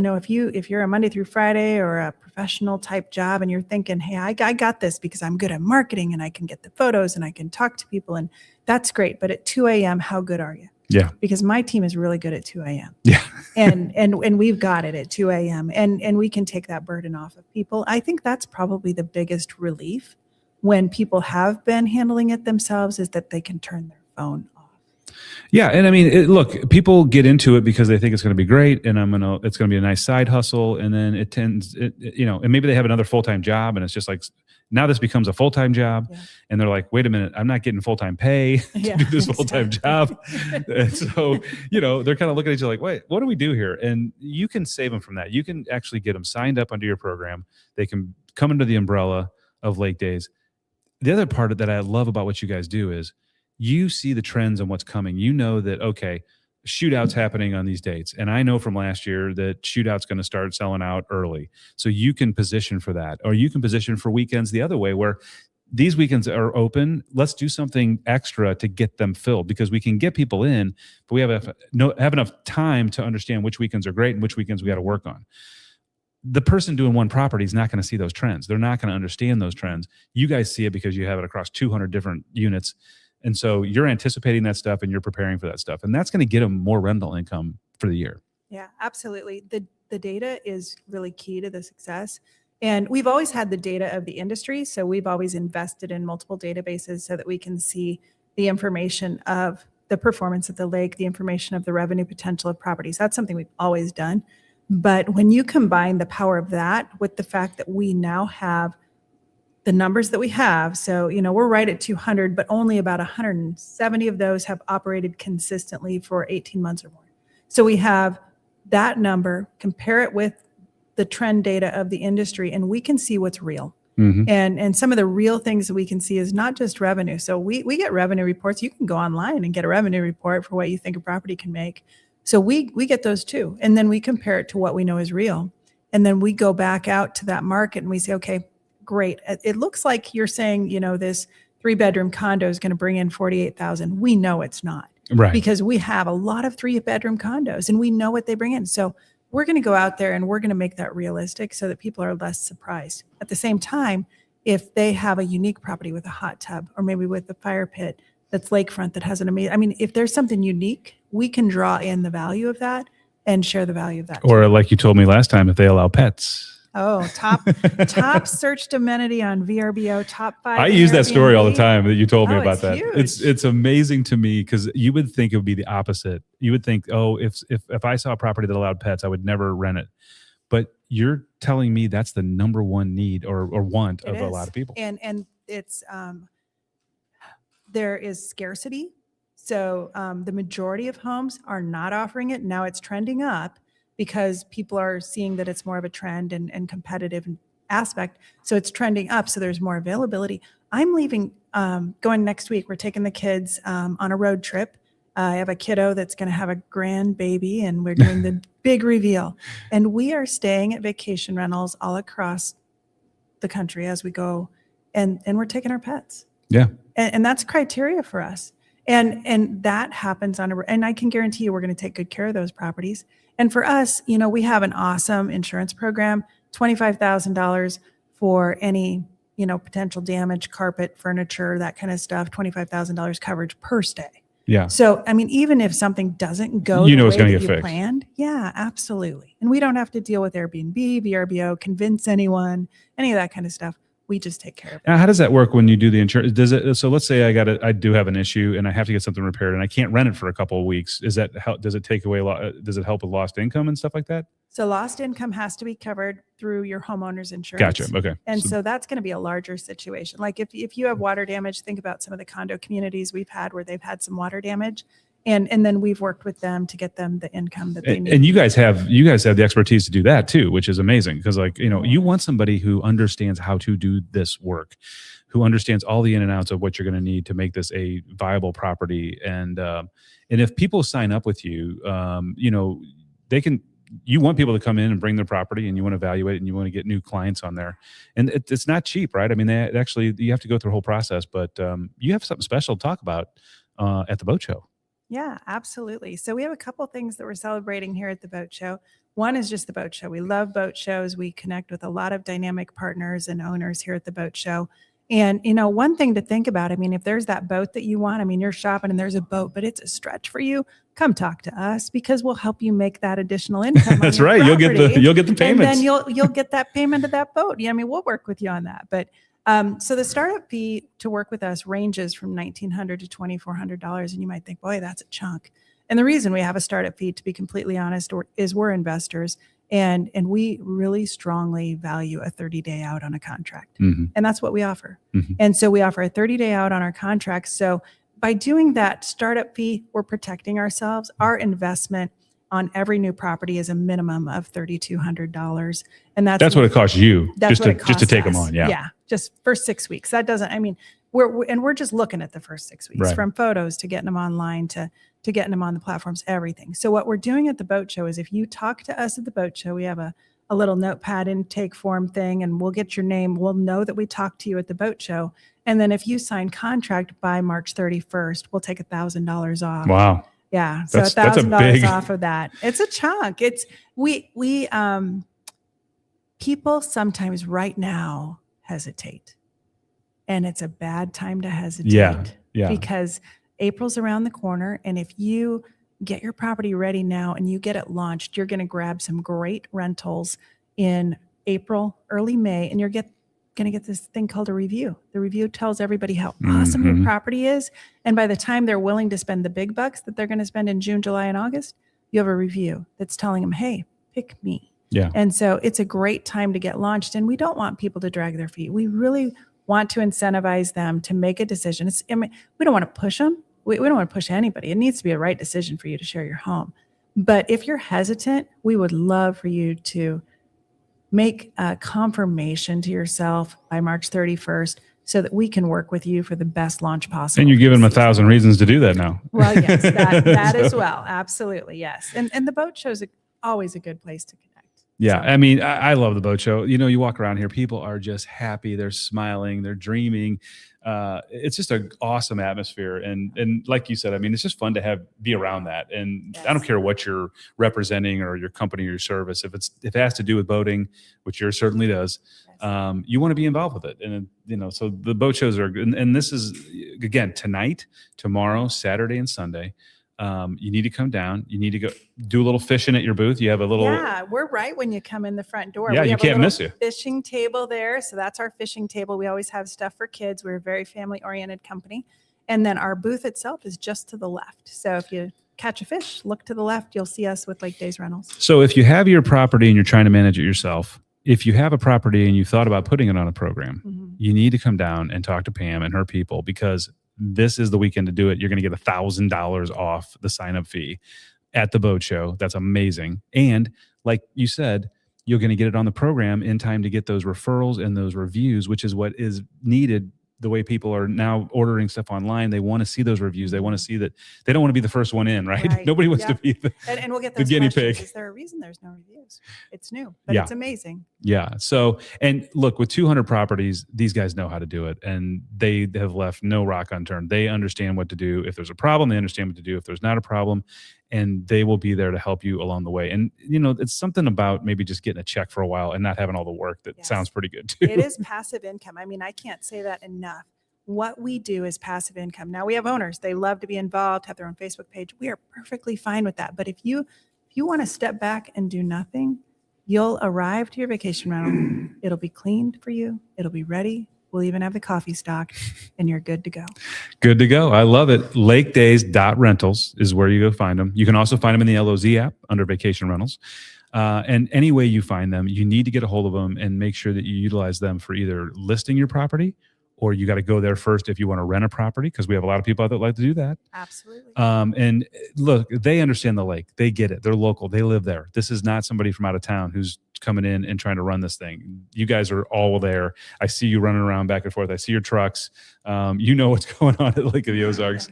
you're a Monday through Friday or a professional type job and you're thinking, hey, I got this because I'm good at marketing and I can get the photos and I can talk to people, and that's great. But at 2 a.m., how good are you? Yeah. Because my team is really good at 2 a.m. Yeah. and we've got it at 2 a.m. and we can take that burden off of people. I think that's probably the biggest relief when people have been handling it themselves, is that they can turn their phone off. Yeah. And I mean, look, people get into it because they think it's going to be great and it's going to be a nice side hustle. And then and maybe they have another full-time job and it's just like, now this becomes a full-time job. Yeah. And they're like, wait a minute, I'm not getting full-time pay to do this full-time job. And so, they're kind of looking at you like, wait, what do we do here? And you can save them from that. You can actually get them signed up under your program. They can come under the umbrella of Lake Days. The other part that I love about what you guys do is you see the trends and what's coming. You know that, okay, shootouts happening on these dates. And I know from last year that shootout's going to start selling out early. So you can position for that, or you can position for weekends the other way where these weekends are open. Let's do something extra to get them filled, because we can get people in, but we have enough time to understand which weekends are great and which weekends we got to work on. The person doing one property is not going to see those trends. They're not going to understand those trends. You guys see it because you have it across 200 different units. And so you're anticipating that stuff and you're preparing for that stuff. And that's going to get them more rental income for the year. Yeah, absolutely. The data is really key to the success. And we've always had the data of the industry. So we've always invested in multiple databases so that we can see the information of the performance of the lake, the information of the revenue potential of properties. That's something we've always done. But when you combine the power of that with the fact that we now have the numbers that we have, so, we're right at 200, but only about 170 of those have operated consistently for 18 months or more. So we have that number, compare it with the trend data of the industry, and we can see what's real. Mhm. And some of the real things that we can see is not just revenue. So we get revenue reports. You can go online and get a revenue report for what you think a property can make. So we get those too. And then we compare it to what we know is real. And then we go back out to that market and we say, okay, great. It looks like you're saying, this 3-bedroom condo is going to bring in 48,000. We know it's not. Right. Because we have a lot of 3-bedroom condos and we know what they bring in. So we're going to go out there and we're going to make that realistic so that people are less surprised. At the same time, if they have a unique property with a hot tub or maybe with a fire pit that's lakefront that has an amazing, if there's something unique, we can draw in the value of that and share the value of that. Or too. like you told me last time, if they allow pets. Oh, top searched amenity on VRBO, top 5. I in use that story all the Airbnb. time that you told me Oh, about it's that. huge. It's amazing to me because you would think it would be the opposite. You would think, oh, if I saw a property that allowed pets, I would never rent it. But you're telling me that's the number one need or want It of a is. lot of people. And it's there is scarcity. So the majority of homes are not offering it. Now it's trending up because people are seeing that it's more of a trend and competitive aspect. So it's trending up. So there's more availability. I'm leaving, going next week. We're taking the kids on a road trip. I have a kiddo that's going to have a grandbaby and we're doing the big reveal. And we are staying at vacation rentals all across the country as we go. And we're taking our pets. Yeah. And that's criteria for us. And that happens and I can guarantee you we're going to take good care of those properties. And for us, we have an awesome insurance program, $25,000 for any, potential damage, carpet, furniture, that kind of stuff, $25,000 coverage per stay. Yeah. So, even if something doesn't go You the know way it's gonna that get you fixed. planned, yeah, absolutely. And we don't have to deal with Airbnb, VRBO, convince anyone, any of that kind of stuff. We just take care of it. Now, how does that work when you do the insurance? So let's say I do have an issue and I have to get something repaired and I can't rent it for a couple of weeks. Does it take away does it help with lost income and stuff like that? So lost income has to be covered through your homeowner's insurance. Gotcha. Okay. And so that's going to be a larger situation. Like if you have water damage, think about some of the condo communities we've had where they've had some water damage. And then we've worked with them to get them the income that they need. And you guys have the expertise to do that too, which is amazing because you want somebody who understands how to do this work, who understands all the in and outs of what you're going to need to make this a viable property. And if people sign up with you, you want people to come in and bring their property and you want to evaluate it and you want to get new clients on there. And it's not cheap, right? You have to go through a whole process, but you have something special to talk about at the boat show. Yeah, absolutely. So we have a couple things that we're celebrating here at the boat show. One is just the boat show. We love boat shows. We connect with a lot of dynamic partners and owners here at the boat show. And, one thing to think about, if there's that boat that you want, you're shopping and there's a boat, but it's a stretch for you, come talk to us because we'll help you make that additional income. That's right. You'll get the payments. And then you'll get that payment of that boat. We'll work with you on that. But so the startup fee to work with us ranges from $1,900 to $2,400. And you might think, boy, that's a chunk. And the reason we have a startup fee, to be completely honest, is we're investors and we really strongly value a 30-day out on a contract. Mm-hmm. And that's what we offer. Mm-hmm. And so we offer a 30-day out on our contracts. So by doing that startup fee, we're protecting ourselves. Our investment on every new property is a minimum of $3,200. And that's what it costs you that's just to take them on. Yeah. Yeah. Just for 6 weeks. That doesn't, we're just looking at the first 6 weeks, Right. from photos to getting them online to getting them on the platforms, everything. So what we're doing at the boat show is if you talk to us at the boat show, we have a little notepad intake form thing and we'll get your name. We'll know that we talked to you at the boat show. And then if you sign contract by March 31st, we'll take $1,000 off. Wow. Yeah. So That's a $1,000 big off of that. It's a chunk. It's people sometimes right now hesitate. And it's a bad time to hesitate. Yeah. Because April's around the corner. And if you get your property ready now and you get it launched, you're going to grab some great rentals in April, early May, and you're going to get this thing called a review. The review tells everybody how awesome your property is. And by the time they're willing to spend the big bucks that they're going to spend in June, July, and August, you have a review that's telling them, hey, pick me. Yeah. And so it's a great time to get launched. And we don't want people to drag their feet. We really want to incentivize them to make a decision. We don't want to push them. We don't want to push anybody. It needs to be a right decision for you to share your home. But if you're hesitant, we would love for you to make a confirmation to yourself by March 31st so that we can work with you for the best launch possible. And you're giving them 1,000 reasons to do that now. Well, yes, that as well. Absolutely. Yes. And the boat show's always a good place to connect. Yeah. I mean, I love the boat show. You walk around here, people are just happy. They're smiling, they're dreaming. It's just an awesome atmosphere. And like you said, I mean, it's just fun to be around that. And I don't care what you're representing or your company or your service. If it has to do with boating, which yours certainly does, you want to be involved with it. And, so the boat shows are good. And this is, again, tonight, tomorrow, Saturday, and Sunday. You need to come down. You need to go do a little fishing at your booth. You have a little. Yeah, we're right when you come in the front door. Yeah, we you have can't a miss you. Fishing table there. So that's our fishing table. We always have stuff for kids. We're a very family oriented company. And then our booth itself is just to the left. So if you catch a fish, look to the left, you'll see us with Lake Days Rentals. So if you have your property and you're trying to manage it yourself, if you have a property and you thought about putting it on a program, you need to come down and talk to Pam and her people, because this is the weekend to do it. You're going to get $1,000 off the sign-up fee at the boat show. That's amazing. And like you said, you're going to get it on the program in time to get those referrals and those reviews, which is what is needed. The way people are now ordering stuff online, they want to see those reviews. They want to see that. They don't want to be the first one in, right? Nobody wants to be and we'll get the those guinea questions. pig. Is there a reason there's no reviews? It's new, but it's amazing. Yeah. So, and look, with 200 properties, these guys know how to do it, and they have left no rock unturned. They understand what to do. If there's a problem, they understand what to do. If there's not a problem, and they will be there to help you along the way. And, it's something about maybe just getting a check for a while and not having all the work that sounds pretty good too. It is passive income. I mean, I can't say that enough. What we do is passive income. Now we have owners. They love to be involved, have their own Facebook page. We are perfectly fine with that. But if you want to step back and do nothing, you'll arrive to your vacation rental. It'll be cleaned for you. It'll be ready. We'll even have the coffee stocked, and you're good to go. Good to go. I love it. LakeDays.rentals is where you go find them. You can also find them in the LOZ app under vacation rentals. And any way you find them, you need to get a hold of them and make sure that you utilize them for either listing your property, or you got to go there first if you want to rent a property, because we have a lot of people out that like to do that. Absolutely. And look, they understand the lake. They get it. They're local. They live there. This is not somebody from out of town who's coming in and trying to run this thing. You guys are all there. I see you running around back and forth. I see your trucks. You know what's going on at Lake of the Ozarks.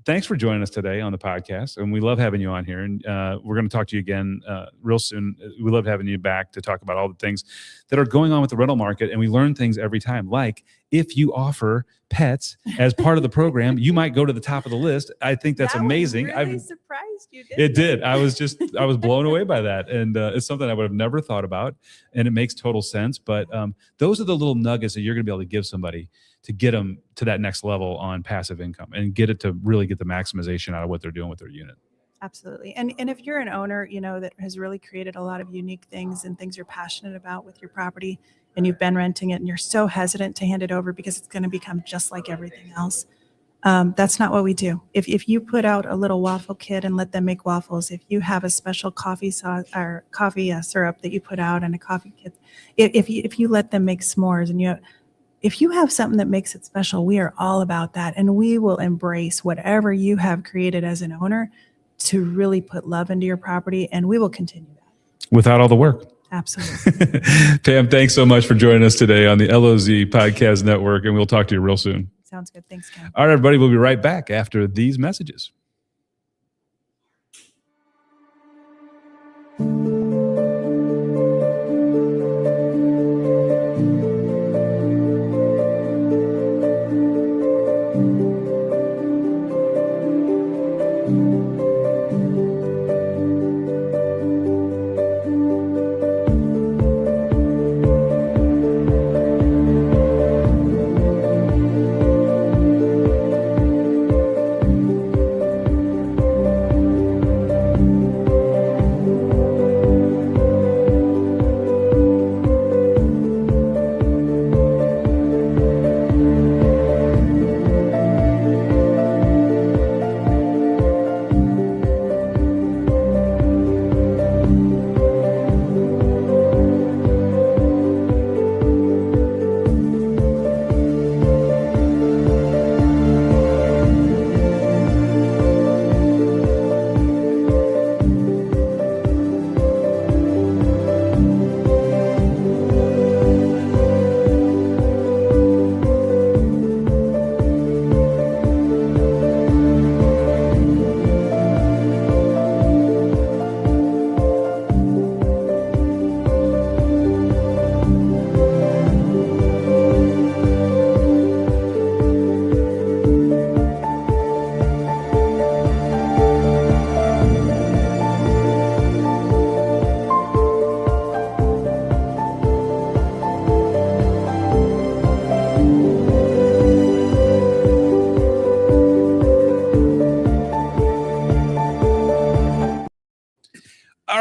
Thanks for joining us today on the podcast. And we love having you on here. And we're going to talk to you again real soon. We love having you back to talk about all the things that are going on with the rental market. And we learn things every time. Like if you offer pets as part of the program, you might go to the top of the list. I think that's amazing. I was surprised you did. It did. I was blown away by that. And it's something I would have never thought about. And it makes total sense. But those are the little nuggets that you're going to be able to give somebody to get them to that next level on passive income and get it to really get the maximization out of what they're doing with their unit. Absolutely. And if you're an owner, that has really created a lot of unique things and things you're passionate about with your property, and you've been renting it and you're so hesitant to hand it over because it's going to become just like everything else, that's not what we do. If you put out a little waffle kit and let them make waffles, if you have a special coffee sauce or coffee syrup that you put out and a coffee kit, if you let them make s'mores, and if you have something that makes it special, we are all about that. And we will embrace whatever you have created as an owner to really put love into your property. And we will continue that. Without all the work. Absolutely. Pam, thanks so much for joining us today on the LOZ Podcast Network. And we'll talk to you real soon. Sounds good. Thanks, Ken. All right, everybody. We'll be right back after these messages.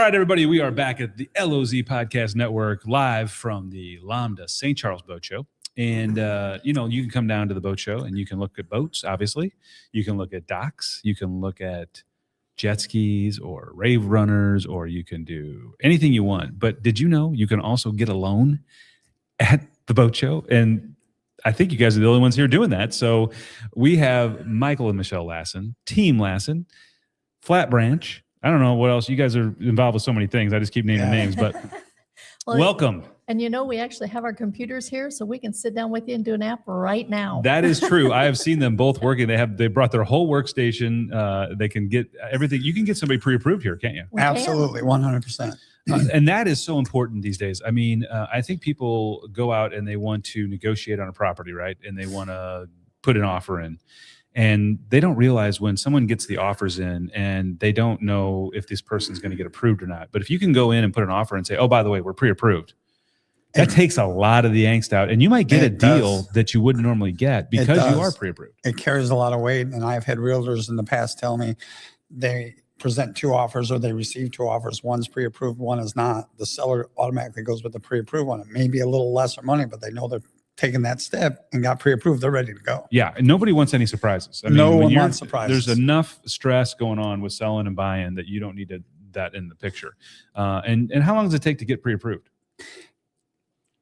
right, everybody, we are back at the LOZ Podcast Network live from the LOMDA St. Charles Boat Show. And, you can come down to the boat show and you can look at boats, obviously. You can look at docks. You can look at jet skis or rave runners, or you can do anything you want. But did you know you can also get a loan at the boat show? And I think you guys are the only ones here doing that. So we have Michael and Michelle Lassen, Team Lassen, Flat Branch. I don't know what else. You guys are involved with so many things. I just keep naming names, but Well, welcome. And we actually have our computers here, so we can sit down with you and do an app right now. That is true. I have seen them both working. They brought their whole workstation. They can get everything. You can get somebody pre-approved here, can't you? Absolutely, 100%. And that is so important these days. I mean, I think people go out and they want to negotiate on a property, right? And they want to put an offer in. And they don't realize when someone gets the offers in and they don't know if this person's going to get approved or not. But if you can go in and put an offer and say, oh, by the way, we're pre-approved, that takes a lot of the angst out. And you might get a deal that you wouldn't normally get because you are pre-approved. It carries a lot of weight. And I've had realtors in the past tell me they present two offers or they receive two offers. One's pre-approved, one is not. The seller automatically goes with the pre-approved one. It may be a little lesser money, but they know they're taking that step and got pre-approved. They're ready to go. Yeah. And nobody wants any surprises. I mean, no one wants surprises. There's enough stress going on with selling and buying that you don't need that in the picture. And how long does it take to get pre-approved?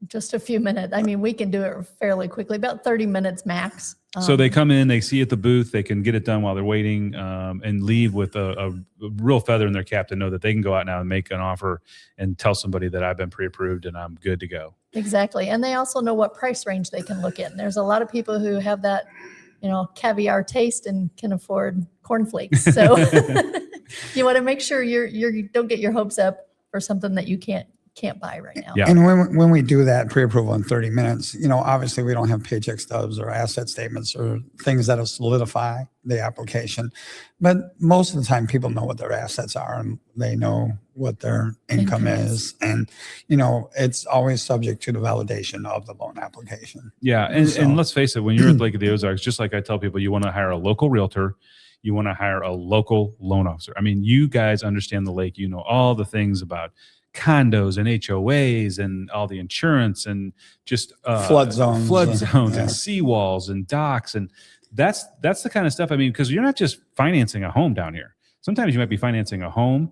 Just a few minutes. I mean, we can do it fairly quickly, about 30 minutes max. So they come in, they see at the booth, they can get it done while they're waiting, and leave with a real feather in their cap to know that they can go out now and make an offer and tell somebody that I've been pre-approved and I'm good to go. Exactly. And they also know what price range they can look in. There's a lot of people who have that, caviar taste and can afford cornflakes. So you want to make sure you don't get your hopes up for something that you can't buy right now. Yeah. And when we do that pre-approval in 30 minutes, obviously we don't have paycheck stubs or asset statements or things that'll solidify the application. But most of the time people know what their assets are and they know what their income is. And, it's always subject to the validation of the loan application. Yeah. And let's face it, when you're at Lake of the Ozarks, just like I tell people, you want to hire a local realtor, you want to hire a local loan officer. I mean, you guys understand the lake, you know all the things about condos and HOAs and all the insurance and just flood zones and seawalls and docks. And that's the kind of stuff. I mean, because you're not just financing a home down here. Sometimes you might be financing a home,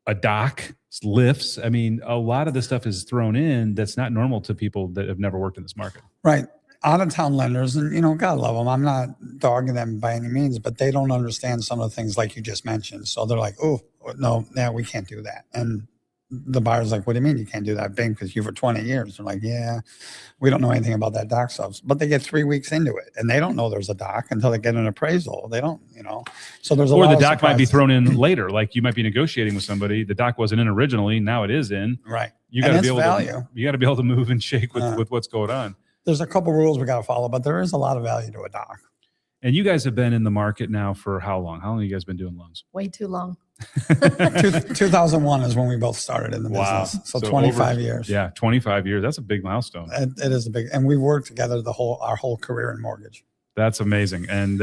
a dock, lifts. I mean, a lot of this stuff is thrown in that's not normal to people that have never worked in this market. Right. Out of town lenders, and God love them. I'm not dogging them by any means, but they don't understand some of the things like you just mentioned. So they're like, oh, no, we can't do that. And the buyer's like, what do you mean you can't do that, Bing? Because you for 20 years. They're like, yeah, we don't know anything about that dock stuff. But they get 3 weeks into it and they don't know there's a dock until they get an appraisal. They don't, so there's a lot of the dock might be surprises. thrown in later. Like you might be negotiating with somebody. The dock wasn't in originally. Now it is in. Right. You got to be value. able to move and shake with what's going on. There's a couple rules we got to follow, but there is a lot of value to a dock. And you guys have been in the market now for how long? How long have you guys been doing loans? Way too long. 2001 is when we both started in the business. So 25 years. Yeah, 25 years. That's a big milestone. It is a big, and we've worked together our whole career in mortgage. That's amazing. And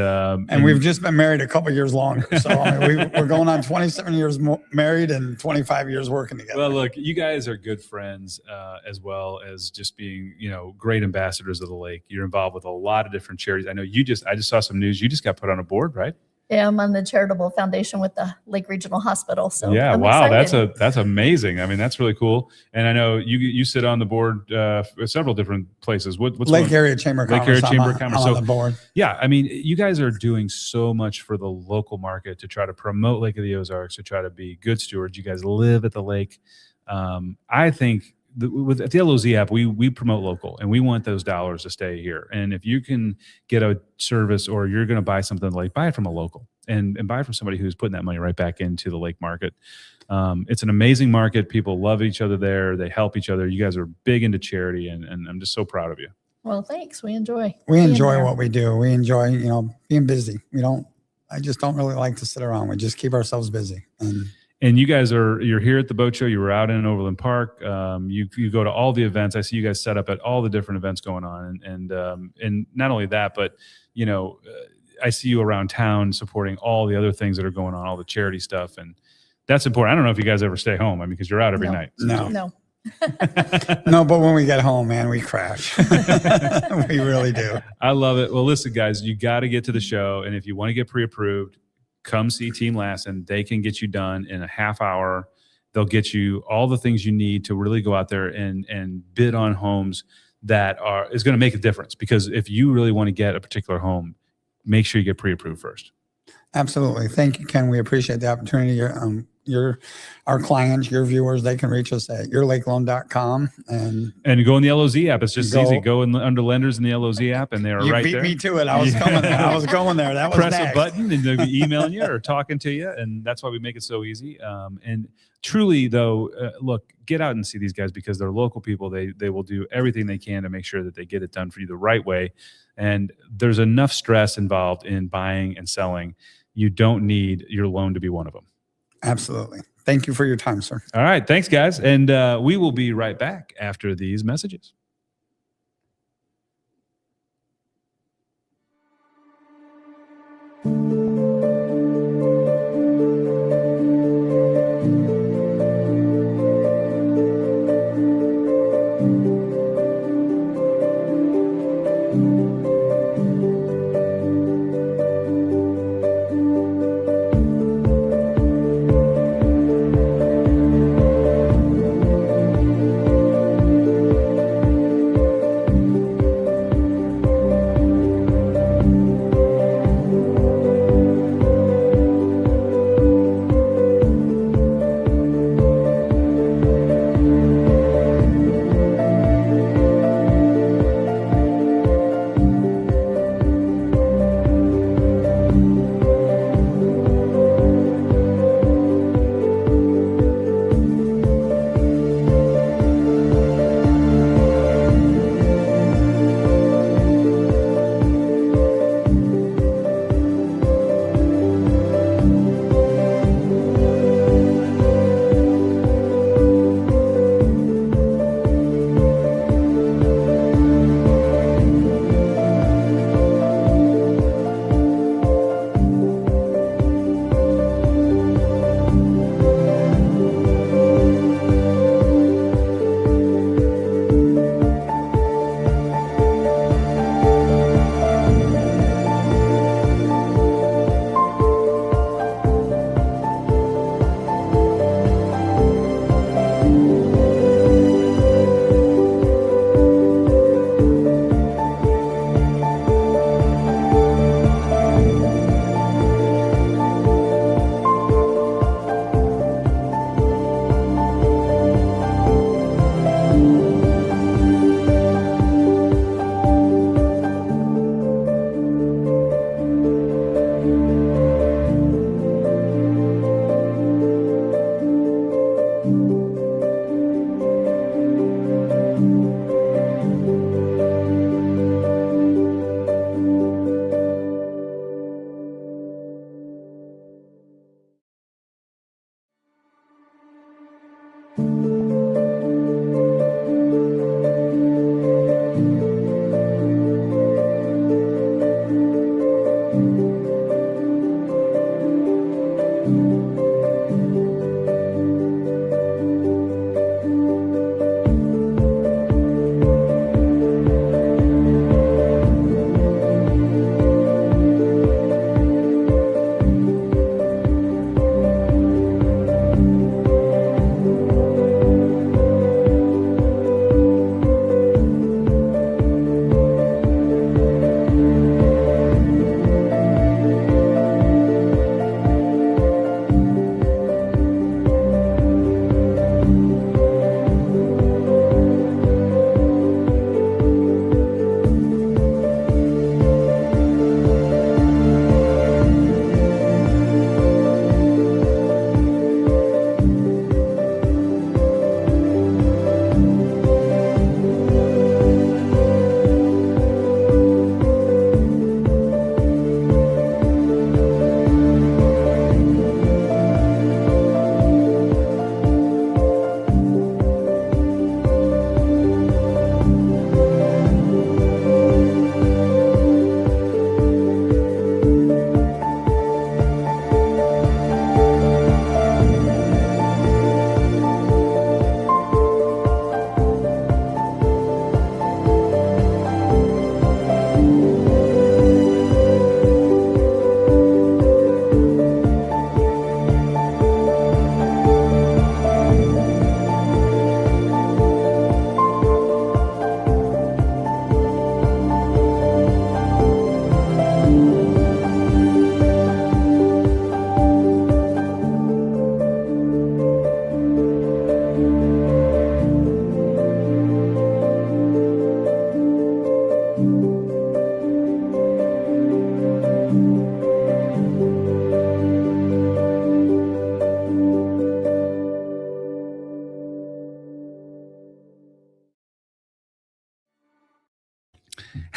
we've just been married a couple years longer. So we're going on 27 years married and 25 years working together. Well, look, you guys are good friends as well as just being, great ambassadors of the lake. You're involved with a lot of different charities. I know I just saw some news. You just got put on a board, right? Yeah, I'm on the charitable foundation with the Lake Regional Hospital. So yeah, I'm wow, excited. that's amazing. I mean, that's really cool. And I know you sit on the board for several different places. What's Lake Area Chamber of Commerce. Lake Area Chamber of Commerce. I'm on the board. Yeah, I mean, you guys are doing so much for the local market to try to promote Lake of the Ozarks, to try to be good stewards. You guys live at the lake. I think with the LOZ app, we promote local and we want those dollars to stay here. And if you can get a service or you're going to buy something like, buy it from a local and buy it from somebody who's putting that money right back into the lake market. It's an amazing market. People love each other there. They help each other. You guys are big into charity and I'm just so proud of you. Well, thanks. We enjoy what we do. We enjoy, being busy. I just don't really like to sit around. We just keep ourselves busy. And you guys you're here at the boat show. You were out in Overland Park. You go to all the events. I see you guys set up at all the different events going on. And not only that, but, I see you around town supporting all the other things that are going on, all the charity stuff. And That's important. I don't know if you guys ever stay home. I mean, because you're out every No. night. No. No. No, but when we get home, man, we crash. We really do. I love it. Well, listen, guys, you got to get to the show. And if you want to get pre-approved, come see Team Lassen. They can get you done in a half hour. They'll get you all the things you need to really go out there and bid on homes that is going to make a difference. Because if you really want to get a particular home, make sure you get pre-approved first. Absolutely. Thank you, Ken. We appreciate the opportunity. Our clients, your viewers, they can reach us at yourlakeloan.com and go in the LOZ app. It's just easy. Go under lenders in the LOZ app, and they are right there. You beat me to it. I was coming there. I was going there. That was Press next. a button, and they'll be emailing you or talking to you, and that's why we make it so easy. And truly, though, look, get out and see these guys because they're local people. They will do everything they can to make sure that they get it done for you the right way. And there's enough stress involved in buying and selling. You don't need your loan to be one of them. Absolutely. Thank you for your time, sir. All right. Thanks, guys. And we will be right back after these messages.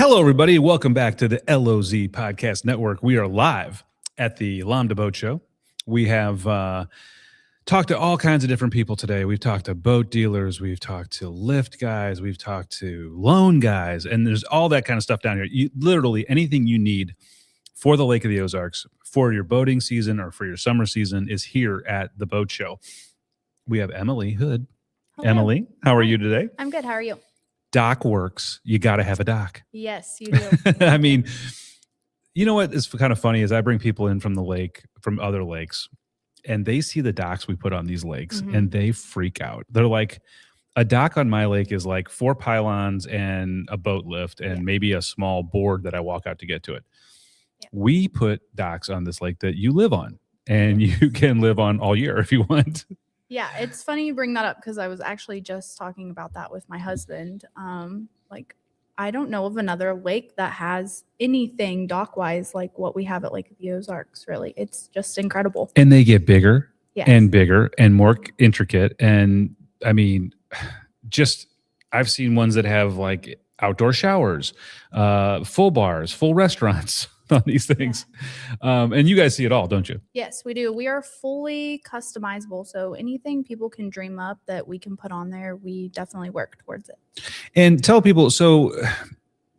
Hello, everybody. Welcome back to the LOZ Podcast Network. We are live at the LOMDA Boat Show. We have talked to all kinds of different people today. We've talked to boat dealers. We've talked to lift guys. We've talked to loan guys. And there's all that kind of stuff down here. Literally anything you need for the Lake of the Ozarks, for your boating season or for your summer season is here at the boat show. We have Emily Hood. Hello. Emily, how are you today? I'm good. How are you? Dock works. You got to have a dock. Yes, you do. I mean, you know what is kind of funny is I bring people in from the lake, from other lakes, and they see the docks we put on these lakes and they freak out. They're like, a dock on my lake is like 4 pylons and a boat lift and maybe a small board that I walk out to get to it. Yeah. We put docks on this lake that you live on and you can live on all year if you want. Yeah, it's funny you bring that up because I was actually just talking about that with my husband. Like, I don't know of another lake that has anything dock-wise like what we have at Lake of the Ozarks, really. It's just incredible. And they get bigger Yes. bigger and more intricate. And I mean, just I've seen ones that have like outdoor showers, full bars, full restaurants on these things. And you guys see it all, don't you? Yes, we do. We are fully customizable. So anything people can dream up that we can put on there, we definitely work towards it. And tell people, so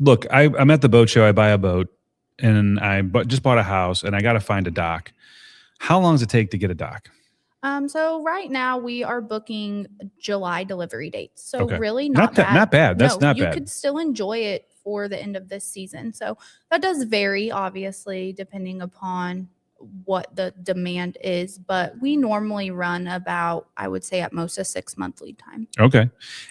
look, I'm at the boat show. I buy a boat and just bought a house and I got to find a dock. How long does it take to get a dock? So right now we are booking July delivery dates. So Okay. really Not not bad. not bad. That's not you bad. could still enjoy it for the end of this season. So that does vary, obviously, depending upon what the demand is. But we normally run about, I would say, at most a 6-month lead time. Okay.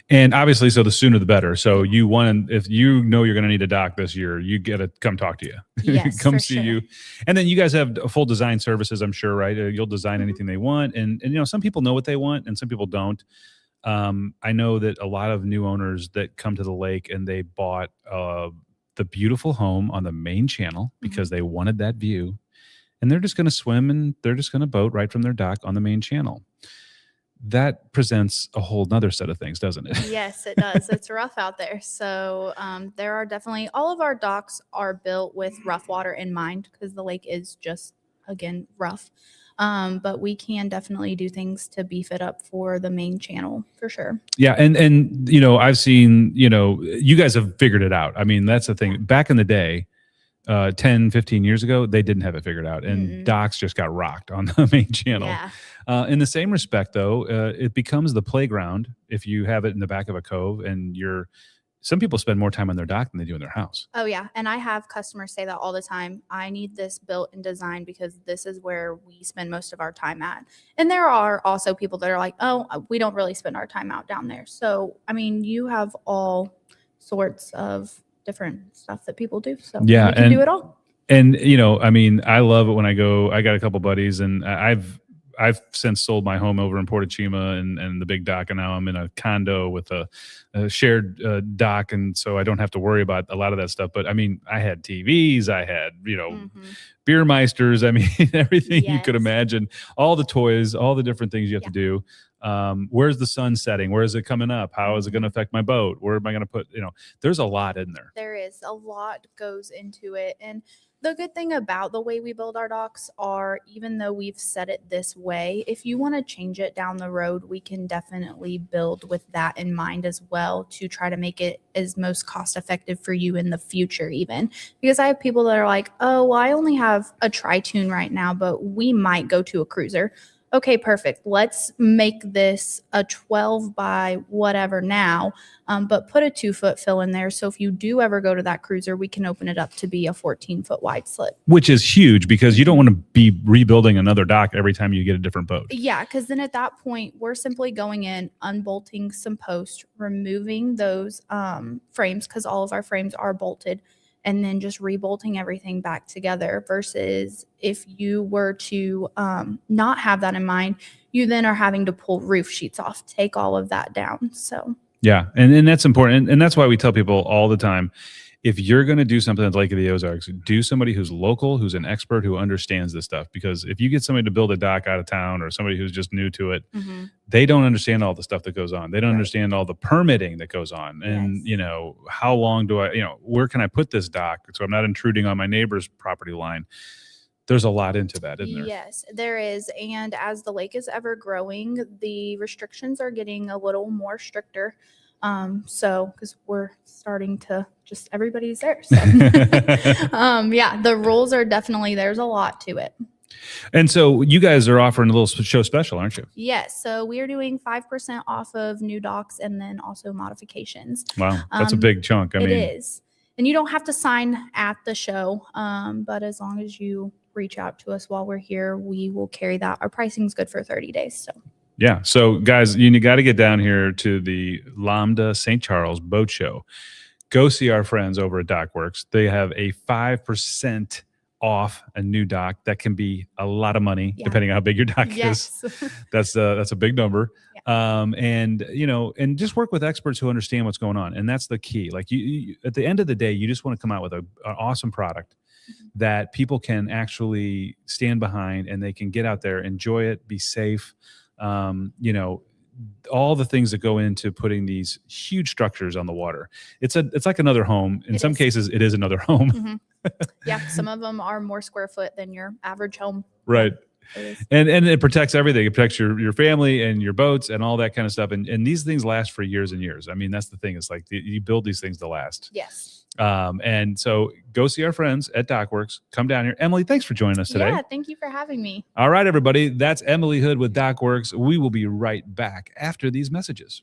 And obviously, so the sooner the better. So if you know you're going to need a dock this year, you get to come talk to you. Yes, come for see sure. you. And then you guys have full design services, I'm sure, right? You'll design anything they want. And you know, some people know what they want and some people don't. I know that a lot of new owners that come to the lake and they bought the beautiful home on the main channel because they wanted that view. And they're just going to swim and they're just going to boat right from their dock on the main channel. That presents a whole nother set of things, doesn't it? Yes, it does. It's rough out there. So there are definitely, all of our docks are built with rough water in mind because the lake is just, again, rough. But we can definitely do things to beef it up for the main channel for sure. Yeah. And you know, I've seen, you know, you guys have figured it out. I mean, that's the thing. Back in the day, 10, 15 years ago, they didn't have it figured out. And docks just got rocked on the main channel. Yeah. In the same respect, though, it becomes the playground if you have it in the back of a cove and some people spend more time on their dock than they do in their house. Oh, yeah. And I have customers say that all the time. I need this built and designed because this is where we spend most of our time at. And there are also people that are like, oh, we don't really spend our time out down there. So, I mean, you have all sorts of different stuff that people do. So yeah, we can do it all. And, you know, I mean, I love it when I got a couple buddies and I've since sold my home over in Portachima and the big dock, and now I'm in a condo with a shared dock, and so I don't have to worry about a lot of that stuff. But I mean, I had TVs, I had, you know, beer meisters, I mean, everything you could imagine, all the toys, all the different things you have to do. Where's the sun setting? Where is it coming up? How is it going to affect my boat? Where am I going to put, you know, there's a lot in there. There is a lot goes into it. And the good thing about the way we build our docks are, even though we've set it this way, if you want to change it down the road, we can definitely build with that in mind as well to try to make it as most cost effective for you in the future, even. Because I have people that are like, oh, well, I only have a tri-tune right now, but we might go to a cruiser. Okay, perfect. Let's make this a 12 by whatever now, but put a 2-foot fill in there. So if you do ever go to that cruiser, we can open it up to be a 14-foot wide slip. Which is huge because you don't want to be rebuilding another dock every time you get a different boat. Yeah, because then at that point, we're simply going in, unbolting some posts, removing those frames because all of our frames are bolted, and then just rebolting everything back together versus if you were to not have that in mind, you then are having to pull roof sheets off, take all of that down. So yeah, and that's important. And that's why we tell people all the time, if you're going to do something at Lake of the Ozarks, do somebody who's local, who's an expert, who understands this stuff. Because if you get somebody to build a dock out of town or somebody who's just new to it, they don't understand all the stuff that goes on. They don't understand all the permitting that goes on. And, you know, how long do I, you know, where can I put this dock so I'm not intruding on my neighbor's property line? There's a lot into that, isn't there? Yes, there is. And as the lake is ever growing, the restrictions are getting a little more stricter. So because we're starting to just everybody's there. So yeah, the rules are definitely, there's a lot to it. And so you guys are offering a little show special, aren't you? Yes. So we are doing 5% off of new docks and then also modifications. Wow. That's a big chunk. I mean, it is. And you don't have to sign at the show. But as long as you reach out to us while we're here, we will carry that. Our pricing is good for 30 days. So yeah. So guys, you got to get down here to the LOMDA St. Charles Boat Show. Go see our friends over at Dockworks. They have a 5% off a new dock. That can be a lot of money depending on how big your dock is. That's a big number. And you know, and just work with experts who understand what's going on. And that's the key. Like you at the end of the day, you just want to come out with an awesome product that people can actually stand behind, and they can get out there, enjoy it, be safe. You know, all the things that go into putting these huge structures on the water. It's like another home. In some cases, it is another home. Yeah, some of them are more square foot than your average home. Right. And it protects everything. It protects your family and your boats and all that kind of stuff. And these things last for years and years. I mean, that's the thing. It's like you build these things to last. Yes. And so go see our friends at Dockworks. Come down here. Emily, thanks for joining us today. Yeah, thank you for having me. All right, everybody. That's Emily Hood with Dockworks. We will be right back after these messages.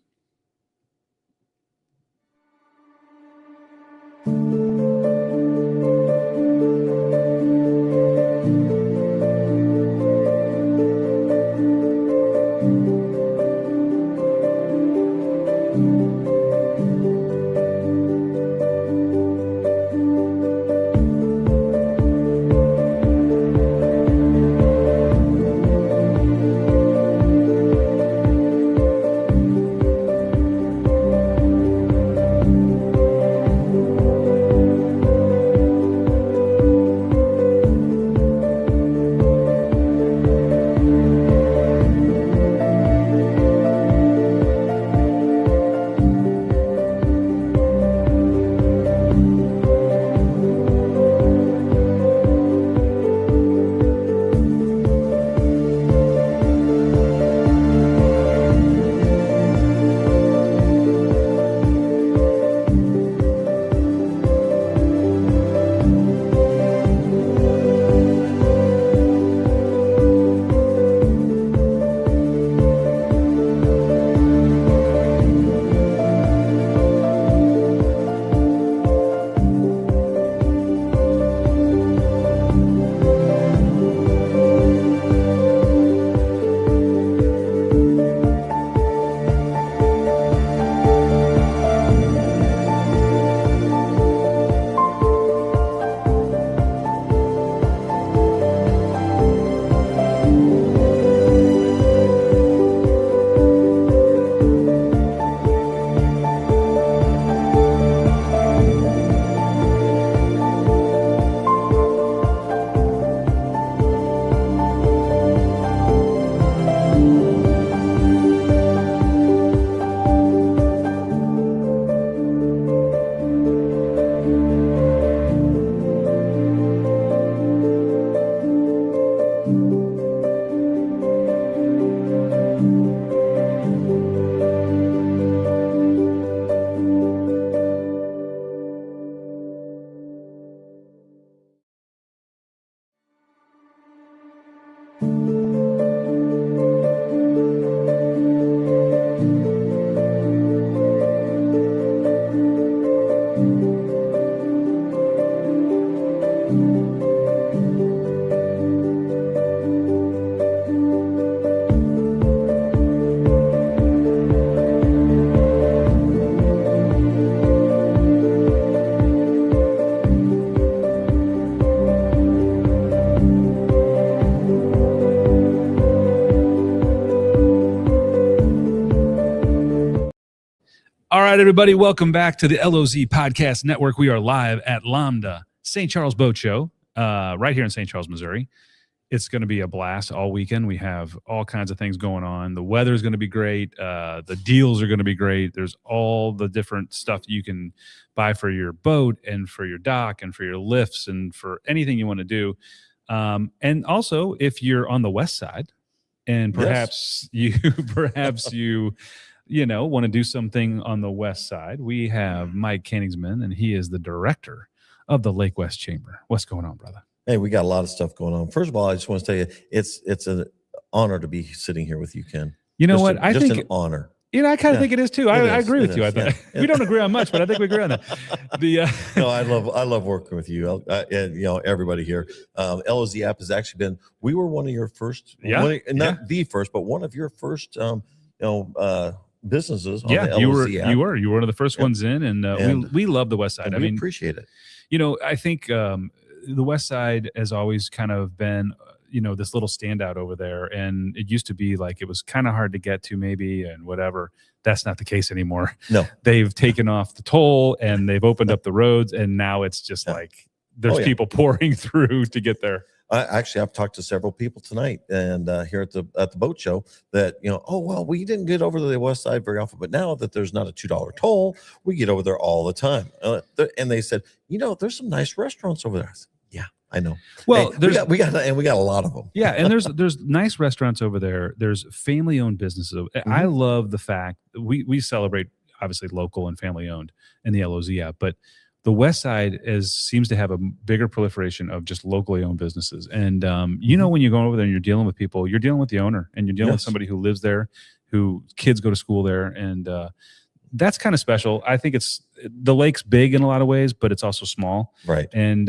right, everybody, welcome back to the LOZ Podcast Network. We are live at LOMDA St. Charles Boat Show, right here in St. Charles, Missouri. It's going to be a blast all weekend. We have all kinds of things going on. The weather is going to be great. The deals are going to be great. There's all the different stuff you can buy for your boat and for your dock and for your lifts and for anything you want to do. And also, if you're on the west side and perhaps you want to do something on the west side, we have Mike Koenigsman, and he is the director of the Lake West Chamber. What's going on, brother? Hey, we got a lot of stuff going on. First of all, I just want to tell you, it's an honor to be sitting here with you, Ken. You know what? I think an honor. I kind of think it is too. I agree with you. I think we don't agree on much, but I think we agree on that. No, I love working with you, and everybody here. LOZ app has actually been. We were one of your first, not the first, but one of your first, businesses. On the LOZ app. You were one of the first ones in, and we love the West Side. I mean, appreciate it. I think the West Side has always kind of been, this little standout over there. And it used to be like it was kind of hard to get to maybe and whatever. That's not the case anymore. No. They've taken off the toll and they've opened up the roads. And now it's just like there's people pouring through to get there. I've talked to several people tonight and here at the boat show that, we didn't get over to the West Side very often, but now that there's not a $2 toll, we get over there all the time. And they said, there's some nice restaurants over there. I said, yeah, I know. Well, we got a lot of them. Yeah. And there's nice restaurants over there. There's family owned businesses. Mm-hmm. I love the fact that we celebrate obviously local and family owned in the LOZ app, but the West Side seems to have a bigger proliferation of just locally owned businesses. And, when you go over there and you're dealing with people, you're dealing with the owner and you're dealing with somebody who lives there, who kids go to school there. And that's kind of special. I think the lake's big in a lot of ways, but it's also small. Right. And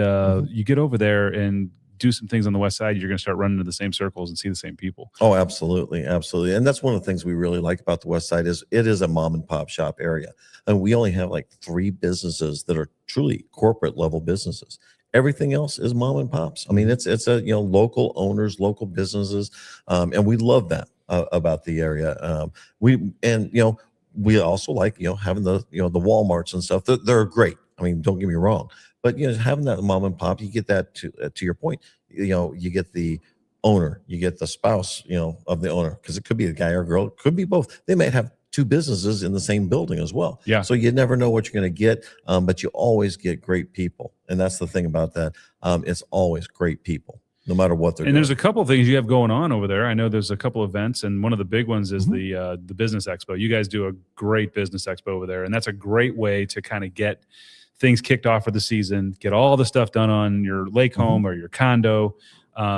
you get over there and do some things on the West Side, you're going to start running into the same circles and see the same people. Oh, absolutely. Absolutely. And that's one of the things we really like about the West Side is it is a mom and pop shop area. And we only have like 3 businesses that are truly corporate level businesses. Everything else is mom and pops. I mean, it's a, local owners, local businesses. And we love that about the area. We also like, having the Walmarts and stuff. They're great. I mean, don't get me wrong. But having that mom and pop, you get that to your point. You get the owner, you get the spouse, of the owner, because it could be a guy or girl, it could be both. They might have 2 businesses in the same building as well. Yeah. So you never know what you're going to get, but you always get great people, and that's the thing about that. It's always great people, no matter what they're doing. And there's a couple of things you have going on over there. I know there's a couple of events, and one of the big ones is the Business Expo. You guys do a great Business Expo over there, and that's a great way to kind of get things kicked off for the season, get all the stuff done on your lake home or your condo.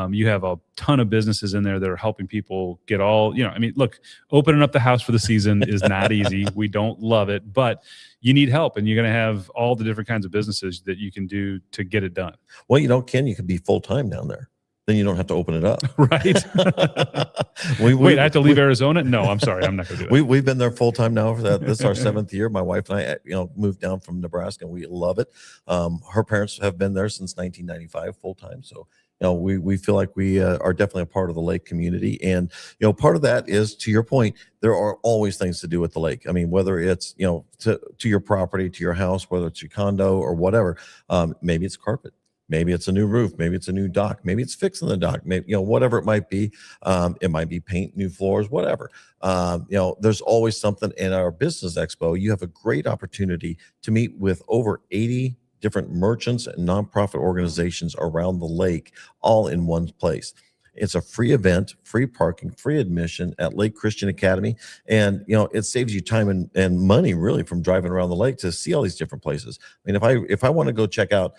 You have a ton of businesses in there that are helping people get all, look, opening up the house for the season is not easy. We don't love it, but you need help, and you're going to have all the different kinds of businesses that you can do to get it done. Well, Ken, you could be full-time down there. Then you don't have to open it up. Right. Wait, I have to leave Arizona? No, I'm sorry. I'm not going to do that. We've been there full time now. This is our 7th year. My wife and I, moved down from Nebraska, and we love it. Her parents have been there since 1995 full time. So, we feel like we are definitely a part of the lake community. And, part of that is, to your point, there are always things to do with the lake. I mean, whether it's, to your property, to your house, whether it's your condo or whatever, maybe it's carpet. Maybe it's a new roof. Maybe it's a new dock. Maybe it's fixing the dock. Maybe, whatever it might be. It might be paint, new floors, whatever. There's always something. In our Business Expo, you have a great opportunity to meet with over 80 different merchants and nonprofit organizations around the lake, all in one place. It's a free event, free parking, free admission at Lake Christian Academy. And, it saves you time and money really from driving around the lake to see all these different places. I mean, if I want to go check out,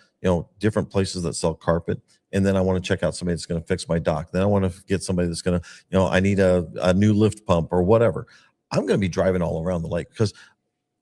different places that sell carpet, and then I want to check out somebody that's going to fix my dock. Then I want to get somebody that's going to, I need a new lift pump or whatever. I'm going to be driving all around the lake because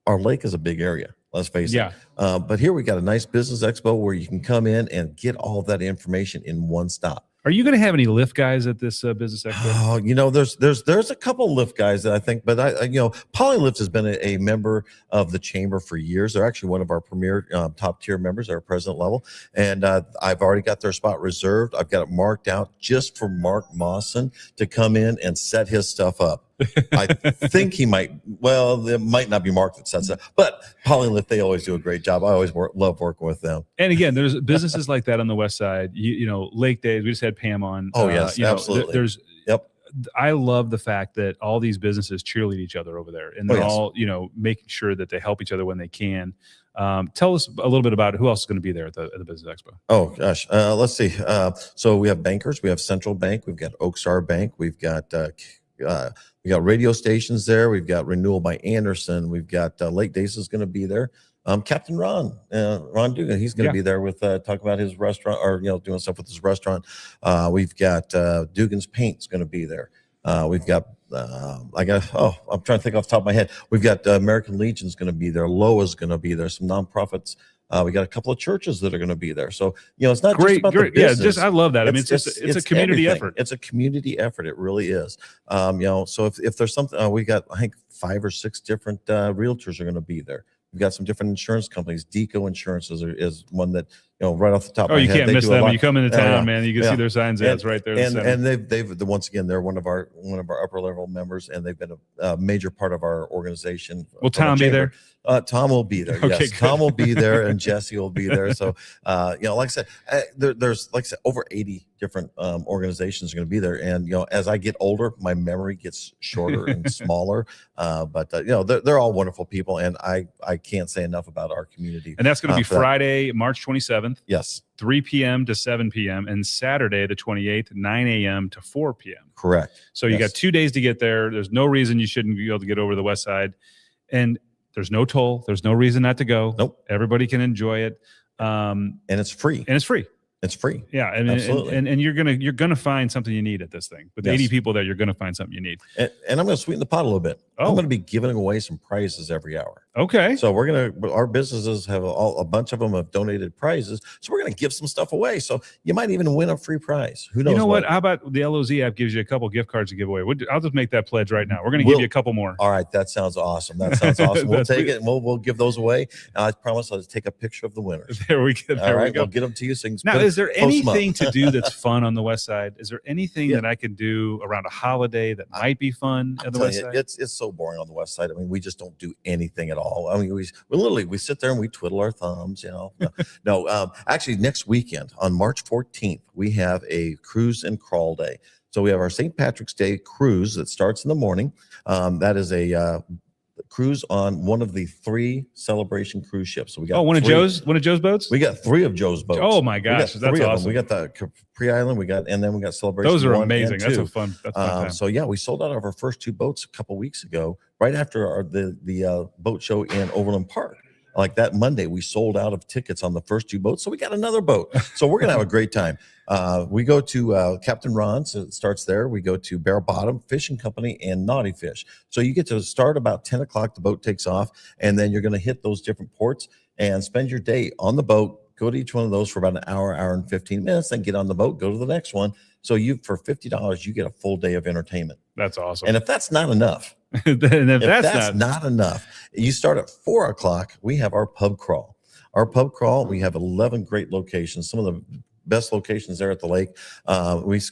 our lake is a big area. Let's face it. But here we got a nice Business Expo where you can come in and get all that information in one stop. Are you going to have any lift guys at this Business Expo? Oh, there's a couple lift guys that I think, but Polylift has been a member of the chamber for years. They're actually one of our premier top tier members at our president level. And I've already got their spot reserved. I've got it marked out just for Mark Mawson to come in and set his stuff up. I think he might. Well, it might not be Mark that sets it, but Polylift, they always do a great job. I always love working with them. And again, there's businesses like that on the west side. You know, Lake Days. We just had Pam on. Oh yes, you know, absolutely. There's. Yep. I love the fact that all these businesses cheerlead each other over there, and they're all, you know, making sure that they help each other when they can. Tell us a little bit about who else is going to be there at the Business Expo. Oh gosh, let's see. So we have bankers. We have Central Bank. We've got Oakstar Bank. We've got radio stations there. We've got Renewal by Anderson. We've got Lake Days is going to be there. Captain Ron Dugan, he's going to be there with talk about his restaurant, or doing stuff with his restaurant. We've got Dugan's Paint's going to be there. We've got I'm trying to think off the top of my head. We've got American Legion's going to be there. LOA's going to be there. Some nonprofits. We got a couple of churches that are going to be there. So it's not just about the business. I love that. I mean, it's a community everything. effort. It's a community effort. It really is. So if there's something, we got, I think 5 or 6 different realtors are going to be there. We've got some different insurance companies. Deco Insurance is one that, right off the top of my head. Oh, you can't miss them when you come into town, man. You can see their signs. And, It's right there. In the center. and they've once again, they're one of our upper level members, and they've been a major part of our organization. Will Tom be there? Tom will be there. Okay, Yes, good. Tom will be there, and Jesse will be there. So, like I said, there's like I said, over 80 different organizations are going to be there. And as I get older, my memory gets shorter and smaller. But they're all wonderful people, and I can't say enough about our community. And that's going to be Friday, March 27th. Yes. 3 p.m. to 7 p.m. and Saturday the 28th, 9 a.m. to 4 p.m. Correct. So you got 2 days to get there. There's no reason you shouldn't be able to get over to the west side. And there's no toll. There's no reason not to go. Nope. Everybody can enjoy it. And it's free. And it's free. It's free. Yeah, I mean, absolutely. And you're gonna find something you need at this thing. With 80 people there, you're gonna find something you need. And I'm going to sweeten the pot a little bit. Oh. I'm going to be giving away some prizes every hour. Okay. So our businesses have a bunch of them have donated prizes. So we're going to give some stuff away. So you might even win a free prize. Who knows? You know what? How about the LOZ app gives you a couple gift cards to give away? I'll just make that pledge right now. We're going to give you a couple more. All right. That sounds awesome. We'll take it and we'll give those away. And I promise I'll just take a picture of the winners. There we go. All right. We'll get them to you. So now, is there anything to do that's fun on the west side? Is there anything that I can do around a holiday that might be fun at the west side? It's so boring on the west side. I mean, we just don't do anything at all. I mean, we sit there and we twiddle our thumbs, No, actually, next weekend on March 14th, we have a cruise and crawl day. So we have our St. Patrick's Day cruise that starts in the morning. That is a cruise on one of the 3 celebration cruise ships. So we got one of Joe's boats. We got 3 of Joe's boats. Oh my gosh, that's awesome. We got the Capri Island. And then we got Celebration. Those are 1 amazing. and That's 2. a fun. That's fun time. So yeah, we sold out of our first 2 boats a couple weeks ago, right after the boat show in Overland Park. Like that Monday, we sold out of tickets on the first 2 boats. So we got another boat. So we're going to have a great time. We go to Captain Ron, so it starts there. We go to Bear Bottom Fishing Company and Naughty Fish. So you get to start about 10 o'clock. The boat takes off, and then you're going to hit those different ports and spend your day on the boat. Go to each one of those for about an hour and 15 minutes, then get on the boat, go to the next one. So for $50, you get a full day of entertainment. That's awesome. And if that's not enough, if that's not enough, you start at 4 o'clock. We have our pub crawl. We have 11 great locations. Some of the best locations there at the lake.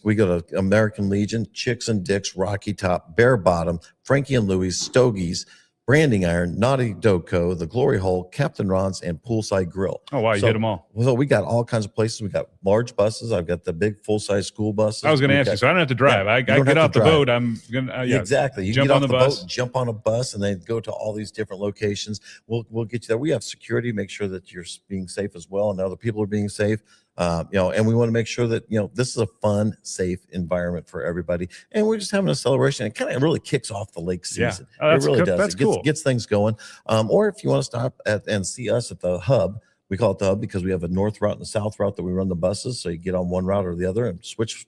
We go to American Legion, Chicks and Dick's, Rocky Top, Bear Bottom, Frankie and Louie's, Stogie's, Branding Iron, Naughty Doco, the Glory Hole, Captain Ron's, and Poolside Grill. Oh, wow. You hit them all. So we got all kinds of places. We got large buses. I've got the big full-size school buses. I was going to ask you, so I don't have to drive. I get off the boat. I'm going to exactly. You jump get on off the bus, boat, jump on a bus, and then go to all these different locations. We'll get you there. We have security, make sure that you're being safe as well, and other people are being safe. And we want to make sure that this is a fun, safe environment for everybody. And we're just having a celebration. It kind of really kicks off the lake season. Yeah. It really does. That's It gets things going. Or if you want to stop and see us at the hub. We call it the hub because we have a north route and a south route that we run the buses. So you get on one route or the other and switch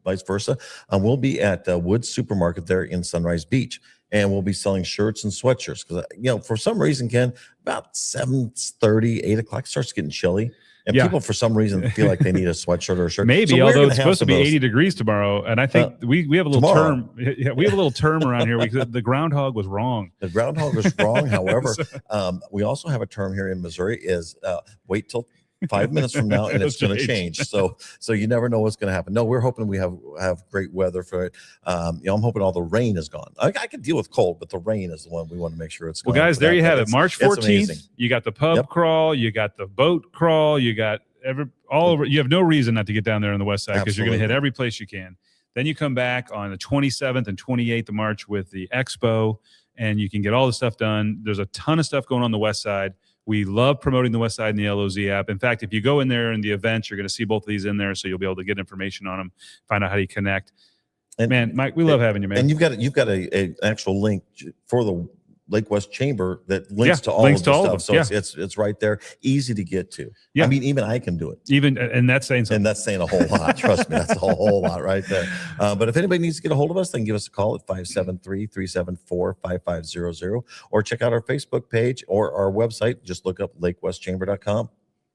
vice versa. We'll be at Woods Supermarket there in Sunrise Beach. And we'll be selling shirts and sweatshirts because, for some reason, Ken, about 7:30, 8 o'clock, it starts getting chilly. And people, for some reason, feel like they need a sweatshirt or a shirt. Maybe, so although it's supposed to be 80 degrees tomorrow. And I think we have a little tomorrow. term. Yeah, we have a little term around here. The groundhog was wrong. The groundhog was wrong. However, we also have a term here in Missouri is wait till 5 minutes from now, and it's That's going right. to change. So you never know what's going to happen. No, we're hoping we have great weather for it. I'm hoping all the rain is gone. I can deal with cold, but the rain is the one we want to make sure it's gone. Well, guys, for there that. you But have it. it's- March it's amazing. 14th. You got the pub Yep. crawl. You got the boat crawl. You got all over. You have no reason not to get down there on the west side because you're going to hit Absolutely. every place you can. Then you come back on the 27th and 28th of March with the expo, and you can get all the stuff done. There's a ton of stuff going on the west side. We love promoting the west side in the LOZ app. In fact, if you go in there in the events, you're going to see both of these in there, so you'll be able to get information on them, find out how you connect. And- Man, Mike, we love having you, man. And you've got a actual link for the Lake West Chamber that links Yeah, to all links of to the all of stuff. them, So it's right there, easy to get to. Yeah. I mean, even I can do it. And that's saying something. And that's saying a whole lot. Trust me, that's a whole lot right there. But if anybody needs to get a hold of us, then give us a call at 573-374-5500, or check out our Facebook page or our website. Just look up lakewestchamber.com.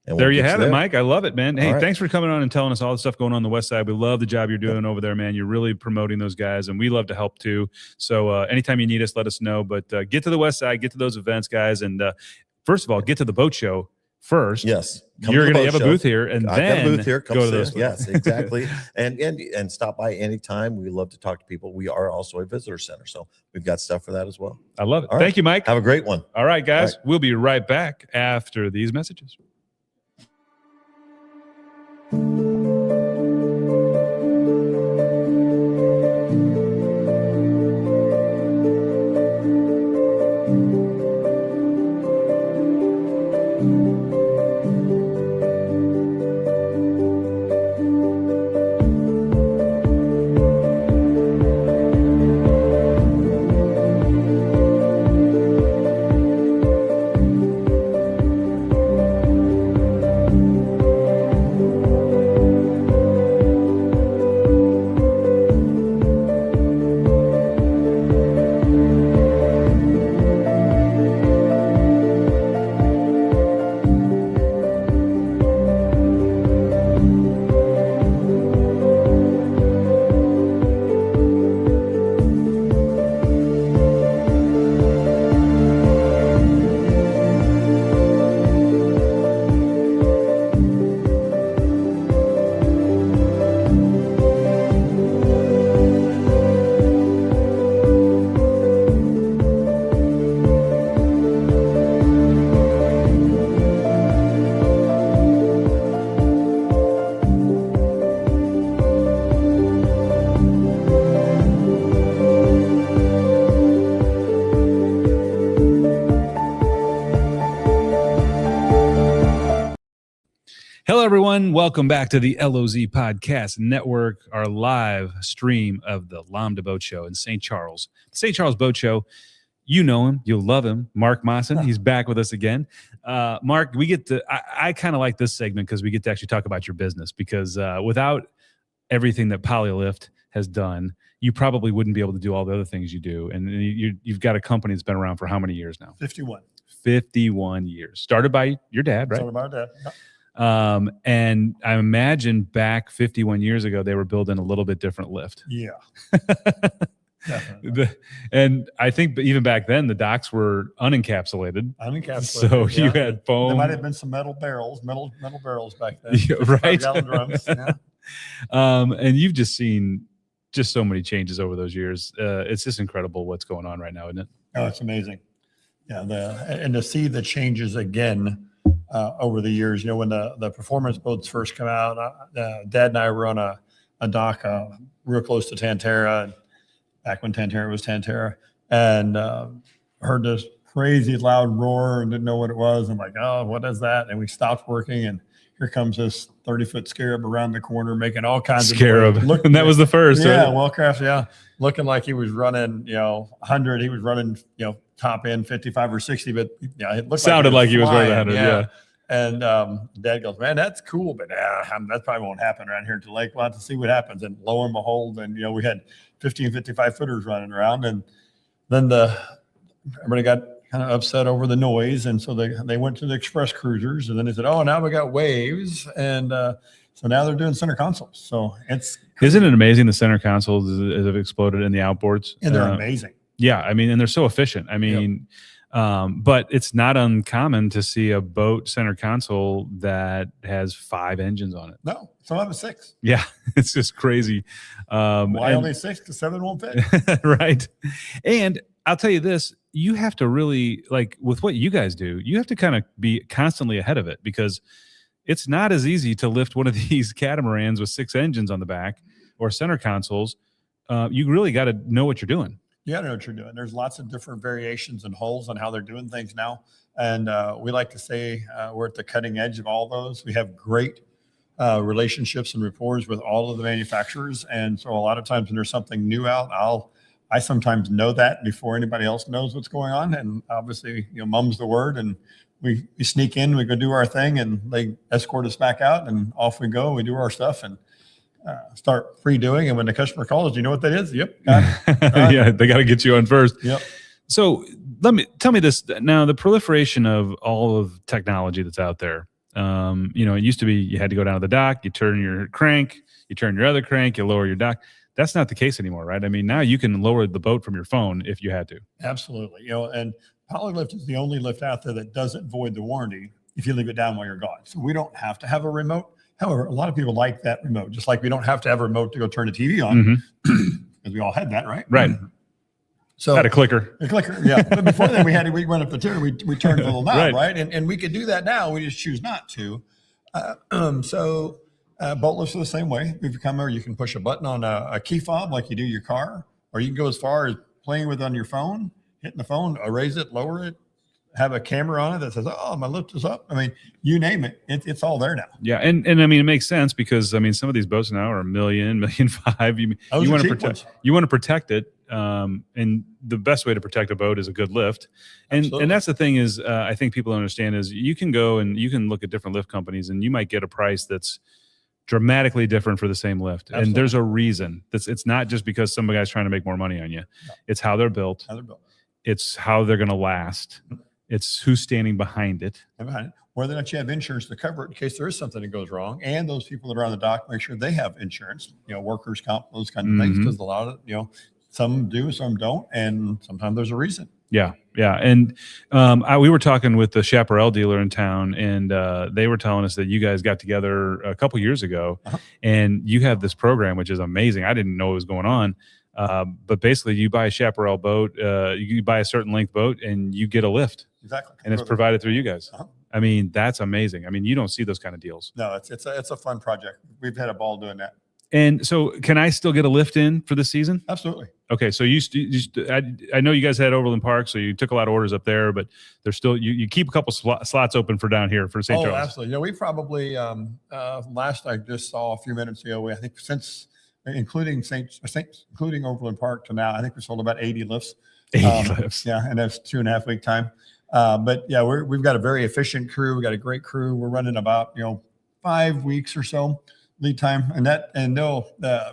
And There we'll you get have it, there. Mike. I love it, man. Hey, All right. thanks for coming on and telling us all the stuff going on the west side. We love the job you're doing over there, man. You're really promoting those guys, and we love to help too. So anytime you need us, let us know. But get to the west side, get to those events, guys. And first of all, get to the boat show first. Yes. You're going to have a booth here, and I've got then a booth here. Come go to see those. us. Yes, exactly. and stop by anytime. We love to talk to people. We are also a visitor center, so we've got stuff for that as well. I love it. All right. Thank you, Mike. Have a great one. All right, guys. All right. We'll be right back after these messages. Hello, everyone. Welcome back to the LOZ Podcast Network, our live stream of the LOMDA Boat Show in St. Charles. The St. Charles Boat Show, you know him, you'll love him. Mark Mawson, he's back with us again. Mark, we get to, I kind of like this segment because we get to actually talk about your business, because without everything that Polylift has done, you probably wouldn't be able to do all the other things you do. And you've got a company that's been around for how many years now? 51. 51 years. Started by your dad, right? Started by dad. Yeah. And I imagine back 51 years ago, they were building a little bit different lift. Yeah. Definitely. And I think even back then, the docks were unencapsulated. Unencapsulated. So you yeah. had foam. There might have been some metal barrels back then. Yeah, right. 55-gallon drums. Yeah. And you've just seen just so many changes over those years. It's just incredible what's going on right now, isn't it? Oh, it's amazing. Yeah. And to see the changes again over the years, you know, when the performance boats first come out, Dad and I were on a dock real close to Tantera, back when Tantera was Tantera, and heard this crazy loud roar and didn't know what it was. I'm like, oh, what is that? And we stopped working, and here comes this 30-foot Scarab around the corner making all kinds of Scarab. noise. And that was the first. Yeah, right? Wellcraft, yeah. Looking like he was running, 100. He was running, top end 55 or 60, but yeah, it looked Sounded like he was running flying, 100, yeah. And Dad goes, man, that's cool, but that probably won't happen around here at the lake. We'll have to see what happens. And lo and behold, and we had 15, 55 footers running around, and then everybody got kind of upset over the noise, and so they went to the express cruisers, and then they said, oh, now we got waves, and so now they're doing center consoles. So Isn't it amazing the center consoles have exploded in the outboards? and they're amazing. Yeah, I mean, and they're so efficient. I mean, But it's not uncommon to see a boat center console that has 5 engines on it. No, some of them 6. Yeah, it's just crazy. Why and- only 6? Because 7 won't fit. right. And I'll tell you this, you have to really, like with what you guys do, you have to kind of be constantly ahead of it, because it's not as easy to lift one of these catamarans with 6 engines on the back or center consoles. You really got to know what you're doing. You got to know what you're doing. There's lots of different variations and holes on how they're doing things now. And we like to say we're at the cutting edge of all those. We have great relationships and rapport with all of the manufacturers. And so a lot of times when there's something new out, I sometimes know that before anybody else knows what's going on. And obviously, mum's the word, and we sneak in, we go do our thing, and they escort us back out, and off we go. We do our stuff and start pre-doing. And when the customer calls, you know what that is? Yep. Got it. Yeah, they got to get you on first. Yep. So tell me this now, the proliferation of all of technology that's out there. It used to be you had to go down to the dock, you turn your crank, you turn your other crank, you lower your dock. That's not the case anymore, right? I mean, now you can lower the boat from your phone if you had to. Absolutely. And Polylift is the only lift out there that doesn't void the warranty if you leave it down while you're gone. So we don't have to have a remote. However, a lot of people like that remote, just like we don't have to have a remote to go turn the TV on, because we all had that, right? Right. So had a clicker. A clicker, yeah. But before that, we went up the tier, we turned the little knob, Right. right? And we could do that now. We just choose not to. Boat lifts are the same way. We've come where you can push a button on a key fob like you do your car, or you can go as far as playing with it on your phone, hitting the phone, raise it, lower it, have a camera on it that says, "Oh, my lift is up." I mean, you name it, it's all there now. Yeah, and I mean, it makes sense, because I mean, some of these boats now are $1 million, $1.5 million. You want to protect it, and the best way to protect a boat is a good lift. And that's the thing is, I think people don't understand is you can go and you can look at different lift companies, and you might get a price that's dramatically different for the same lift. Absolutely. And there's a reason. It's not just because some guy's trying to make more money on you. No. It's how they're built. It's how they're going to last. It's who's standing behind it. Whether or not you have insurance to cover it in case there is something that goes wrong, and those people that are on the dock, make sure they have insurance, workers' comp, those kind of things, because a lot of, some do, some don't, and sometimes there's a reason. Yeah. Yeah. And we were talking with the Chaparral dealer in town, and they were telling us that you guys got together a couple years ago, and you have this program, which is amazing. I didn't know what was going on. But basically you buy a Chaparral boat, you buy a certain length boat, and you get a lift. Exactly. And it's provided through you guys. I mean, that's amazing. I mean, you don't see those kind of deals. No, it's a fun project. We've had a ball doing that. And so can I still get a lift in for this season? Absolutely. Okay. So I know you guys had Overland Park, so you took a lot of orders up there, but there's still, you keep a couple slots open for down here for St. Charles. Absolutely. We probably, last I just saw a few minutes ago, I think since, including Overland Park to now, I think we sold about 80 lifts. 80 lifts. Yeah. And that's 2.5 week time. But yeah, we've got a very efficient crew. We've got a great crew. We're running about, 5 weeks or so lead time, and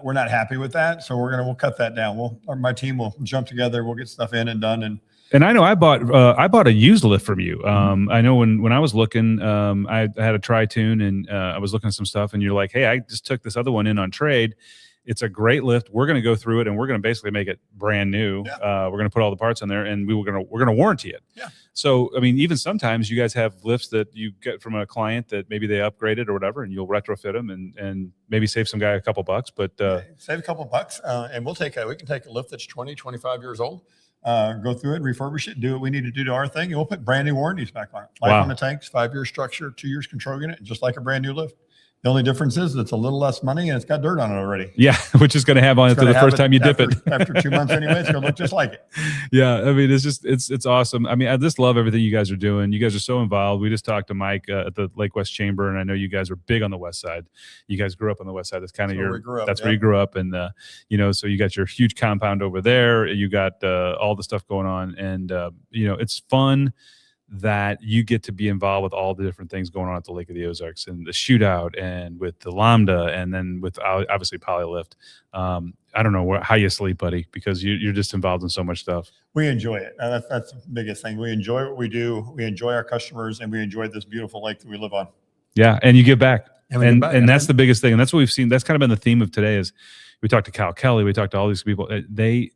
we're not happy with that. So we'll cut that down. My team will jump together. We'll get stuff in and done. And I know I bought a used lift from you. I know when I was looking, I had a Tri-Tune, and I was looking at some stuff, and you're like, "Hey, I just took this other one in on trade. It's a great lift. We're going to go through it, and we're going to basically make it brand new. Yeah. We're going to put all the parts on there, and we're going to warranty it." Yeah. So, I mean, even sometimes you guys have lifts that you get from a client that maybe they upgraded or whatever, and you'll retrofit them and maybe save some guy a couple bucks. But save a couple bucks, and we can take a lift that's 20, 25 years old, go through it, refurbish it, do what we need to do to our thing, and we'll put brand new warranties back on it. Life on the tanks, 5-year structure, 2 years control unit, just like a brand new lift. The only difference is it's a little less money, and it's got dirt on it already. Yeah, which is going to have on it for the first time you dip it. After 2 months anyway, it's going to look just like it. Yeah, I mean, it's awesome. I mean, I just love everything you guys are doing. You guys are so involved. We just talked to Mike at the Lake West Chamber, and I know you guys are big on the West Side. You guys grew up on the West Side. That's kind of where you grew up, and so you got your huge compound over there. You got all the stuff going on, and it's fun that you get to be involved with all the different things going on at the Lake of the Ozarks, and the shootout, and with the LOMDA, and then with obviously Polylift. I don't know how you sleep, buddy, because you're just involved in so much stuff. We enjoy it. That's the biggest thing. We enjoy what we do. We enjoy our customers, and we enjoy this beautiful lake that we live on. Yeah, and you give back. And that's the biggest thing. And that's what we've seen. That's kind of been the theme of today is we talked to Kyle Kelly. We talked to all these people.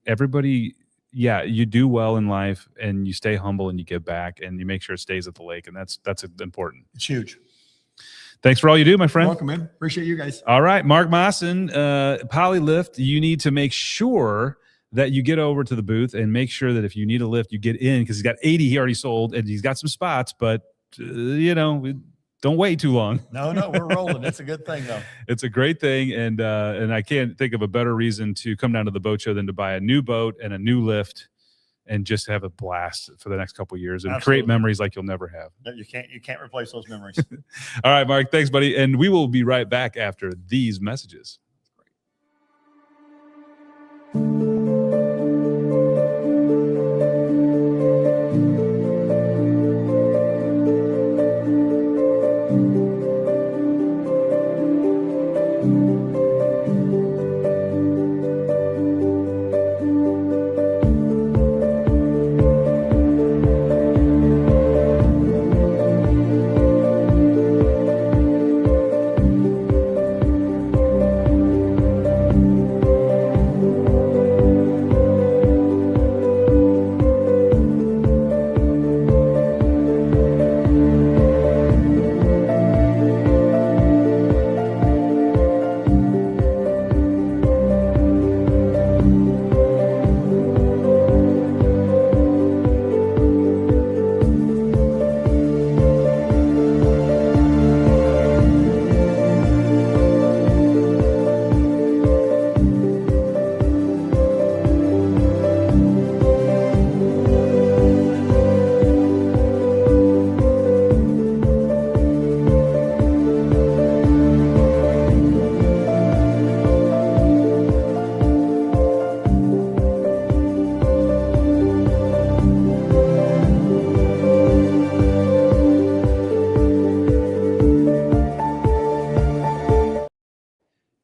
Everybody, yeah, you do well in life and you stay humble and you give back and you make sure it stays at the lake. And that's important. It's huge. Thanks for all you do, my friend. Welcome, man. Appreciate you guys. All right, Mark Mawson, Polylift, you need to make sure that you get over to the booth and make sure that if you need a lift, you get in, because he's got 80 he already sold and he's got some spots, but don't wait too long. No, we're rolling. It's a good thing though. It's a great thing, and I can't think of a better reason to come down to the boat show than to buy a new boat and a new lift and just have a blast for the next couple of years and Absolutely. create memories like you'll never have. No, you can't replace those memories. All right, Mark, thanks, buddy. And we will be right back after these messages.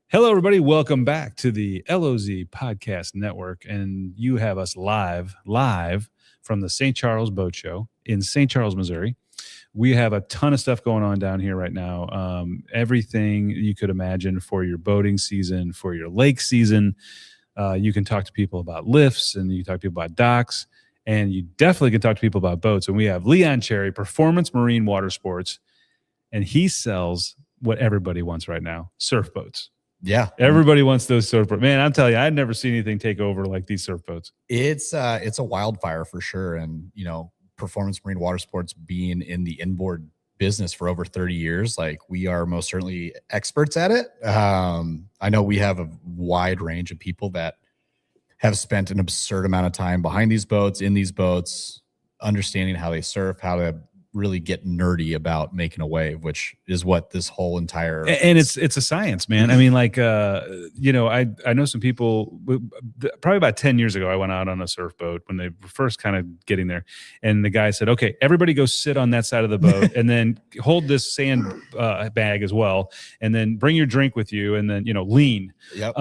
Hello, everybody. Welcome back to the LOZ Podcast Network. And you have us live from the St. Charles Boat Show in St. Charles, Missouri. We have a ton of stuff going on down here right now. Everything you could imagine for your boating season, for your lake season. You can talk to people about lifts and you can talk to people about docks. And you definitely can talk to people about boats. And we have Leon Cherry, Performance Marine Water Sports. And he sells what everybody wants right now, surf boats. Yeah. Everybody wants those surf boats. Man, I'm telling you, I've never seen anything take over like these surf boats. It's a wildfire for sure. And, Performance Marine Water Sports being in the inboard business for over 30 years, like we are most certainly experts at it. I know we have a wide range of people that have spent an absurd amount of time behind these boats, in these boats, understanding how they surf, how to really get nerdy about making a wave, which is what this whole entire and it's a science, man. I mean, like I know some people. Probably about 10 years ago, I went out on a surf boat when they were first kind of getting there, and the guy said, "Okay, everybody go sit on that side of the boat, and then hold this sand bag as well, and then bring your drink with you, and then lean." Yep.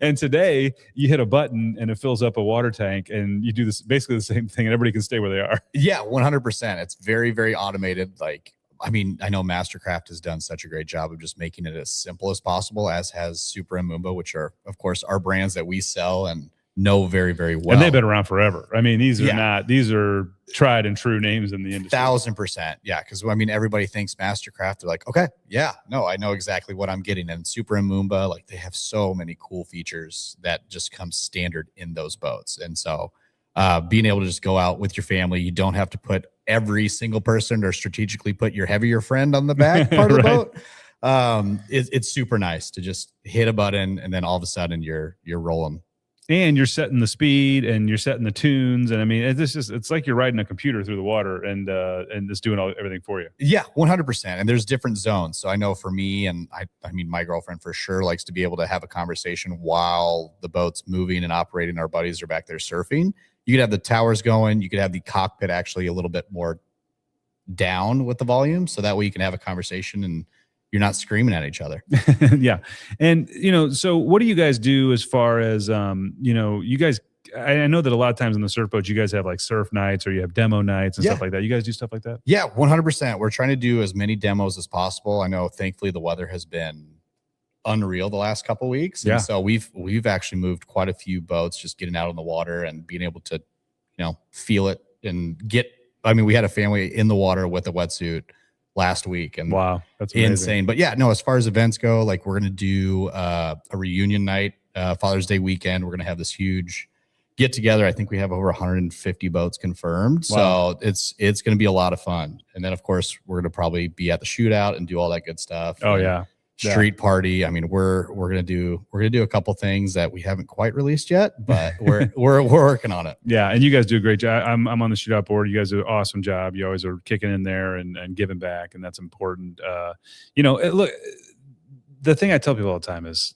And today you hit a button and it fills up a water tank, and you do this basically the same thing, and everybody can stay where they are. Yeah, 100%. It's very, very automated. Like, I mean, I know Mastercraft has done such a great job of just making it as simple as possible, as has Super and Moomba, which are, of course, our brands that we sell and know very, very well. And they've been around forever. I mean, these are tried and true names in the industry. 1000%. Yeah. Cause I mean, everybody thinks Mastercraft. They're like, okay, yeah, no, I know exactly what I'm getting. And Super and Moomba, like they have so many cool features that just come standard in those boats. And so being able to just go out with your family, you don't have to put every single person or strategically put your heavier friend on the back part of the boat. It's super nice to just hit a button and then all of a sudden you're rolling. And you're setting the speed and you're setting the tunes. And I mean, it's like you're riding a computer through the water and it's doing everything for you. Yeah, 100%. And there's different zones. So I know for me, and I mean, my girlfriend for sure likes to be able to have a conversation while the boat's moving and operating. Our buddies are back there surfing. You could have the towers going. You could have the cockpit actually a little bit more down with the volume. So that way you can have a conversation and you're not screaming at each other. Yeah. And, so what do you guys do as far as, you guys, I know that a lot of times in the surf boats, you guys have like surf nights or you have demo nights and stuff like that. You guys do stuff like that? Yeah, 100%. We're trying to do as many demos as possible. I know thankfully the weather has been unreal the last couple of weeks. Yeah. And so we've actually moved quite a few boats, just getting out on the water and being able to, feel it and we had a family in the water with a wetsuit last week, and wow, that's amazing. insane. But yeah, no, as far as events go, like we're going to do a reunion night, Father's Day weekend. We're going to have this huge get together. I think we have over 150 boats confirmed. Wow. So it's going to be a lot of fun. And then of course we're going to probably be at the shootout and do all that good stuff. Oh and yeah. street party. I mean, we're going to do a couple things that we haven't quite released yet, but we're working on it. Yeah, and you guys do a great job. I'm on the shootout board. You guys do an awesome job. You always are kicking in there and giving back, and that's important. Look, the thing I tell people all the time is,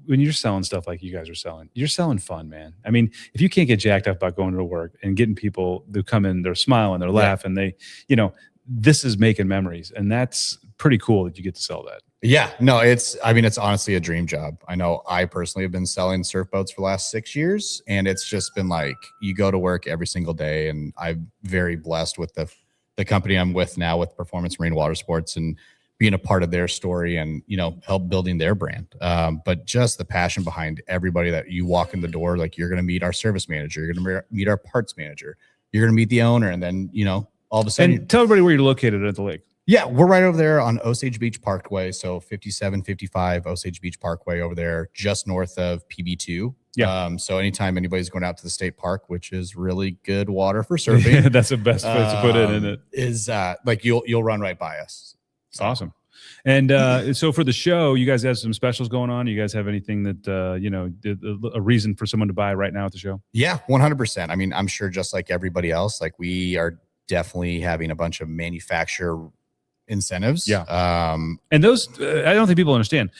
when you're selling stuff like you guys are selling, you're selling fun, man. I mean, if you can't get jacked up about going to work and getting people to come in, they're smiling, they're laughing, this is making memories, and that's pretty cool that you get to sell that. Yeah, no, it's honestly a dream job. I know I personally have been selling surf boats for the last 6 years, and it's just been like, you go to work every single day, and I'm very blessed with the company I'm with now with Performance Marine Water Sports and being a part of their story and, help building their brand. But just the passion behind everybody that you walk in the door, like you're going to meet our service manager, you're going to meet our parts manager, you're going to meet the owner, and then, all of a sudden. And tell everybody where you're located at the lake. Yeah, we're right over there on Osage Beach Parkway. So 5755 Osage Beach Parkway over there, just north of PB2. Yeah. So anytime anybody's going out to the state park, which is really good water for surfing. That's the best place to put it, isn't it? Is like you'll run right by us. So. Awesome. And so for the show, you guys have some specials going on. You guys have anything that, a reason for someone to buy right now at the show? Yeah, 100%. I mean, I'm sure just like everybody else, like we are definitely having a bunch of manufacturer incentives. Yeah. And those, I don't think people understand.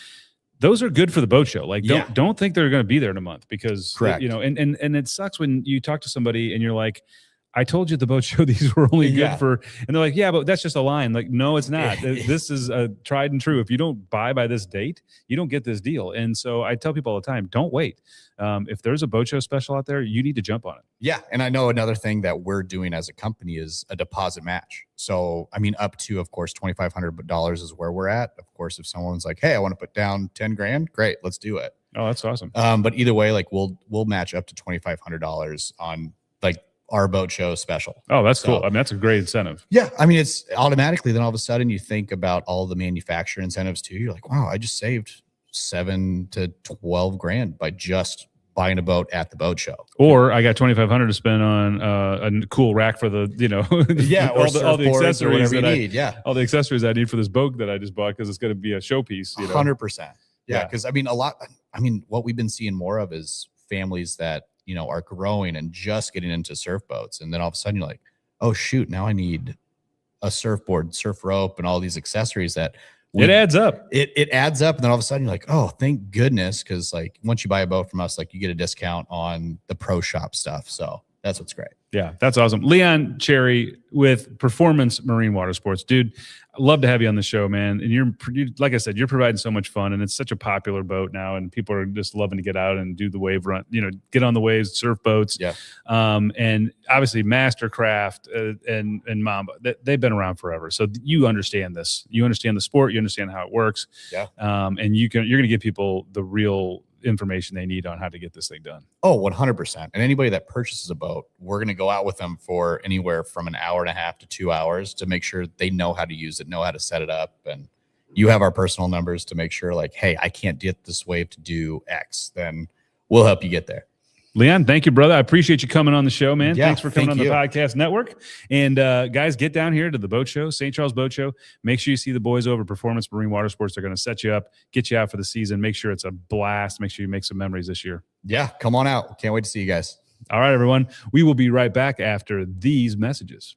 Those are good for the boat show. Like, don't think they're going to be there in a month because, correct. And it sucks when you talk to somebody and you're like, I told you at the boat show these were only good for, and they're like, yeah, but that's just a line. Like, no, it's not. This is a tried and true. If you don't buy by this date, you don't get this deal. And so I tell people all the time, don't wait. If there's a boat show special out there, you need to jump on it. Yeah. And I know another thing that we're doing as a company is a deposit match. So, I mean, up to, of course, $2,500 is where we're at. Of course, if someone's like, hey, I want to put down 10 grand, great, let's do it. Oh, that's awesome. But either way, like we'll match up to $2,500 on like our boat show special. Oh, that's cool. I mean, that's a great incentive. Yeah. I mean, it's automatically then all of a sudden you think about all the manufacturer incentives too. You're like, wow, I just saved 7 to 12 grand by just buying a boat at the boat show. Or I got $2,500 to spend on a cool rack for the, all the accessories that I need. Yeah. All the accessories I need for this boat that I just bought because it's going to be a showpiece. 100%. Yeah. Because I mean, what we've been seeing more of is families that, are growing and just getting into surf boats. And then all of a sudden you're like, oh shoot, now I need a surfboard, surf rope, and all these accessories that it adds up. It adds up. And then all of a sudden you're like, oh, thank goodness. Cause like once you buy a boat from us, like you get a discount on the pro shop stuff. So that's what's great. Yeah, that's awesome. Leon Cherry with Performance Marine Water Sports. Dude, I'd love to have you on the show, man. And you're like I said, you're providing so much fun, and it's such a popular boat now, and people are just loving to get out and do the wave run, get on the waves, surf boats. Yeah. And obviously Mastercraft and Mamba, they've been around forever. So you understand this. You understand the sport. You understand how it works. Yeah. And you're going to give people the real information they need on how to get this thing done. Oh, 100%. And anybody that purchases a boat, we're going to go out with them for anywhere from an hour and a half to 2 hours to make sure they know how to use it, know how to set it up. And you have our personal numbers to make sure like, hey, I can't get this wave to do X, then we'll help you get there. Leon, thank you, brother. I appreciate you coming on the show, man. Yeah, thanks for coming on the you. podcast network. And guys, get down here to the boat show, St. Charles Boat Show. Make sure you see the boys over at Performance Marine Water Sports. They're going to set you up, get you out for the season. Make sure it's a blast. Make sure you make some memories this year. Yeah, come on out. Can't wait to see you guys. All right, everyone. We will be right back after these messages.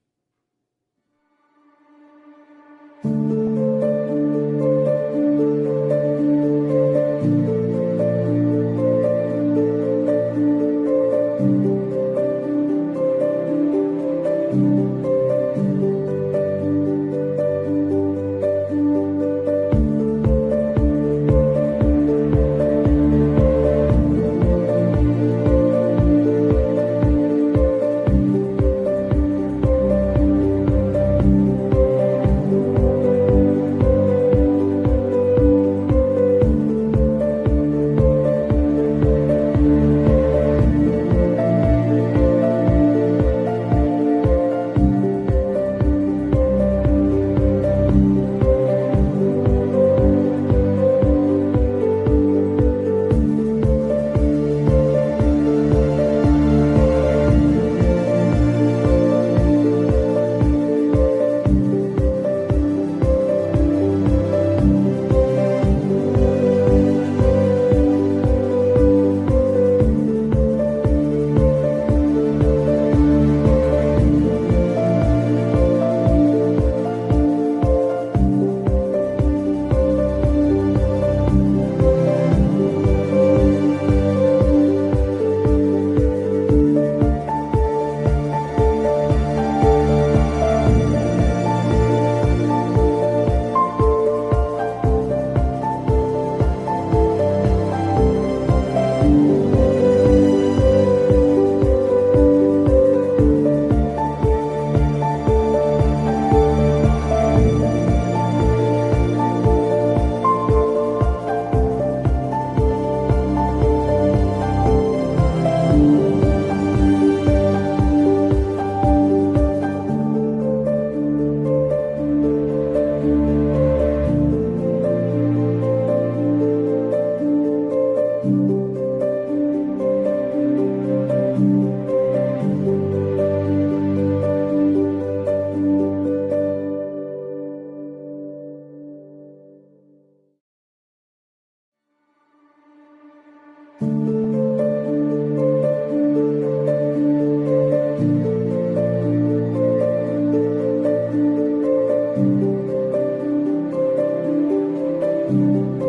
you.